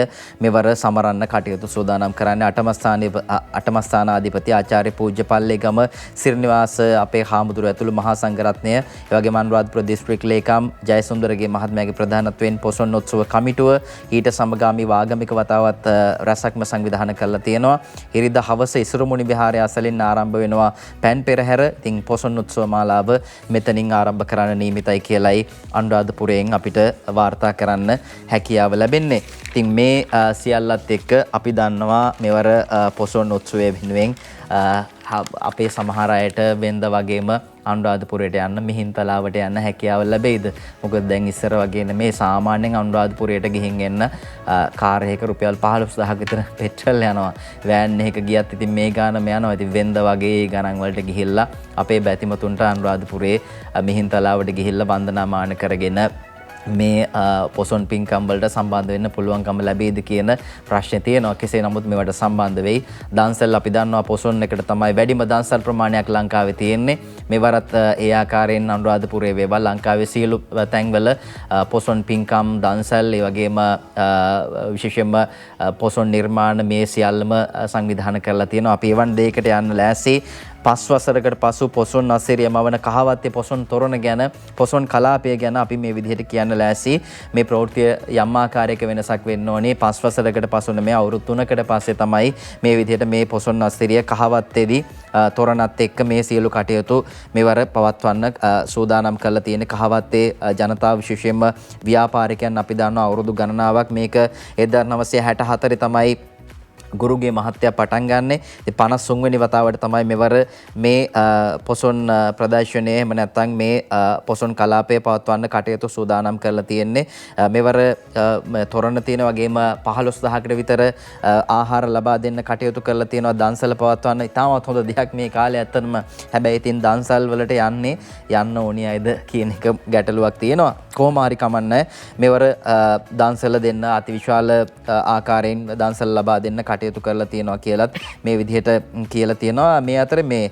මෙවර සමරන්න කටයුතු සූදානම් කරන්නේ. අටමස්ථානාධිපති ආචාර්ය පූජ්‍ය පල්ලේගම සිරිනිවාස අපේ හාමුදුරුවෝ ඇතුළු මහා සංඝරත්නය, ඒ වගේම අනුරාධපුර දිස්ත්‍රික් ලේකම් ජයසුන්දරගේ මහත්මයාගේ ප්‍රධානත්වයෙන් පොසොන් උත්සව කමිටුව ඊට සමගාමීව ආගමික වතාවත් රැසක්ම සංවිධානය කරලා තියෙනවා. ඉරිදා හවස ඉසුරුමුණි විහාරය අසලින් ආරම්භ වෙනවා පෑන් පෙරහැර. ඉතින් පොසොන් උත්සව මාලාව මෙතනින් ආරම්භ කරන්න නියමිතයි කියලයි අනුරාධපුරයෙන් අපිට වාර්තා කරන්න හැකියාව ලැබෙන්නේ. ඉතින් මේ සියල්ලත් එක්ක අපි දන්නවා මෙවර පොසොන් උත්සවය වෙනුවෙන් අපේ සමහර අයට වෙන්ද වගේම අනුරාධපුරයට යන්න මිහින්තලාවට යන්න හැකියාව ලැබෙයිද? මොකද දැන් ඉස්සර වගේ නෙමේ සාමාන්‍යයෙන් අනුරාධපුරයට ගිහින් එන්න කාර් එකක රුපියල් 15000ක විතර පෙට්‍රල් යනවා. වෑන් එකක ගියත් ඉතින් මේ ගානම යනවා. ඉතින් වෙන්ද වගේ ගණන් වලට ගිහිල්ලා අපේ බැතිමතුන්ට අනුරාධපුරේ මිහින්තලාවට ගිහිල්ලා වන්දනාමාන කරගෙන මේ පොසොන් පින්කම් වලට සම්බන්ධ වෙන්න පුළුවන්කම ලැබෙයිද කියන ප්‍රශ්නේ තියෙනවා. කෙසේ නමුත් මේවට සම්බන්ධ වෙයි. දන්සල් අපි දන්නවා පොසොන් එකට තමයි වැඩිම දන්සල් ප්‍රමාණයක් ලංකාවේ තියෙන්නේ. මෙවරත් ඒ ආකාරයෙන් අනුරාධපුරයේ වේවා ලංකාවේ සියලු තැන්වල පොසොන් පින්කම් දන්සල් ඒ වගේම විශේෂයෙන්ම පොසොන් නිර්මාණ මේ සියල්ලම සංවිධානය කරලා තියෙනවා. අපි එවන් දෙයකට යන්න ලෑස්ති. 5 වසරකට පසු පොසොන් අසීරිය මවන කහවත්තේ පොසොන් තොරණ ගැන පොසොන් කලාපය ගැන අපි මේ විදිහට කියන්න ලෑසි. මේ ප්‍රවෘත්තිය යම් ආකාරයක වෙනසක් වෙන්න ඕනේ. 5 වසරකට පසු නෙමෙයි අවුරුදු 3කට පස්සේ තමයි මේ විදිහට මේ පොසොන් අසීරිය කහවත්තේදී තොරණත් එක්ක මේ සියලු කටයුතු මෙවර පවත්වන්න සූදානම් කරලා තියෙන. කහවත්තේ ජනතාව විශේෂයෙන්ම ව්‍යාපාරිකයන් අපි දන්නවා අවුරුදු ගණනාවක් මේක 1964 තමයි ගුරුගේ මහත්තයා පටන් ගන්නෙ. 53 වෙනි වතාවට තමයි මෙවර මේ පොසොන් ප්‍රදර්ශනයේ එහෙම නැත්නම් මේ පොසොන් කලාපය පවත්වන්න කටයුතු සූදානම් කරලා තියෙන්නේ. මෙවර තොරණ තියෙන වගේම 15000කට විතර ආහාර ලබා දෙන්න කටයුතු කරලා තියෙනවා. දන්සල පවත්වන්න ඉතාමත් හොඳ දෙයක් මේ කාලේ ඇත්තටම. හැබැයි ඉතින් දන්සල් වලට යන්න ඕනි අයද කියන එක ගැටලුවක් තියෙනවා. කොහොම හරි කමන්නේ මෙවර දන්සල දෙන්න අතිවිශාල ආකාරයෙන් දන්සල ලබා දෙන්න කටයුතු කරලා තියෙනවා කියලත් මේ විදිහට කියලා තියෙනවා. මේ අතර මේ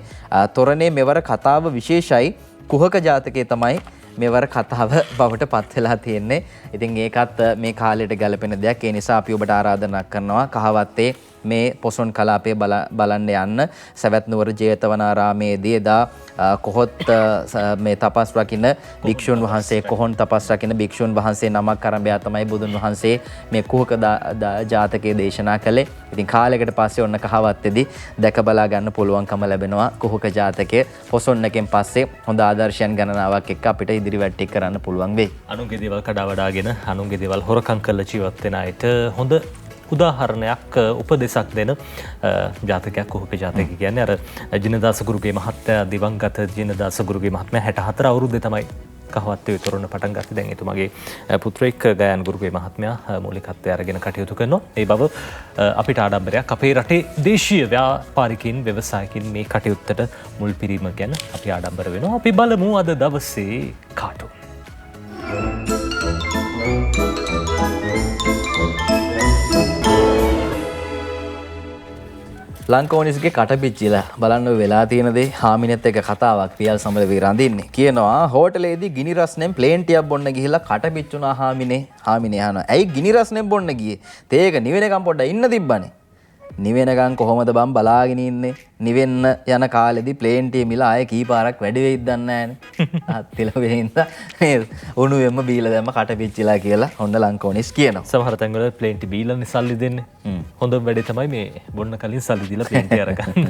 තොරණේ මෙවර කතාව විශේෂයි. කුහක ජාතකයේ තමයි මෙවර කතාව බවට පත් වෙලා තියෙන්නේ. ඉතින් ඒකත් මේ කාලයට ගැලපෙන දෙයක්. ඒ නිසා අපි ඔබට ආරාධනා කරනවා කහවත්තේ මේ පොසොන් කලාපය බලන්න යන්න. සවැත් නුවර ජේතවනාරාමේදී එදා කොහොත් මේ තපස් රකින්න භික්ෂුන් වහන්සේ කොහොන් තපස් රකින්න භික්ෂුන් වහන්සේ නමක් අරඹයා තමයි බුදුන් වහන්සේ මේ කුහක ජාතකයේ දේශනා කළේ. ඉතින් කාලයකට පස්සේ ඔන්න කහවත්තේදී දැක බලා ගන්න පුළුවන්කම ලැබෙනවා කුහක ජාතකයේ. පොසොන් එකෙන් පස්සේ හොඳ ආදර්ශයන් ගණනාවක් එක්ක අපිට ඉදිරියට එක් කරන්න පුළුවන් වෙයි. අනුන්ගේ දේවල් කඩා වඩාගෙන අනුන්ගේ දේවල් හොරකම් කරලා ජීවත් වෙන අයට හොඳ උදාහරණයක් උපදෙසක් දෙන ජාතකයක් කුහක ජාතකය කියන්නේ. අර ජිනදාස ගුරුගේ මහත්තයා දිවංගත ජිනදාස ගුරුගේ මහත්මයා 64 අවුරුද්දේ තමයි කහවත්තේ තොරණ පටන් ගත්තේ. දැන් එතුමාගේ පුත්‍රයෙක් ගයාන් ගුරුගේ මහත්මයා මූලිකත්වය අරගෙන කටයුතු කරනවා. ඒ බව අපිට ආඩම්බරයක්. අපේ රටේ දේශීය ව්‍යාපාරිකයින් ව්‍යවසායකින් මේ කටයුත්තට මුල් පිරීම ගැන අපි ආඩම්බර වෙනවා. අපි බලමු අද දවසේ කාටුන්. ලංකෝනිස්ගේ කටපිච්චිලා බලන්න වෙලා තියෙන දේ හාමිනෙත් එක කතාවක් රියල් සමරවීර අඳින්නේ. කියනවා හෝටලේදී ගිනි රස්නෙන් ප්ලේන් ටිකක් බොන්න ගිහිල්ලා කටපිච්චුණා හාමිනේ. හාමිනේ අහනවා ඇයි ගිනි රස්නෙන් බොන්න ගියේ? තේක නිවෙනකම් පොඩ්ඩක් ඉන්න තිබ්බනේ. නිවෙනකම් කොහොමද බම් බලාගෙන ඉන්නේ? නිවෙන්න යන කාලෙදී ප්ලේන් ටික මිල ආයේ කී පාරක් වැඩි වෙයිද දන්නේ නැහනේ. අත්තිල වෙයින්ද මේ උණුවෙම බීලා දැම්ම කටපිච්චිලා කියලා ඔන්න ලංකෝනිස් කියනවා. සමහර තැන්වල ප්ලේන් ටි බීලානේ සල්ලි දෙන්නේ. හොඳ වැඩේ තමයි මේ බොන්න කලින් සල්ලි දීලා ප්ලේන් ටි අරගන්න.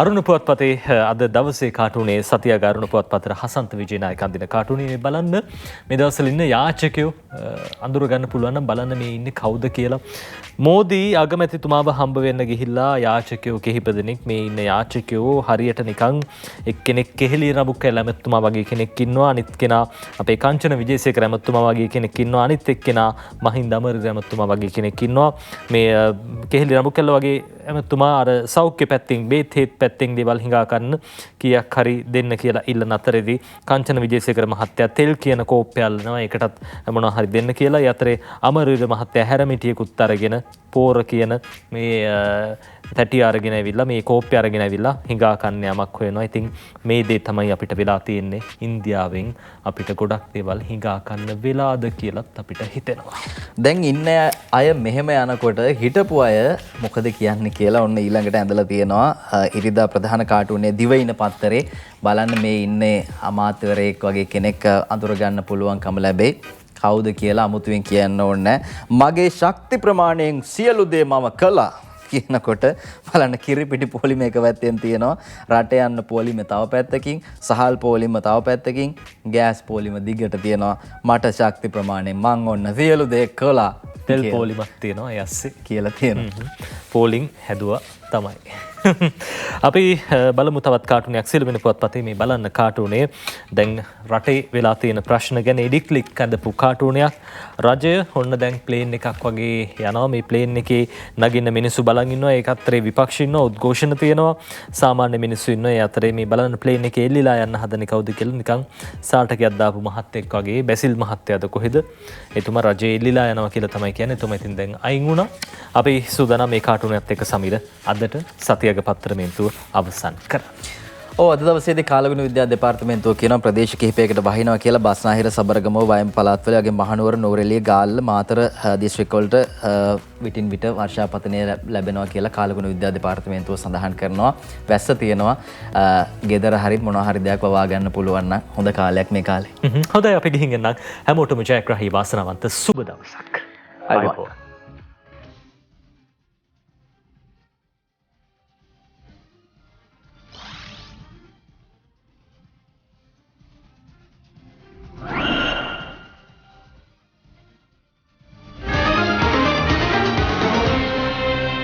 අරුණ පුවත්පතේ අද දවසේ කාටුනේ සතියාග අරුණ පුවත්පතේ හසන්ත විජේනායක අඳින කාටුනේ බලන්න මේ දවස්වල ඉන්න යාචකයෝ අඳුර ගන්න පුළුවන් නම් බලන්න මේ ඉන්නේ කවුද කියලා. මෝදී අගමැතිතුමාව හම්බ වෙන්න ගිහිල්ලා යාචකයෝ කිහිප දෙනෙක් මේ ඉන්න යාචකයෝ හරියට නිකන් එක්කෙනෙක් කෙහෙලි රබුක්කැල ඇමතුමා වගේ කෙනෙක් ඉන්නවා. අනිත් කෙනා අපේ කංචන විජේසේකර ඇමතුමා වගේ කෙනෙක් ඉන්නවා. අනිත් එක්කෙනා මහින්ද අමරදේව ඇමතුමා වගේ කෙනෙක් ඉන්නවා. මේ කෙහෙලි රබුක්කැල වගේ ඇමතුමා අර සෞඛ්‍ය පැත්තෙන් බේත් හේත් පැත්තෙන් දේවල් හිඟා ගන්න කීයක් හරි දෙන්න කියලා ඉල්ලන අතරේදී කංචන විජේසේකර මහත්තයා තෙල් කියන කෝප්පය අල්ලනවා. ඒකටත් මොනවා හරි දෙන්න කියලා. ඒ අතරේ අමරදේව මහත්තයා හැරමිටියකුත් අරගෙන පෝර කියන මේ තැටි අරගෙන ඇවිල්ලා මේ කෝප්පය අරගෙන ඇවිල්ලා හිඟා කන්න යමක් හොයනවා. ඉතින් මේ දේ තමයි අපිට වෙලා තියෙන්නේ. ඉන්දියාවෙන් අපිට ගොඩක් දේවල් හිඟා කන්න වෙලාද කියලත් අපිට හිතෙනවා. දැන් ඉන්න අය මෙහෙම යනකොට හිටපු අය මොකද කියන්නේ කියලා ඔන්න ඊළඟට ඇඳලා තියෙනවා. ඉරිදා ප්‍රධාන කාටුනේ දිවයින පත්තරේ බලන්න මේ ඉන්නේ අමාත්‍යවරයෙක් වගේ කෙනෙක් අඳුර ගන්න පුළුවන්කම ලැබෙයි. කවුද කියලා අමුතුවෙන් කියන්න ඕනේ. මගේ ශක්ති ප්‍රමාණයෙන් සියලු දේ මම කළා කියනකොට බලන්න කිරිපිටි පොලිම එක පැත්තෙන් තියෙනවා. රට යන්න පොලිම තව පැත්තකින්, සහල් පොලිම තව පැත්තකින්, ගෑස් පොලිම දිගට තියෙනවා. මට ශක්ති ප්‍රමාණයෙන් මං ඔන්න සියලු දේ කළා. තෙල් පොලිමක් තියෙනවා යස්සේ කියලා තියෙනවා. පෝලිං හැදුවා තමයි. අපි බලමු තවත් කාටුනයක් සිළුමිණි පුවත්පතේ මේ බලන්න කාටුනේ දැන් රටේ වෙලා තියෙන ප්‍රශ්න ගැන එඩික්ලික් අදපු කාටුනයක්. රජය ඔන්න දැන් ප්ලේන් එකක් වගේ යනවා. මේ ප්ලේන් එකේ නගින්න මිනිස්සු බලන් ඉන්නවා. ඒක අතරේ විපක්ෂ ඉන්නවා, උද්ඝෝෂණ තියෙනවා, සාමාන්‍ය මිනිස්සු ඉන්නවා. ඒ අතරේ මේ බලන්න ප්ලේන් එකේ එල්ලිලා යන්න හදන කවුද කියලා නිකන් සාටකයක් දාපු මහත්තයෙක් වගේ. බැසිල් මහත්තයාද කොහෙද? එතුමා රජේ එල්ලිලා යනවා කියලා තමයි කියන්නේ. එතුමා ඉතින් දැන් අයින් වුණා. අපි සූදානම් මේ කාටුනයත් එක්ක සමීර අදට සතියක පත්‍රමේන්තුව අවසන් කර. අද දවසේදී කාලගුණ විද්‍යා දෙපාර්තමේන්තුව කියනවා ප්‍රදේශ කිහිපයකට වහිනවා කියලා බස්නාහිර සබරගමුව වයම් පළාත්වල වගේ මහනුවර නුවරඑළිය ගාල්ල මාතර දිස්ත්‍රික්කවලට විටින් විට වර්ෂාපතනය ලැබෙනවා කියලා කාලගුණ විද්‍යා දෙපාර්තමේන්තුව සඳහන් කරනවා. වැස්ස තියෙනවා. ගෙදර හරිත් මොනවා හරි දෙයක් වවා ගන්න පුළුවන් නම් හොඳ කාලයක් මේ කාලේ. හොඳයි අපි ගිහින් එන්නම්. හැමෝටම ජයග්‍රාහී වාසනාවන්ත සුබ දවසක්. අයබෝවන්.